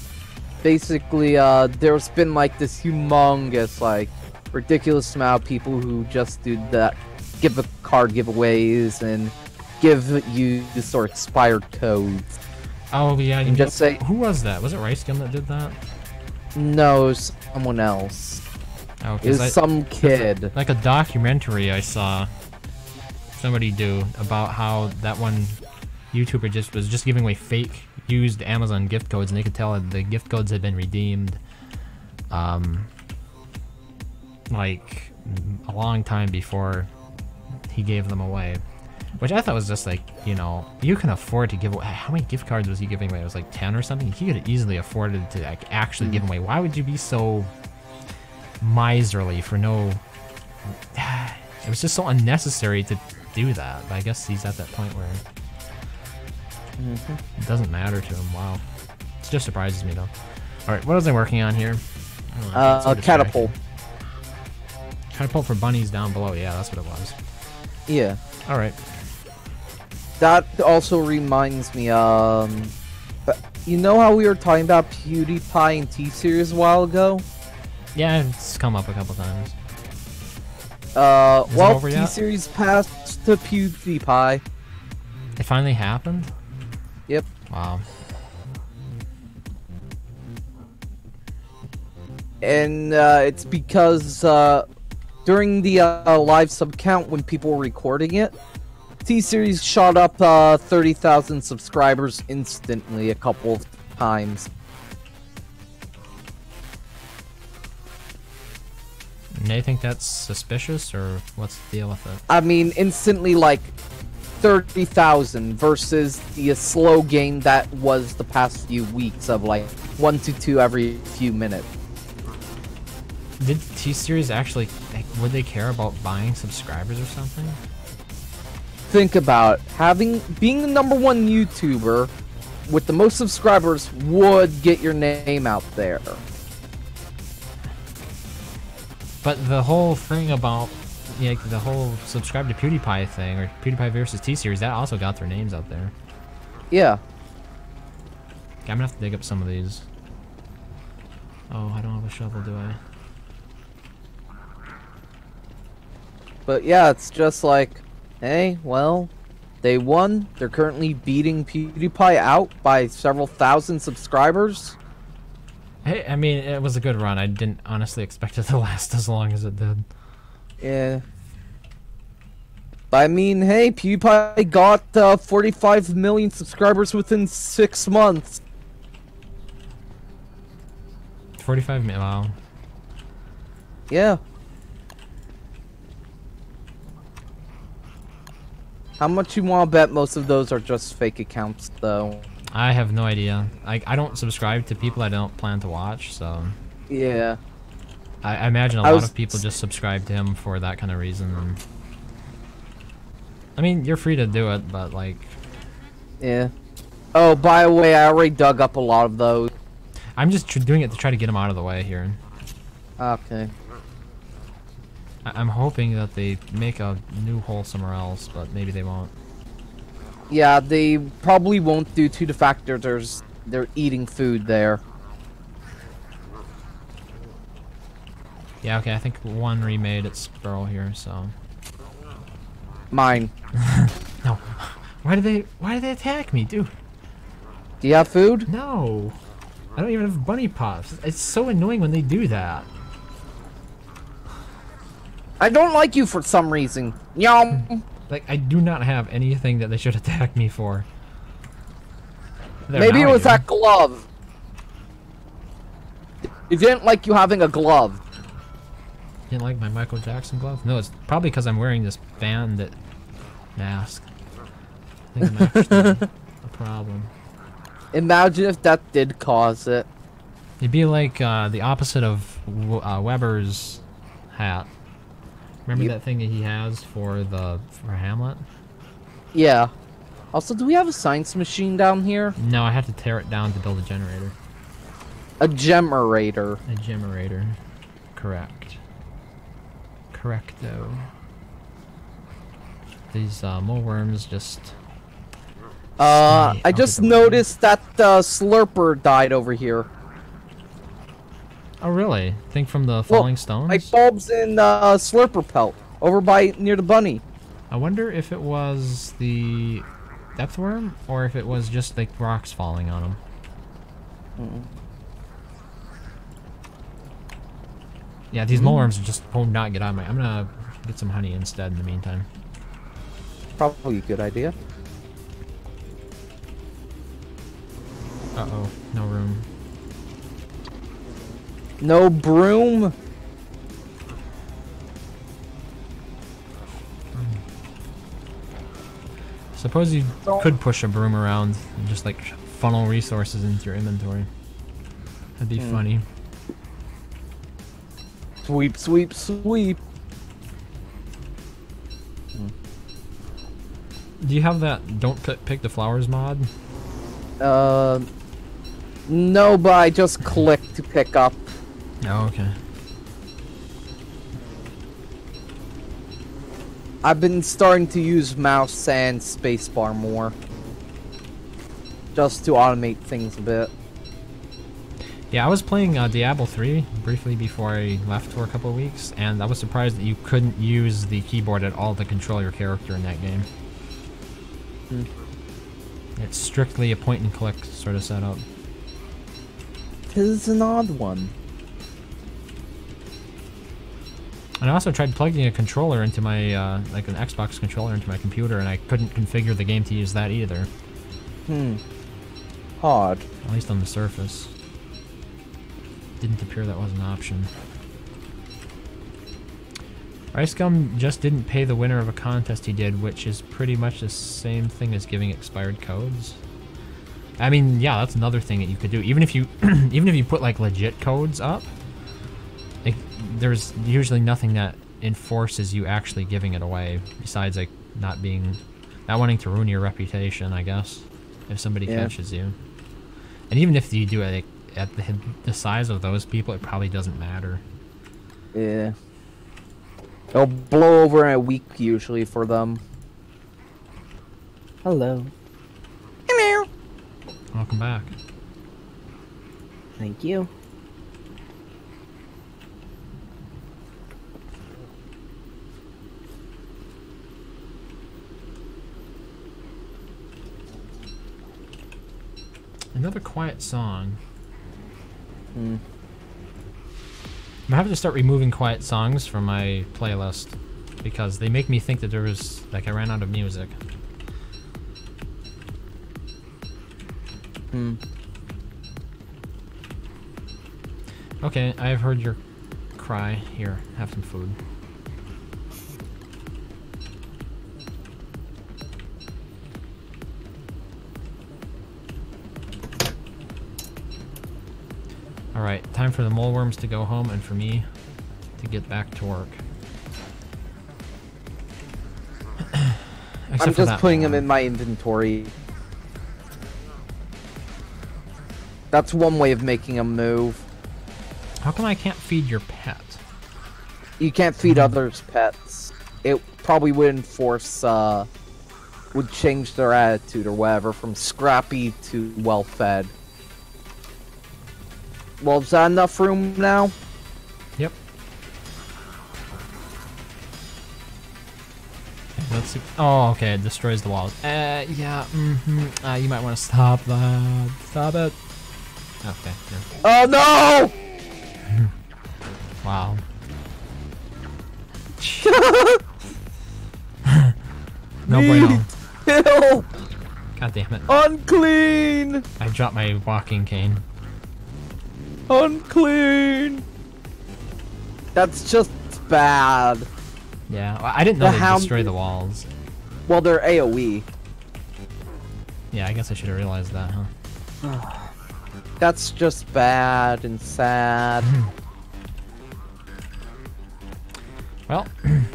Basically, there's been, like, this humongous, like, ridiculous amount of people who just do that, give a card giveaways and give you this sort of expired codes. Oh, yeah. And just say... Who was that? Was it Ricegun that did that? No, it was someone else. Oh, it was some kid. Like a documentary I saw somebody do about how that one YouTuber was just giving away fake used Amazon gift codes, and they could tell the gift codes had been redeemed like a long time before he gave them away. Which I thought was just like, you can afford to give away. How many gift cards was he giving away? It was like 10 or something? He could have easily afforded to like actually give them away. Why would you be so miserly for no... It was just so unnecessary to do that. But I guess he's at that point where it doesn't matter to him. Wow. It just surprises me though. Alright, what was I working on here? Catapult. Catapult for bunnies down below. Yeah, that's what it was. Yeah. Alright. That also reminds me, you know how we were talking about PewDiePie and T-Series a while ago? Yeah, it's come up a couple times. Well, T-Series passed to PewDiePie. It finally happened? Yep. Wow. And, it's because, during the, live sub count when people were recording it, T-Series shot up 30,000 subscribers instantly a couple of times. And they think that's suspicious, or what's the deal with it? I mean, instantly, like, 30,000 versus the slow gain that was the past few weeks of, like, 1 to 2 every few minutes. Did T-Series actually, like, would they care about buying subscribers or something? Think about it. Being the #1 YouTuber with the most subscribers would get your name out there. But the whole thing about, like, the whole subscribe to PewDiePie thing, or PewDiePie versus T-Series, that also got their names out there. Yeah. Okay, I'm gonna have to dig up some of these. Oh, I don't have a shovel, do I? But yeah, it's just like, hey, well, they won. They're currently beating PewDiePie out by several thousand subscribers. Hey, I mean, it was a good run. I didn't honestly expect it to last as long as it did. Yeah. But I mean, hey, PewDiePie got 45 million subscribers within 6 months. 45 minutes. Wow. Yeah. How much you want to bet most of those are just fake accounts, though? I have no idea. I don't subscribe to people I don't plan to watch, so... Yeah. I imagine a lot of people just subscribe to him for that kind of reason. And I mean, you're free to do it, but like... Yeah. Oh, by the way, I already dug up a lot of those. I'm just doing it to try to get him out of the way here. Okay. I'm hoping that they make a new hole somewhere else, but maybe they won't. Yeah, they probably won't due to the fact that they're eating food there. Yeah, okay, I think one remade its burrow here, so... Mine. No. Why did they attack me, dude? Do you have food? No. I don't even have bunny pops. It's so annoying when they do that. I don't like you for some reason. Yum. Like, I do not have anything that they should attack me for. There, Maybe it now I was do. that glove. It didn't like you having a glove. Didn't like my Michael Jackson glove? No, it's probably because I'm wearing this bandit mask. I think I'm actually a problem. Imagine if that did cause it. It'd be like the opposite of Weber's hat. Remember that thing that he has for Hamlet? Yeah. Also, do we have a science machine down here? No, I had to tear it down to build a generator. A generator. A generator. Correct. Correcto. These mole worms just... I out just of the way. noticed that Slurper died over here. Oh really? Think from the falling stones? Like bulbs in Slurper pelt over by near the bunny. I wonder if it was the depth worm or if it was just like rocks falling on him. Yeah, these mole worms just will not get on my... I'm gonna get some honey instead in the meantime. Probably a good idea. Uh-oh, no room. No broom. Suppose you could push a broom around and just like funnel resources into your inventory. That'd be funny. Sweep, sweep, sweep. Do you have that don't pick the flowers mod? No, but I just clicked to pick up. Oh, okay. I've been starting to use mouse and spacebar more. Just to automate things a bit. Yeah, I was playing Diablo 3 briefly before I left for a couple of weeks, and I was surprised that you couldn't use the keyboard at all to control your character in that game. It's strictly a point and click sort of setup. Tis an odd one. And I also tried plugging a controller into my, like an Xbox controller into my computer, and I couldn't configure the game to use that either. Odd. At least on the surface. Didn't appear that was an option. Ricegum just didn't pay the winner of a contest he did, which is pretty much the same thing as giving expired codes. I mean, yeah, that's another thing that you could do. Even if you, even if you put like legit codes up, like there's usually nothing that enforces you actually giving it away, besides like not wanting to ruin your reputation, I guess, if somebody catches you. And even if you do it like, at the size of those people, it probably doesn't matter. Yeah. It'll blow over in a week usually for them. Hello. Hello. Welcome back. Thank you. Another quiet song. I'm gonna have to start removing quiet songs from my playlist because they make me think that there was, like, I ran out of music. Okay, I've heard your cry. Here, have some food. Alright, time for the moleworms to go home and for me to get back to work. I'm just putting them in my inventory. That's one way of making them move. How come I can't feed your pet? You can't feed others' pets. It probably would enforce, would change their attitude or whatever from scrappy to well-fed. Well, is that enough room now? Yep. Let's see. Oh, okay, it destroys the walls. Yeah, you might want to stop that. Stop it. Okay, here. Oh, no! Wow. No bueno. Kill! God damn it. Unclean! I dropped my walking cane. Unclean! That's just bad. Yeah, well, I didn't know The they'd hound- destroy the walls. Well, they're AoE. Yeah, I guess I should have realized that, huh? That's just bad and sad. Well,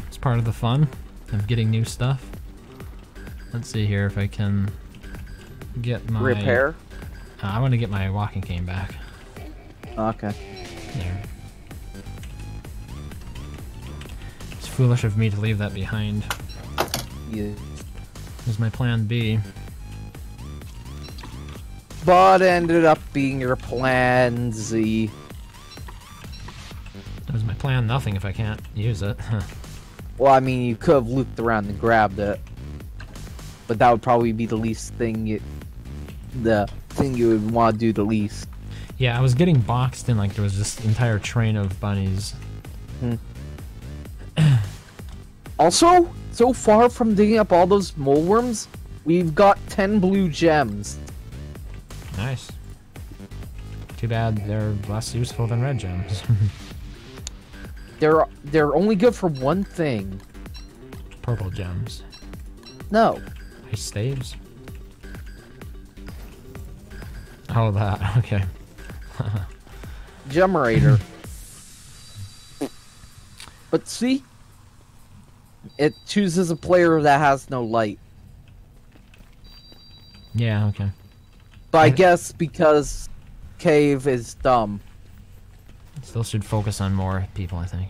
it's part of the fun of getting new stuff. Let's see here if I can get my... Repair? I want to get my walking cane back. Okay. There. It's foolish of me to leave that behind. Yeah. Was my plan B. But ended up being your plan Z. That was my plan nothing if I can't use it. Well, I mean, you could have looped around and grabbed it. But that would probably be the least thing you... The thing you would want to do the least. Yeah, I was getting boxed in like there was this entire train of bunnies. Also, so far from digging up all those moleworms, we've got 10 blue gems. Nice. Too bad they're less useful than red gems. They're only good for one thing. Purple gems. No. Ice staves? Oh, that. Okay. Generator. But see? It chooses a player that has no light. Yeah, okay. But I guess because Cave is dumb. Still should focus on more people, I think.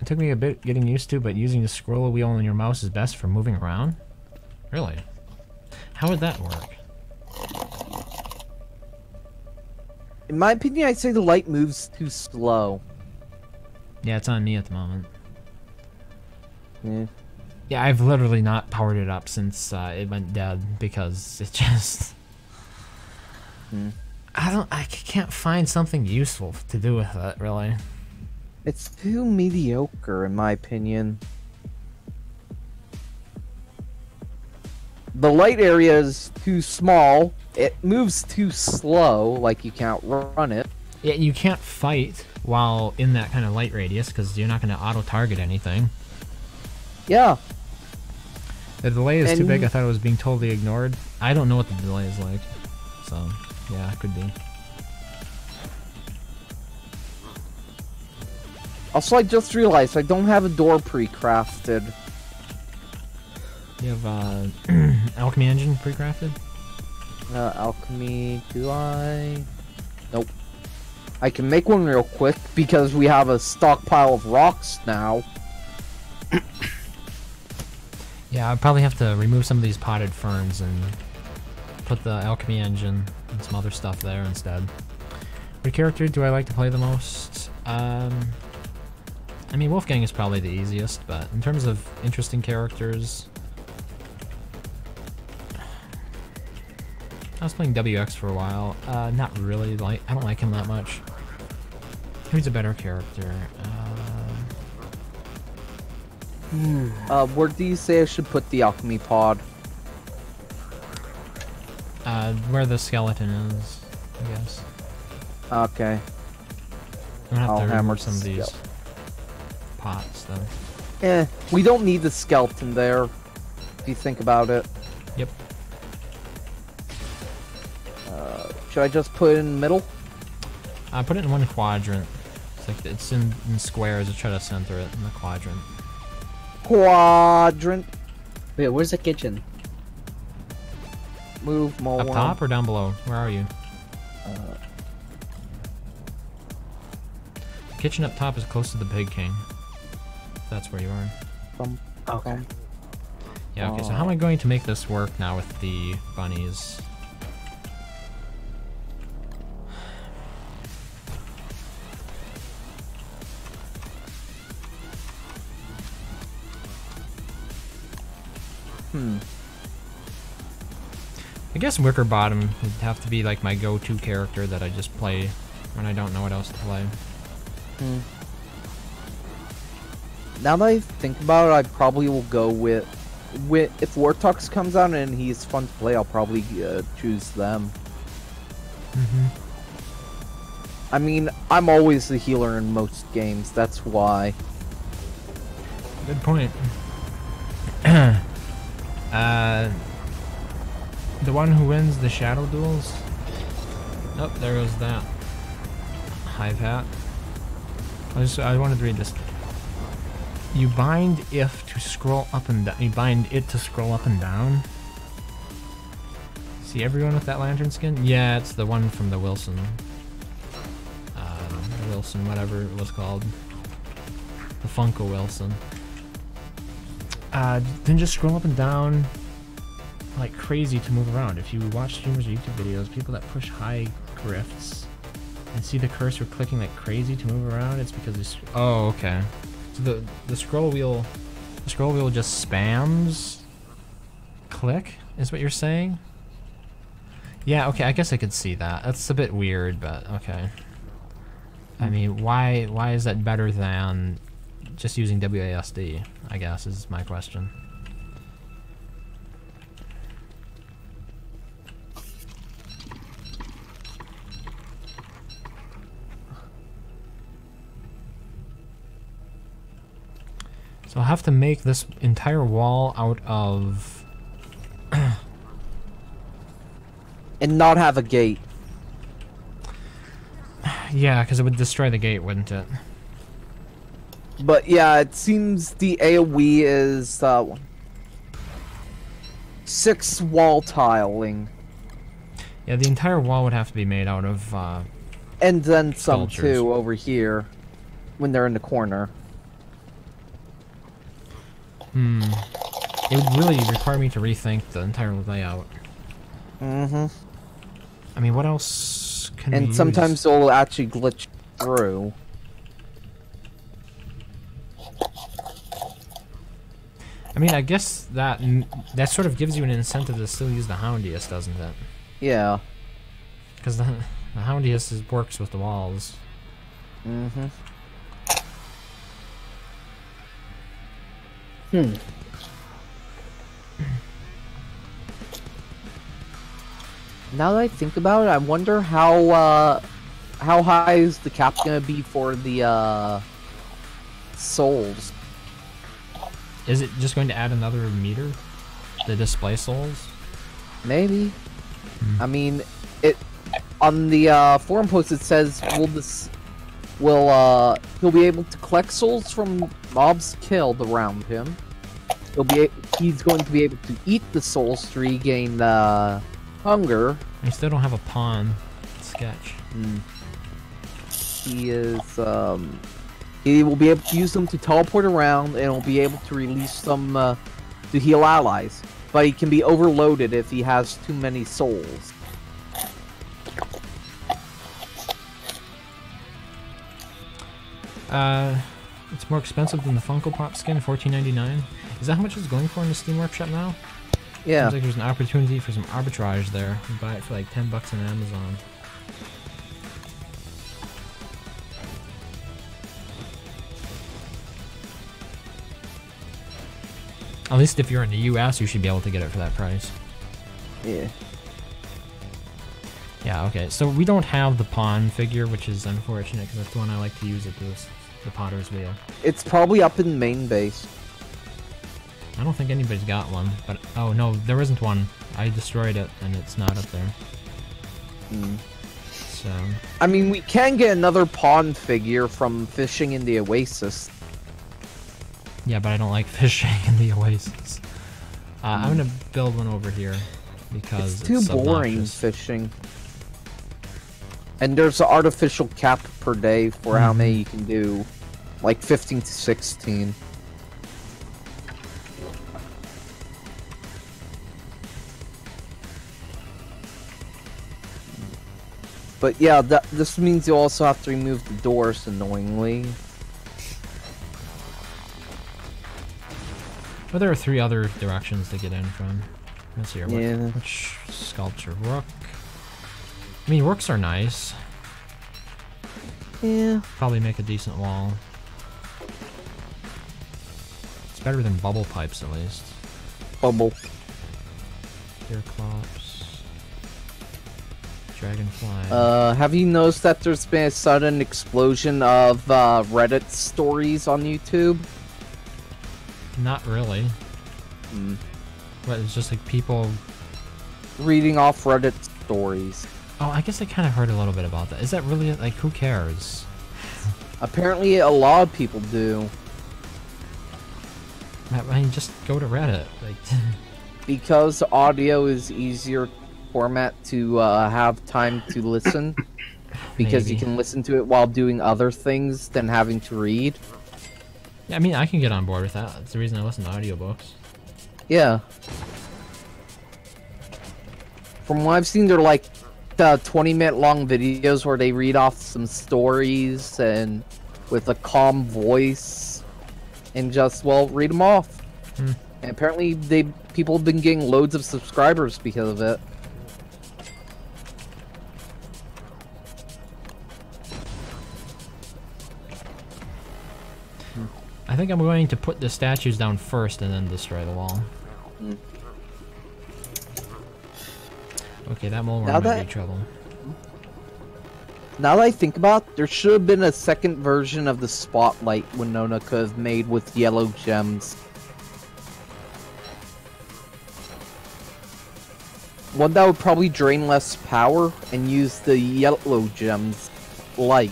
It took me a bit getting used to, but using the scroll wheel on your mouse is best for moving around? Really? How would that work? In my opinion, I'd say the light moves too slow. Yeah, it's on me at the moment. Yeah. Yeah, I've literally not powered it up since it went dead because it just... I can't find something useful to do with it, really. It's too mediocre, in my opinion. The light area is too small. It moves too slow, like you can't run it. Yeah, you can't fight while in that kind of light radius because you're not going to auto-target anything. Yeah. The delay is too big. I thought it was being totally ignored. I don't know what the delay is like. So, yeah, it could be. Also, I just realized I don't have a door pre-crafted. You have alchemy engine pre-crafted? Alchemy, do I? Nope. I can make one real quick because we have a stockpile of rocks now. Yeah, I'd probably have to remove some of these potted ferns and put the alchemy engine and some other stuff there instead. What character do I like to play the most? I mean, Wolfgang is probably the easiest, but in terms of interesting characters... I was playing WX for a while. Not really. I don't like him that much. Who's a better character? Where do you say I should put the alchemy pod? Where the skeleton is, I guess. Okay. I'm gonna I'll have to hammer remove some of these skeleton. pots, though. We don't need the skeleton there, if you think about it. Yep. Should I just put it in the middle? I put it in one quadrant. It's like it's in squares. I try to center it in the quadrant. Quadrant. Wait, where's the kitchen? Move more. Up top or down below? Where are you? The kitchen up top is close to the Pig King. That's where you are. Okay. Yeah, okay, so how am I going to make this work now with the bunnies? I guess Wickerbottom would have to be like my go-to character that I just play when I don't know what else to play. Now that I think about it, I probably will go with if Wartux comes out and he's fun to play, I'll probably choose them. I mean, I'm always the healer in most games, that's why. Good point. The one who wins the shadow duels? Oh, there goes that. Hive hat. I wanted to read this. You bind if to scroll up and down. You bind it to scroll up and down. See everyone with that lantern skin? Yeah, it's the one from the Wilson. Wilson, whatever it was called. The Funko Wilson. Then just scroll up and down like crazy to move around. If you watch streamers or YouTube videos, people that push high grifts and see the cursor clicking like crazy to move around, it's because it's... Oh, okay. So the scroll wheel just spams click, is what you're saying? Yeah, okay, I guess I could see that. That's a bit weird, but okay. I mean, why is that better than just using WASD, I guess, is my question. So I'll have to make this entire wall out of... And not have a gate. Yeah, because it would destroy the gate, wouldn't it? But yeah, it seems the AoE is 6 wall tiling. Yeah, the entire wall would have to be made out of And then some sculptures. too over here when they're in the corner. It would really require me to rethink the entire layout. I mean, what else can we And use? sometimes it'll actually glitch through. I mean, I guess that sort of gives you an incentive to still use the Houndius, doesn't it? Yeah. Because the Houndius works with the walls. Now that I think about it, I wonder how high is the cap gonna be for the souls? Is it just going to add another meter? The display souls? Maybe. I mean, it on the forum post it says he'll be able to collect souls from mobs killed around him. He's going to be able to eat the souls to regain hunger. I still don't have a pawn sketch. He is he will be able to use them to teleport around, and will be able to release them to heal allies. But he can be overloaded if he has too many souls. It's more expensive than the Funko Pop skin, $14.99. Is that how much it's going for in the Steam Workshop now? Yeah. Seems like there's an opportunity for some arbitrage there. You buy it for like $10 on Amazon. At least if you're in the US, you should be able to get it for that price. Yeah. Yeah, okay. So we don't have the pawn figure, which is unfortunate because that's the one I like to use at the Potter's Wheel. It's probably up in main base. I don't think anybody's got one, but oh no, there isn't one. I destroyed it and it's not up there. So I mean, we can get another pawn figure from fishing in the Oasis. yeah, but I don't like fishing in the Oasis. I'm gonna build one over here because It's too boring obnoxious. fishing. And there's an artificial cap per day for how many you can do, like 15 to 16. But yeah, this means you also have to remove the doors, annoyingly. But there are 3 other directions to get in from. Let's see here. Yeah. Which sculpture? Rook. I mean, rooks are nice. Yeah. Probably make a decent wall. It's better than bubble pipes, at least. Bubble. Earclops. Dragonfly. Have you noticed that there's been a sudden explosion of Reddit stories on YouTube? Not really. What, it's just like people... Reading off Reddit stories. Oh, I guess I kind of heard a little bit about that. Is that really, like, who cares? Apparently a lot of people do. I mean, just go to Reddit. Like, Because audio is easier format to have time to listen. Because you Maybe. can listen to it while doing other things than having to read. yeah, I mean, I can get on board with that. That's the reason I listen to audiobooks. Yeah. From what I've seen, they're like 20-minute long videos where they read off some stories and with a calm voice and just, well, read them off. And apparently people have been getting loads of subscribers because of it. I think I'm going to put the statues down first and then destroy the wall. Okay, that mole Now might be trouble. Now that I think about it, there should have been a second version of the spotlight Winona could have made with yellow gems. One that would probably drain less power and use the yellow gems light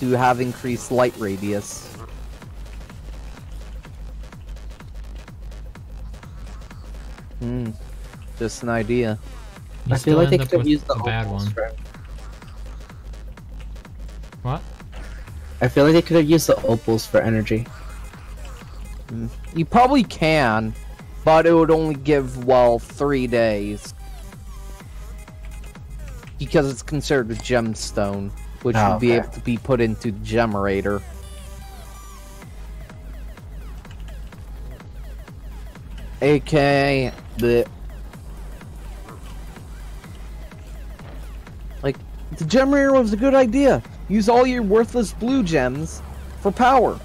to have increased light radius. Just an idea. You I still feel like they end up could have with used the a bad opals one. for- What? I feel like they could have used the opals for energy. You probably can, but it would only give, well, 3 days. Because it's considered a gemstone, which Oh, would be okay. able to be put into the generator. AKA the... Like, the generator was a good idea. Use all your worthless blue gems for power.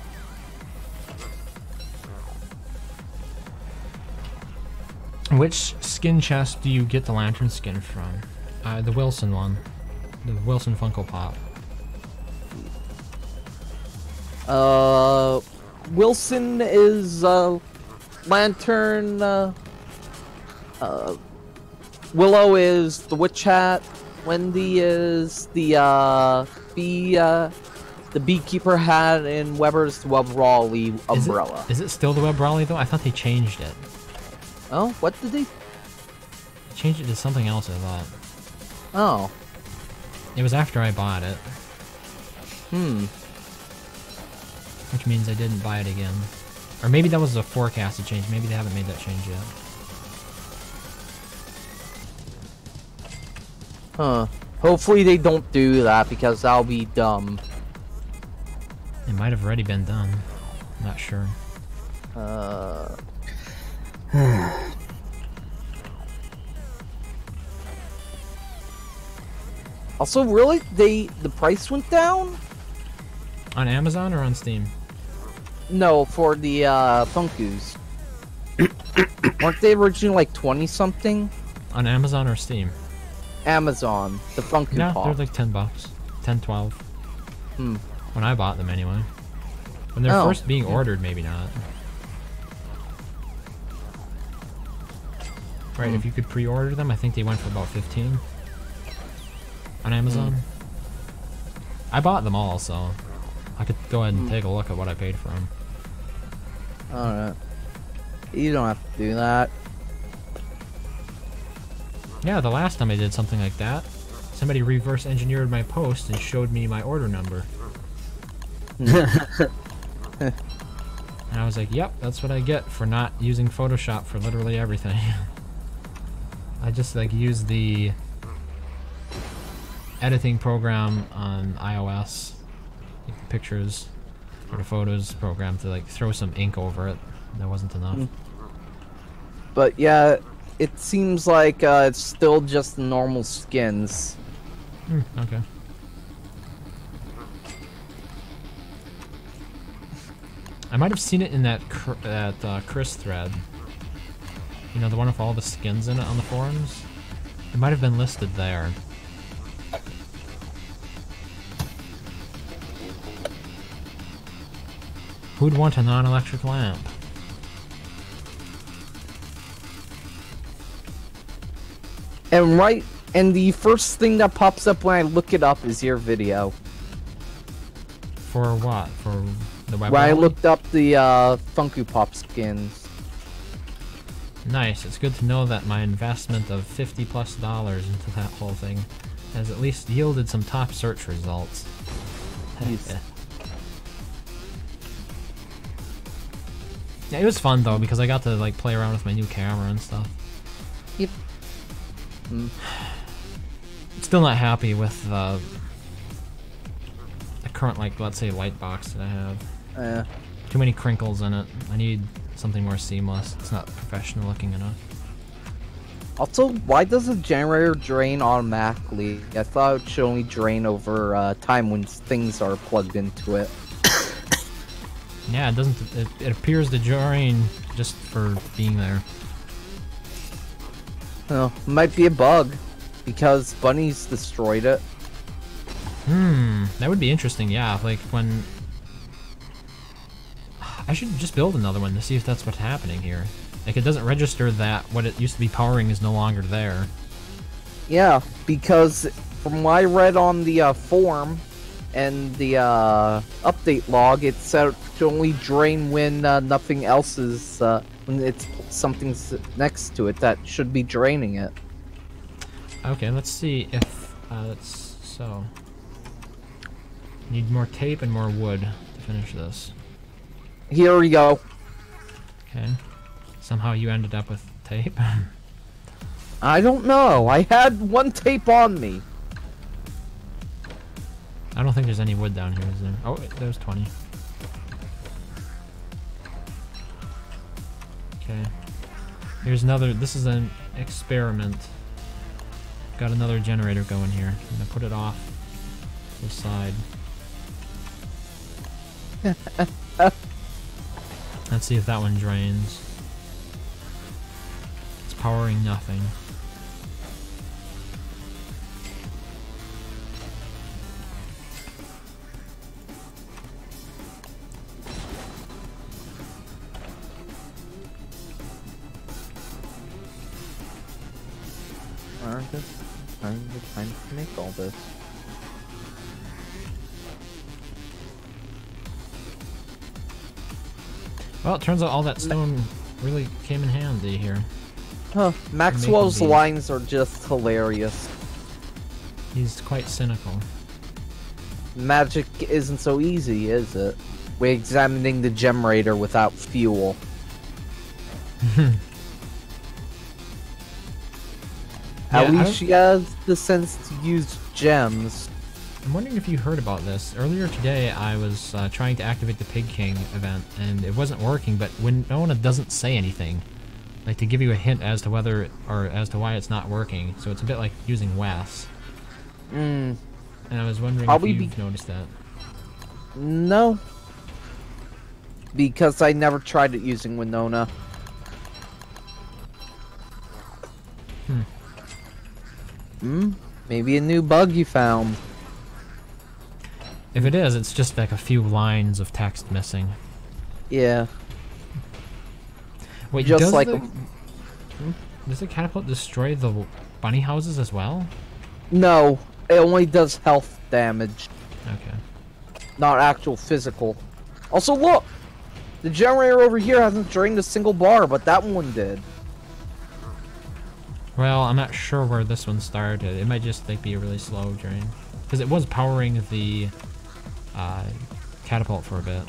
Which skin chest do you get the lantern skin from? The Wilson one. The Wilson Funko Pop. Wilson is, Lantern, Willow is the Witch Hat, Wendy is the Beekeeper hat, and Weber's the Web Raleigh umbrella. Is it still the Web Raleigh though? I thought they changed it. Oh, what did they... They changed it to something else, I thought. Oh. It was after I bought it. Which means I didn't buy it again. Or maybe that was a forecasted change. Maybe they haven't made that change yet. Huh. Hopefully they don't do that, because that'll be dumb. It might have already been done. Not sure. Also, really? The price went down? On Amazon or on Steam? No, for the Funkus. Weren't they originally like 20 something? On Amazon or Steam? Amazon, the Funko Yeah, Pop. they're like $10, 10, 12. Hmm. When I bought them anyway. When they're Oh. first being ordered, maybe not. Right, if you could pre-order them, I think they went for about 15 on Amazon. I bought them all, so I could go ahead and take a look at what I paid for them. Alright. You don't have to do that. Yeah, the last time I did something like that, somebody reverse engineered my post and showed me my order number. And I was like, yep, that's what I get for not using Photoshop for literally everything. I just like use the editing program on iOS, like the pictures or the photos program, to like throw some ink over it. That wasn't enough. But yeah, it seems like it's still just normal skins. Okay. I might have seen it in that Chris thread. You know, the one with all the skins in it on the forums? It might have been listed there. Who'd want a non-electric lamp? And the first thing that pops up when I look it up is your video. For what? For the web Where I rally? looked up the Funko Pop skins. Nice. It's good to know that my investment of $50+ into that whole thing has at least yielded some top search results. Yes. Yeah, it was fun though because I got to like play around with my new camera and stuff. Yep. Still not happy with the current, like, let's say light box that I have. Too many crinkles in it. I need something more seamless. It's not professional looking enough. Also, why does the generator drain automatically? I thought it should only drain over time when things are plugged into it. Yeah, it doesn't. It appears to drain just for being there. Oh, might be a bug, because bunnies destroyed it. That would be interesting. Yeah, like when I should just build another one to see if that's what's happening here. Like, it doesn't register that what it used to be powering is no longer there. Yeah, because from what I read on the forum and the update log, it said to only drain when nothing else is, when it's something's next to it that should be draining it. Okay, let's see if that's so. Need more tape and more wood to finish this. Here we go. Okay. Somehow you ended up with tape. I don't know. I had one tape on me. I don't think there's any wood down here, is there? Oh, wait, there's 20. Okay. Here's another. This is an experiment. Got another generator going here. I'm gonna put it off to the side. Let's see if that one drains. It's powering nothing. Aren't this time to make all this? Well, it turns out all that stone really came in handy here. Huh. Maxwell's these. lines are just hilarious. He's quite cynical. Magic isn't so easy, is it? We're examining the generator without fuel. At least she has the sense to use gems. I'm wondering if you heard about this. Earlier today, I was trying to activate the Pig King event, and it wasn't working, but Winona doesn't say anything. Like, to give you a hint as to whether, or as to why it's not working. So it's a bit like using WAS. And I was wondering if you've noticed that. No. Because I never tried it using Winona. Maybe a new bug you found. If it is, it's just like a few lines of text missing. Yeah. Wait, Just does like does the catapult destroy the bunny houses as well? No, it only does health damage, Okay. not actual physical. Also, look! The generator over here hasn't drained a single bar, but that one did. Well, I'm not sure where this one started. It might just like be a really slow drain. Because it was powering the catapult for a bit.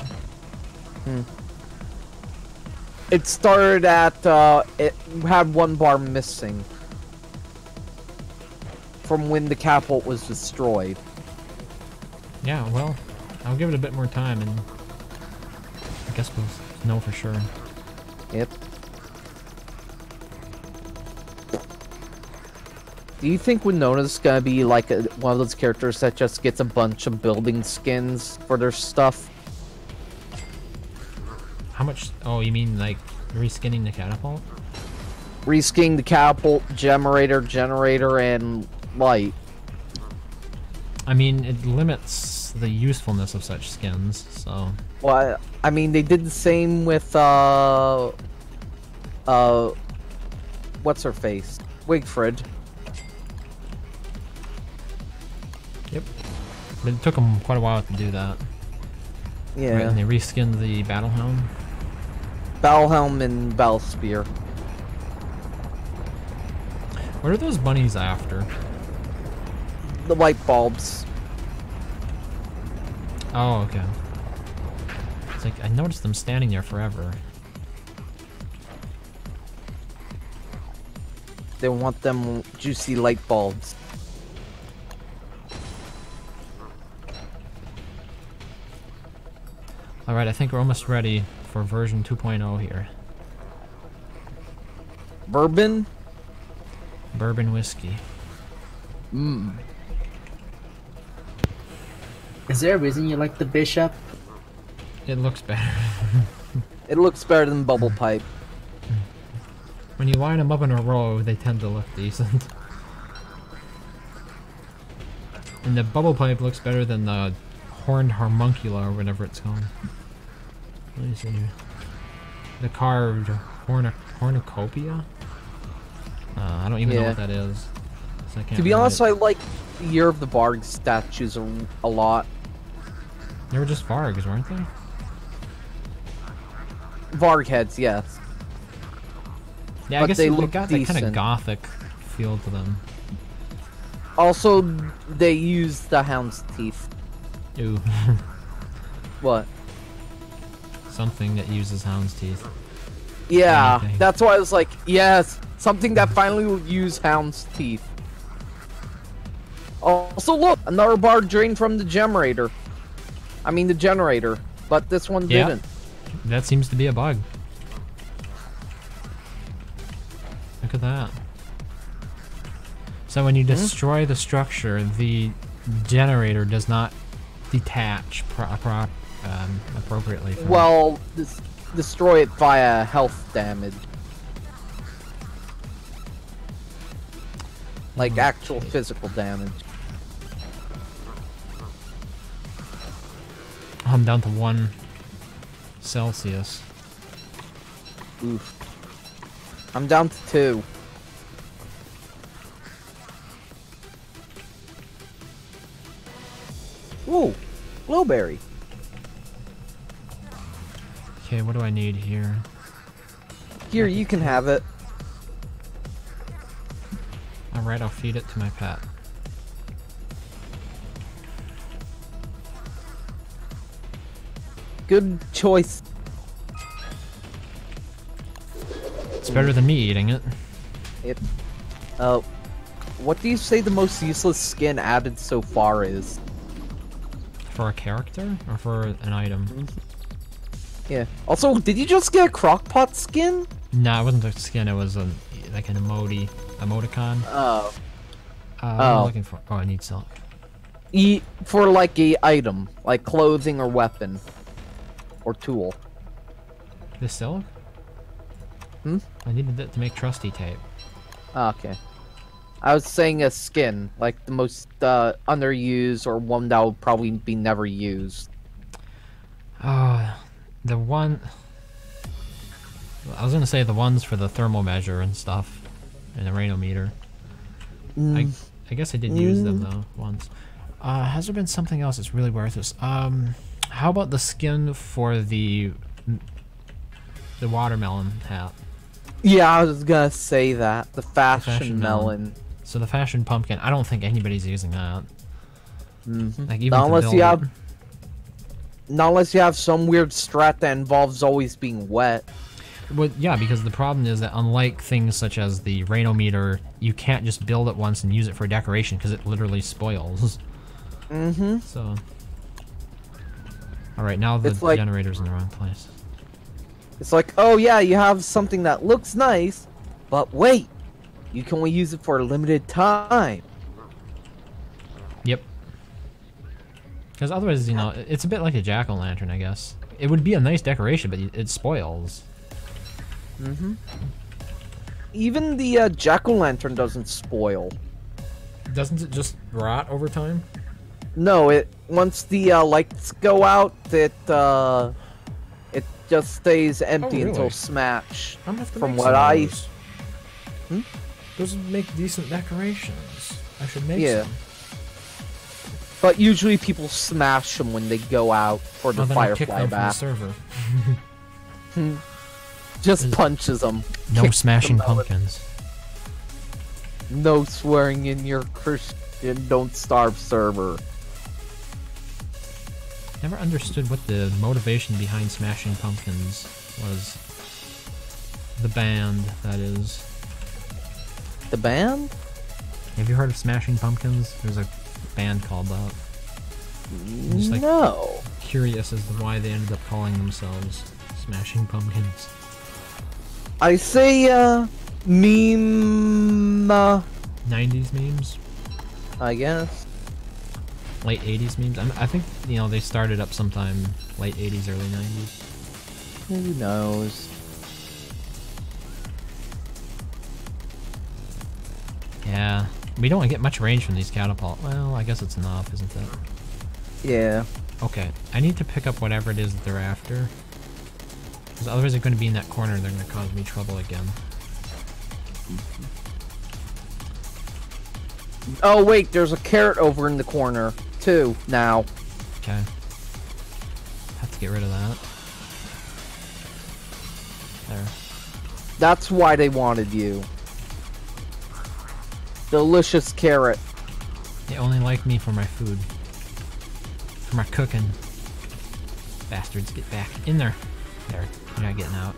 It started at, it had one bar missing from when the catapult was destroyed. Yeah, well, I'll give it a bit more time and I guess we'll know for sure. Yep. Do you think Winona's gonna be like one of those characters that just gets a bunch of building skins for their stuff? How much? Oh, you mean like reskinning the catapult? Reskinning the catapult, generator, and light. I mean, it limits the usefulness of such skins, so... Well, I mean, they did the same with, what's her face? Wigfrid. Yep. But it took them quite a while to do that. Yeah. Right, and they reskinned the battle helm. Battle helm and battle spear. What are those bunnies after? The light bulbs. Oh, okay. It's like, I noticed them standing there forever. They want them juicy light bulbs. Alright, I think we're almost ready for version 2.0 here. Bourbon? Bourbon whiskey. Mmm. Is there a reason you like the bishop? It looks better. It looks better than bubble pipe. When you line them up in a row, they tend to look decent. And the bubble pipe looks better than the horned homuncula or whatever it's called. What is it here? The carved cornucopia? I don't even know Yeah. what that is. So I can't To be read honest, it. I like Year of the Bard statues a lot. They were just Vargs, weren't they? Varg heads, yes. Yeah, I But guess they they look got that kind of decent. gothic feel to them. Also, they use the hound's teeth. Ooh. What? Something that uses hound's teeth. Yeah, Anything. that's why I was like, yes, something that finally will use hound's teeth. Also, look, another bar drained from the generator. I mean, the generator, but this one Yeah. didn't. That seems to be a bug. Look at that. So when you destroy the structure, the generator does not detach appropriately. From Well, destroy it via health damage. Like actual Okay. physical damage. I'm down to 1 Celsius. Oof. I'm down to 2. Whoa, blueberry. Okay, what do I need here? Here, you can have it. Alright, I'll feed it to my pet. Good choice. It's better than me eating it. It. What do you say the most useless skin added so far is? For a character? Or for an item? Yeah. Also, did you just get a crockpot skin? No, it wasn't a skin, it was like an emoticon. Oh. What am I looking for? Oh, I need silk. For like a item, like clothing or weapon. Or tool. The silk? Hmm? I needed it to make trusty tape. Ah, okay. I was saying a skin, like the most underused or one that would probably be never used. Oh, the one... I was gonna say the ones for the thermal measure and stuff, and the ranometer. I guess I did use them though once. Has there been something else that's really worth this? How about the skin for the watermelon hat? Yeah, I was gonna say that the fashion melon. So the fashion pumpkin. I don't think anybody's using that. Like even Not to unless build you it. have, not unless you have some weird strat that involves always being wet. Well, yeah, because the problem is that unlike things such as the ranometer, you can't just build it once and use it for decoration because it literally spoils. So. Alright, now the generator's in the wrong place. It's like, oh yeah, you have something that looks nice, but wait, you can only use it for a limited time. Yep. Because otherwise, you know, it's a bit like a jack-o'-lantern, I guess. It would be a nice decoration, but it spoils. Even the jack-o'-lantern doesn't spoil. Doesn't it just rot over time? No, it once the lights go out, it just stays empty really? until smash. I'm gonna have to From make what some of those. Those would make decent decorations. I should make some. But usually people smash them when they go out for the then I'll kick Firefly them back. from the server. Just punches them. No smashing pumpkins. No swearing in your Christian Don't Starve server. Never understood what the motivation behind Smashing Pumpkins was. The band, that is. The band? Have you heard of Smashing Pumpkins? There's a band called that. I'm just, like, No. curious as to why they ended up calling themselves Smashing Pumpkins. I say, meme, 90s memes? I guess. Late 80s memes? I think, you know, they started up sometime late 80s, early 90s. Who knows? Yeah. We don't get much range from these catapult. Well, I guess it's enough, isn't it? Yeah. Okay, I need to pick up whatever it is that they're after. Because otherwise they're going to be in that corner and they're going to cause me trouble again. Oh wait, there's a carrot over in the corner, too, now. Okay. Have to get rid of that. There. That's why they wanted you. Delicious carrot. They only like me for my food. For my cooking. Bastards, get back. In there. There. You're not getting out.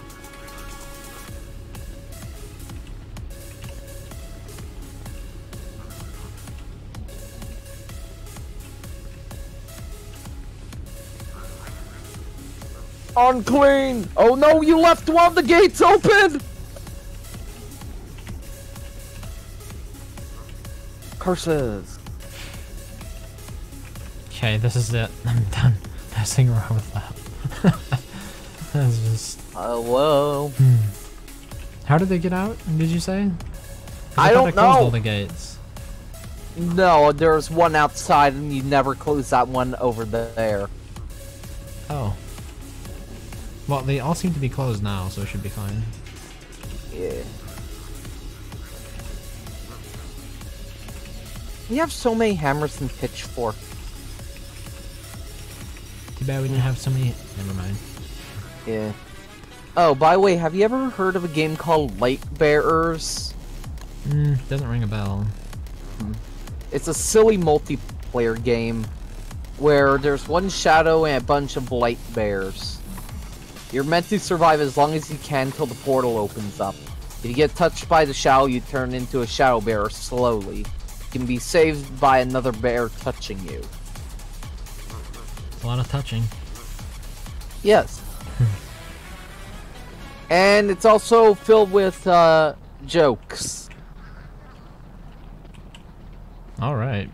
Unclean! Oh no, you left one of the gates open! Curses. Okay, this is it. I'm done messing around with that. That's just... Hello. How did they get out, did you say? 'Cause I thought don't closed all know. the gates. No, there's one outside and you never close that one over there. Oh. Well, they all seem to be closed now, so it should be fine. Yeah. We have so many hammers and pitchforks. Too bad we didn't have so many... Never mind. Yeah. Oh, by the way, have you ever heard of a game called Light Bearers? Doesn't ring a bell. It's a silly multiplayer game where there's one shadow and a bunch of light bears. You're meant to survive as long as you can till the portal opens up. If you get touched by the shadow, you turn into a shadow bear slowly. You can be saved by another bear touching you. It's a lot of touching. Yes. And it's also filled with jokes. Alright.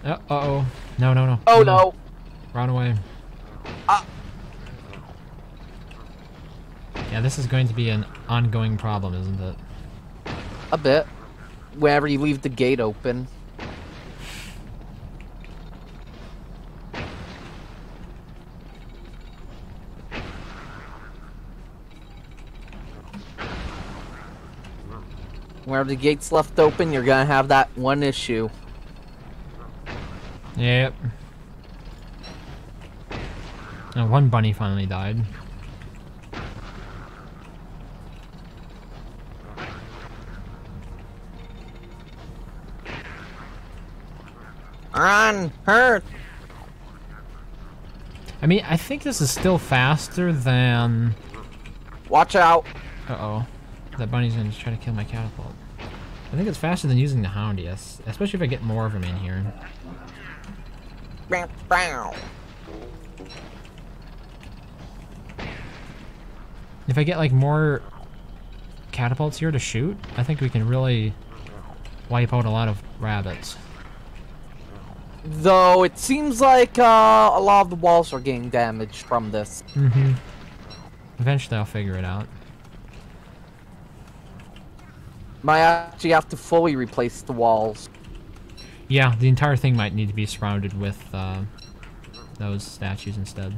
Uh-oh. No, no, no. Oh no! Run away. Yeah, this is going to be an ongoing problem, isn't it? A bit. Whenever you leave the gate open. Wherever the gate's left open, you're gonna have that one issue. Yep. Oh, one bunny finally died. Run! Hurt! I mean, I think this is still faster than... Watch out! Uh-oh. That bunny's gonna try to kill my catapult. I think it's faster than using the hound, yes. Especially if I get more of them in here. If I get, like, more catapults here to shoot, I think we can really wipe out a lot of rabbits. Though it seems like a lot of the walls are getting damaged from this. Mm-hmm. Eventually I'll figure it out. Might actually have to fully replace the walls. Yeah, the entire thing might need to be surrounded with those statues instead.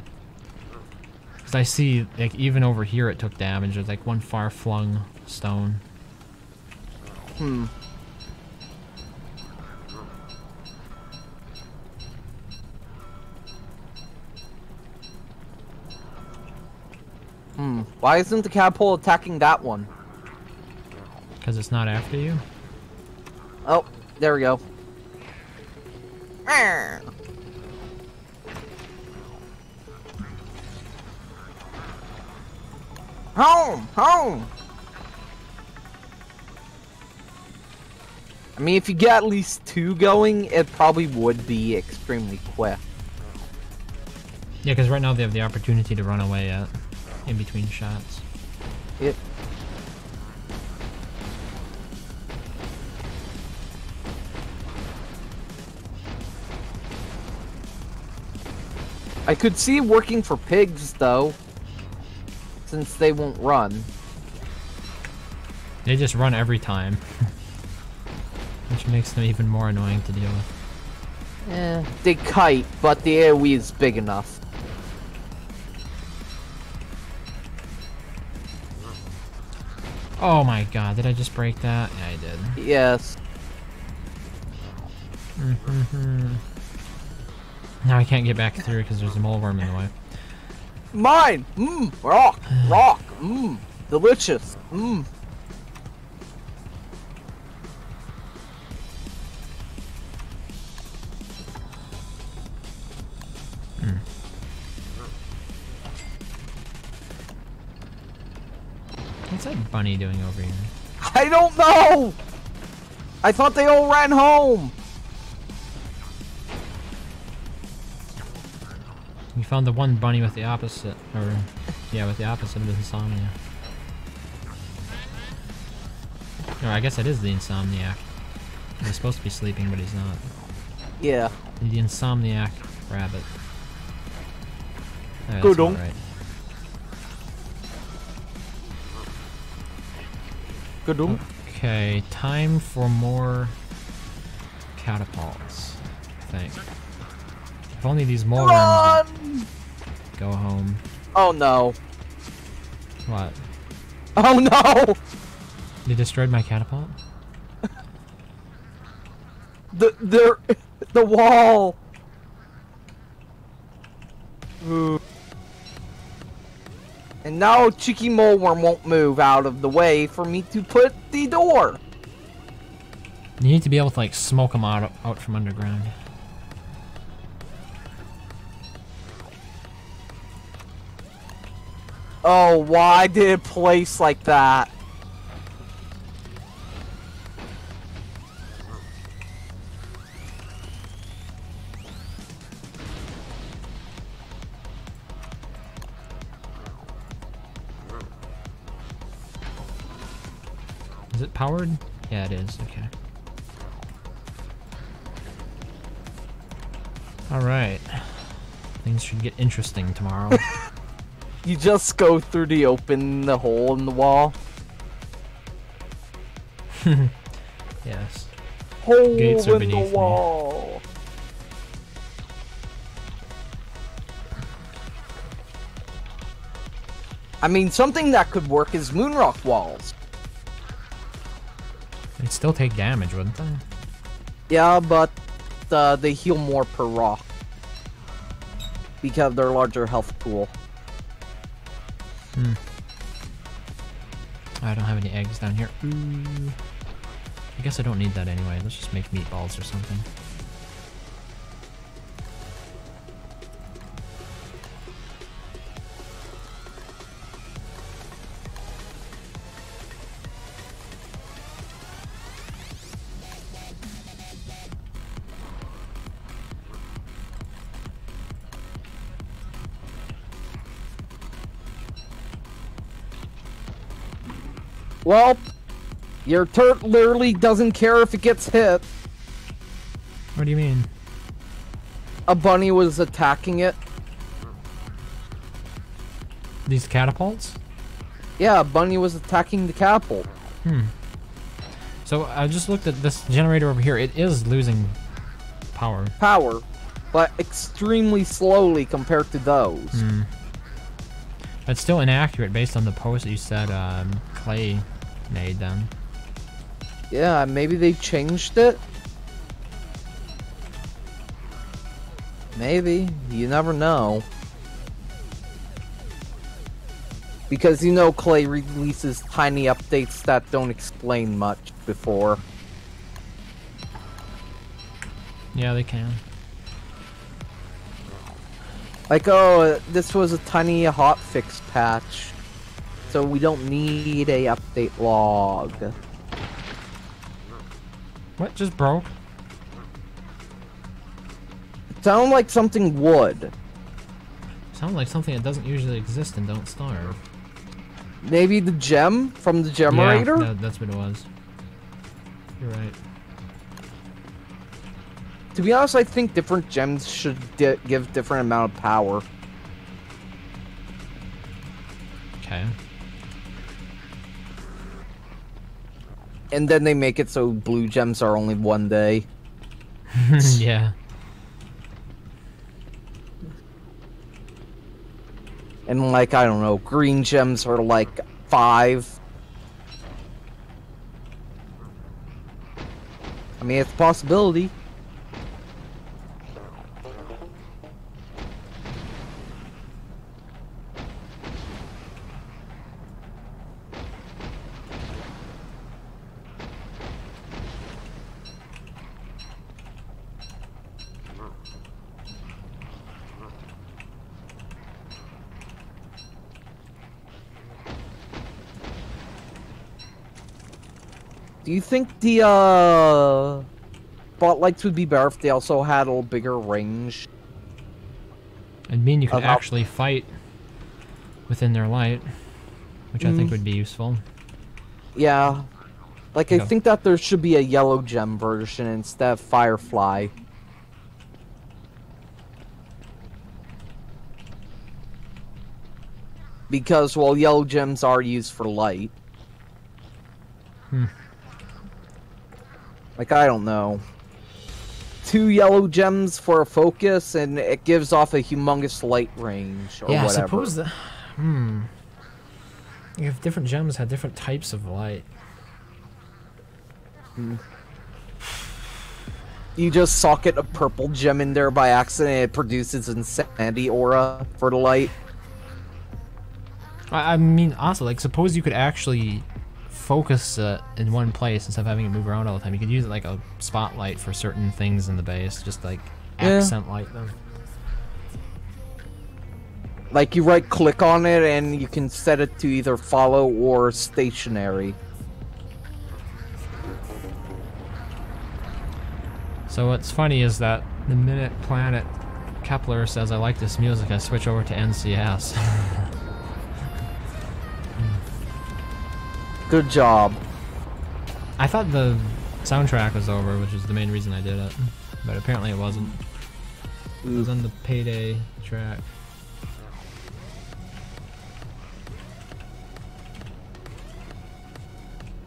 Because I see, like, even over here it took damage. There's like one far-flung stone. Hmm. Why isn't the catapult attacking that one? Because it's not after you? Oh, there we go. Home! Home! I mean, if you get at least 2 going, it probably would be extremely quick. Yeah, because right now they have the opportunity to run away in between shots. Yep. I could see it working for pigs, though, since they won't run. They just run every time. Which makes them even more annoying to deal with. They kite, but the AoE is big enough. Oh my god, did I just break that? Yeah, I did. Yes. Now I can't get back through because there's a mole worm in the way. Mine! Mmm! Rock! Rock! Mmm! Delicious! Mmm! What's that bunny doing over here? I don't know! I thought they all ran home! We found the one bunny with the opposite, or, yeah, with the opposite of the insomnia. No, I guess it is the insomniac. He's supposed to be sleeping, but he's not. Yeah. The insomniac rabbit. Oh, Good that's on. right. Good one. Okay, time for more catapults, I think. If only these mole worms would go home. Oh no. What? Oh no! They destroyed my catapult? The wall! Ooh. And now Cheeky Moleworm won't move out of the way for me to put the door! You need to be able to, like, smoke them out from underground. Oh, why did it place like that? Is it powered? Yeah, it is. Okay. Alright. Things should get interesting tomorrow. You just go through the hole in the wall. Yes. Hole Gates are in the beneath me. wall. I mean, something that could work is moonrock walls. They'd still take damage, wouldn't they? Yeah, but they heal more per rock. Because of their larger health pool. I don't have any eggs down here. Ooh. I guess I don't need that anyway. Let's just make meatballs or something. Well, your turret literally doesn't care if it gets hit. What do you mean? A bunny was attacking it. These catapults? Yeah, a bunny was attacking the catapult. So I just looked at this generator over here. It is losing power. But extremely slowly compared to those. It's still inaccurate based on the post that you said Clay made them. Yeah, maybe they changed it? Maybe. You never know. Because you know Clay releases tiny updates that don't explain much before. Yeah, they can. Like, oh, this was a tiny hotfix patch, so we don't need a update log. What just broke? It sounded like something would. Sounds like something that doesn't usually exist in Don't Starve. Maybe the gem from the generator? Yeah, that's what it was. You're right. To be honest, I think different gems should give different amount of power. Okay. And then they make it so blue gems are only 1 day. Yeah. And like, I don't know, green gems are like 5. I mean, it's a possibility. Do you think the spotlights would be better if they also had a little bigger range? It'd mean you could How- actually fight within their light, which I think would be useful. Yeah. Like, I Yeah. think that there should be a yellow gem version instead of Firefly. Because, well, yellow gems are used for light. Like, I don't know. 2 yellow gems for a focus, and it gives off a humongous light range, or Yeah, I whatever. suppose that... If different gems had different types of light. You just socket a purple gem in there by accident, and it produces insanity aura for the light. I mean, also, like, suppose you could actually focus in one place instead of having it move around all the time. You could use it like a spotlight for certain things in the base, just like accent light them. Like, you right-click on it, and you can set it to either follow or stationary. So what's funny is that the minute Planet Kepler says I like this music, I switch over to NCS. Good job. I thought the soundtrack was over, which is the main reason I did it, but apparently it wasn't. It was on the Payday track.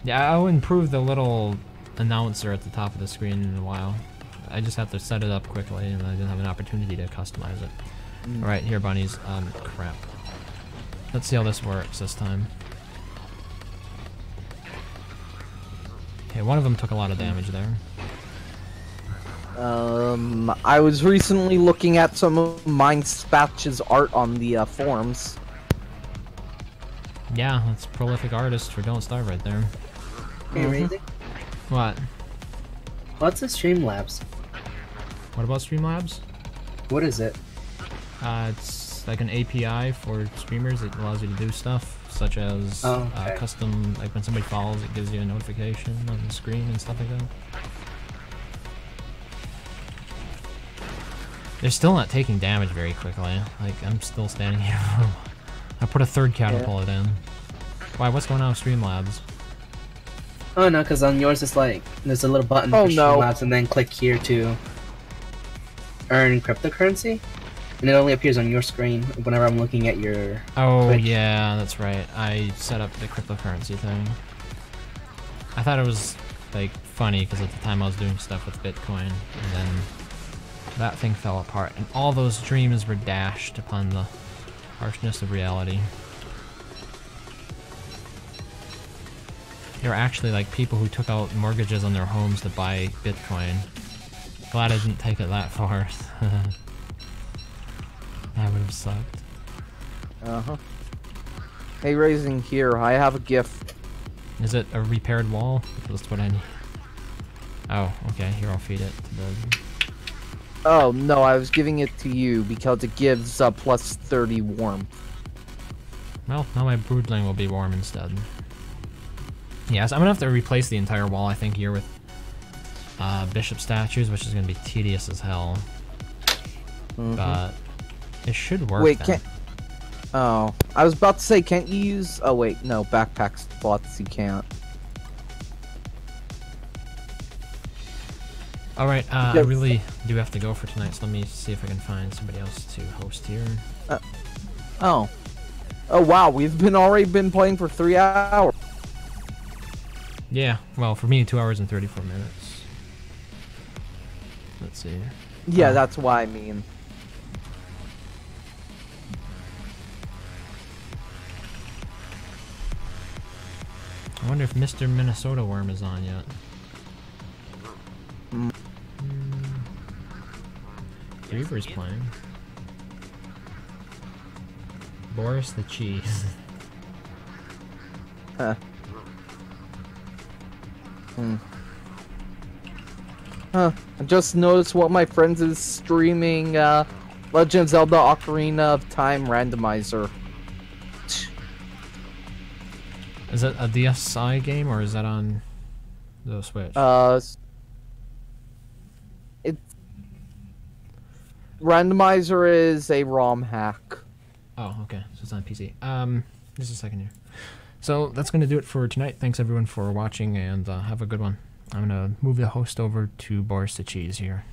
Yeah, I'll improve the little announcer at the top of the screen in a while. I just have to set it up quickly, and I didn't have an opportunity to customize it. Alright, here, bunnies. Crap. Let's see how this works this time. Okay, one of them took a lot of damage there. I was recently looking at some of Mindspatch's art on the forums. Yeah, that's prolific artist for Don't Starve right there. Hey, Raising? What? What's a Streamlabs? What about Streamlabs? What is it? It's like an API for streamers. It allows you to do stuff such as custom, like when somebody falls, it gives you a notification on the screen and stuff like that. They're still not taking damage very quickly. Like, I'm still standing here. I put a third catapult in. Why, what's going on with Streamlabs? Oh no, because on yours it's like, there's a little button for Streamlabs and then click here to earn cryptocurrency. And it only appears on your screen whenever I'm looking at your Twitch. Yeah, that's right. I set up the cryptocurrency thing. I thought it was, like, funny because at the time I was doing stuff with Bitcoin, and then that thing fell apart, and all those dreams were dashed upon the harshness of reality. There were actually, like, people who took out mortgages on their homes to buy Bitcoin. Glad I didn't take it that far. That would have sucked. Uh-huh. Hey, Raising, here, I have a gift. Is it a repaired wall? That's what I need. Oh, okay, here, I'll feed it to the... Oh, no, I was giving it to you because it gives plus 30 warmth. Well, now my broodling will be warm instead. Yes, I'm gonna have to replace the entire wall, I think, here with bishop statues, which is gonna be tedious as hell. But it should work. Wait, then. can't... Oh, I was about to say, can't you use... Oh, wait, no, backpack spots you can't. Alright, I really do have to go for tonight, so let me see if I can find somebody else to host here. Oh. Oh, wow, we've already been playing for 3 hours. Yeah, well, for me, 2 hours and 34 minutes. Let's see. Yeah, that's why I mean. I wonder if Mr. Minnesota Worm is on yet. Reaper's playing. Boris the Cheese. Huh. Huh. I just noticed one of my friends is streaming Legend of Zelda Ocarina of Time randomizer. Is that a DSi game or is that on the Switch? It's randomizer is a ROM hack. Oh, okay. So it's on PC. Just a second here. So that's going to do it for tonight. Thanks everyone for watching and have a good one. I'm going to move the host over to Boris the Cheese here.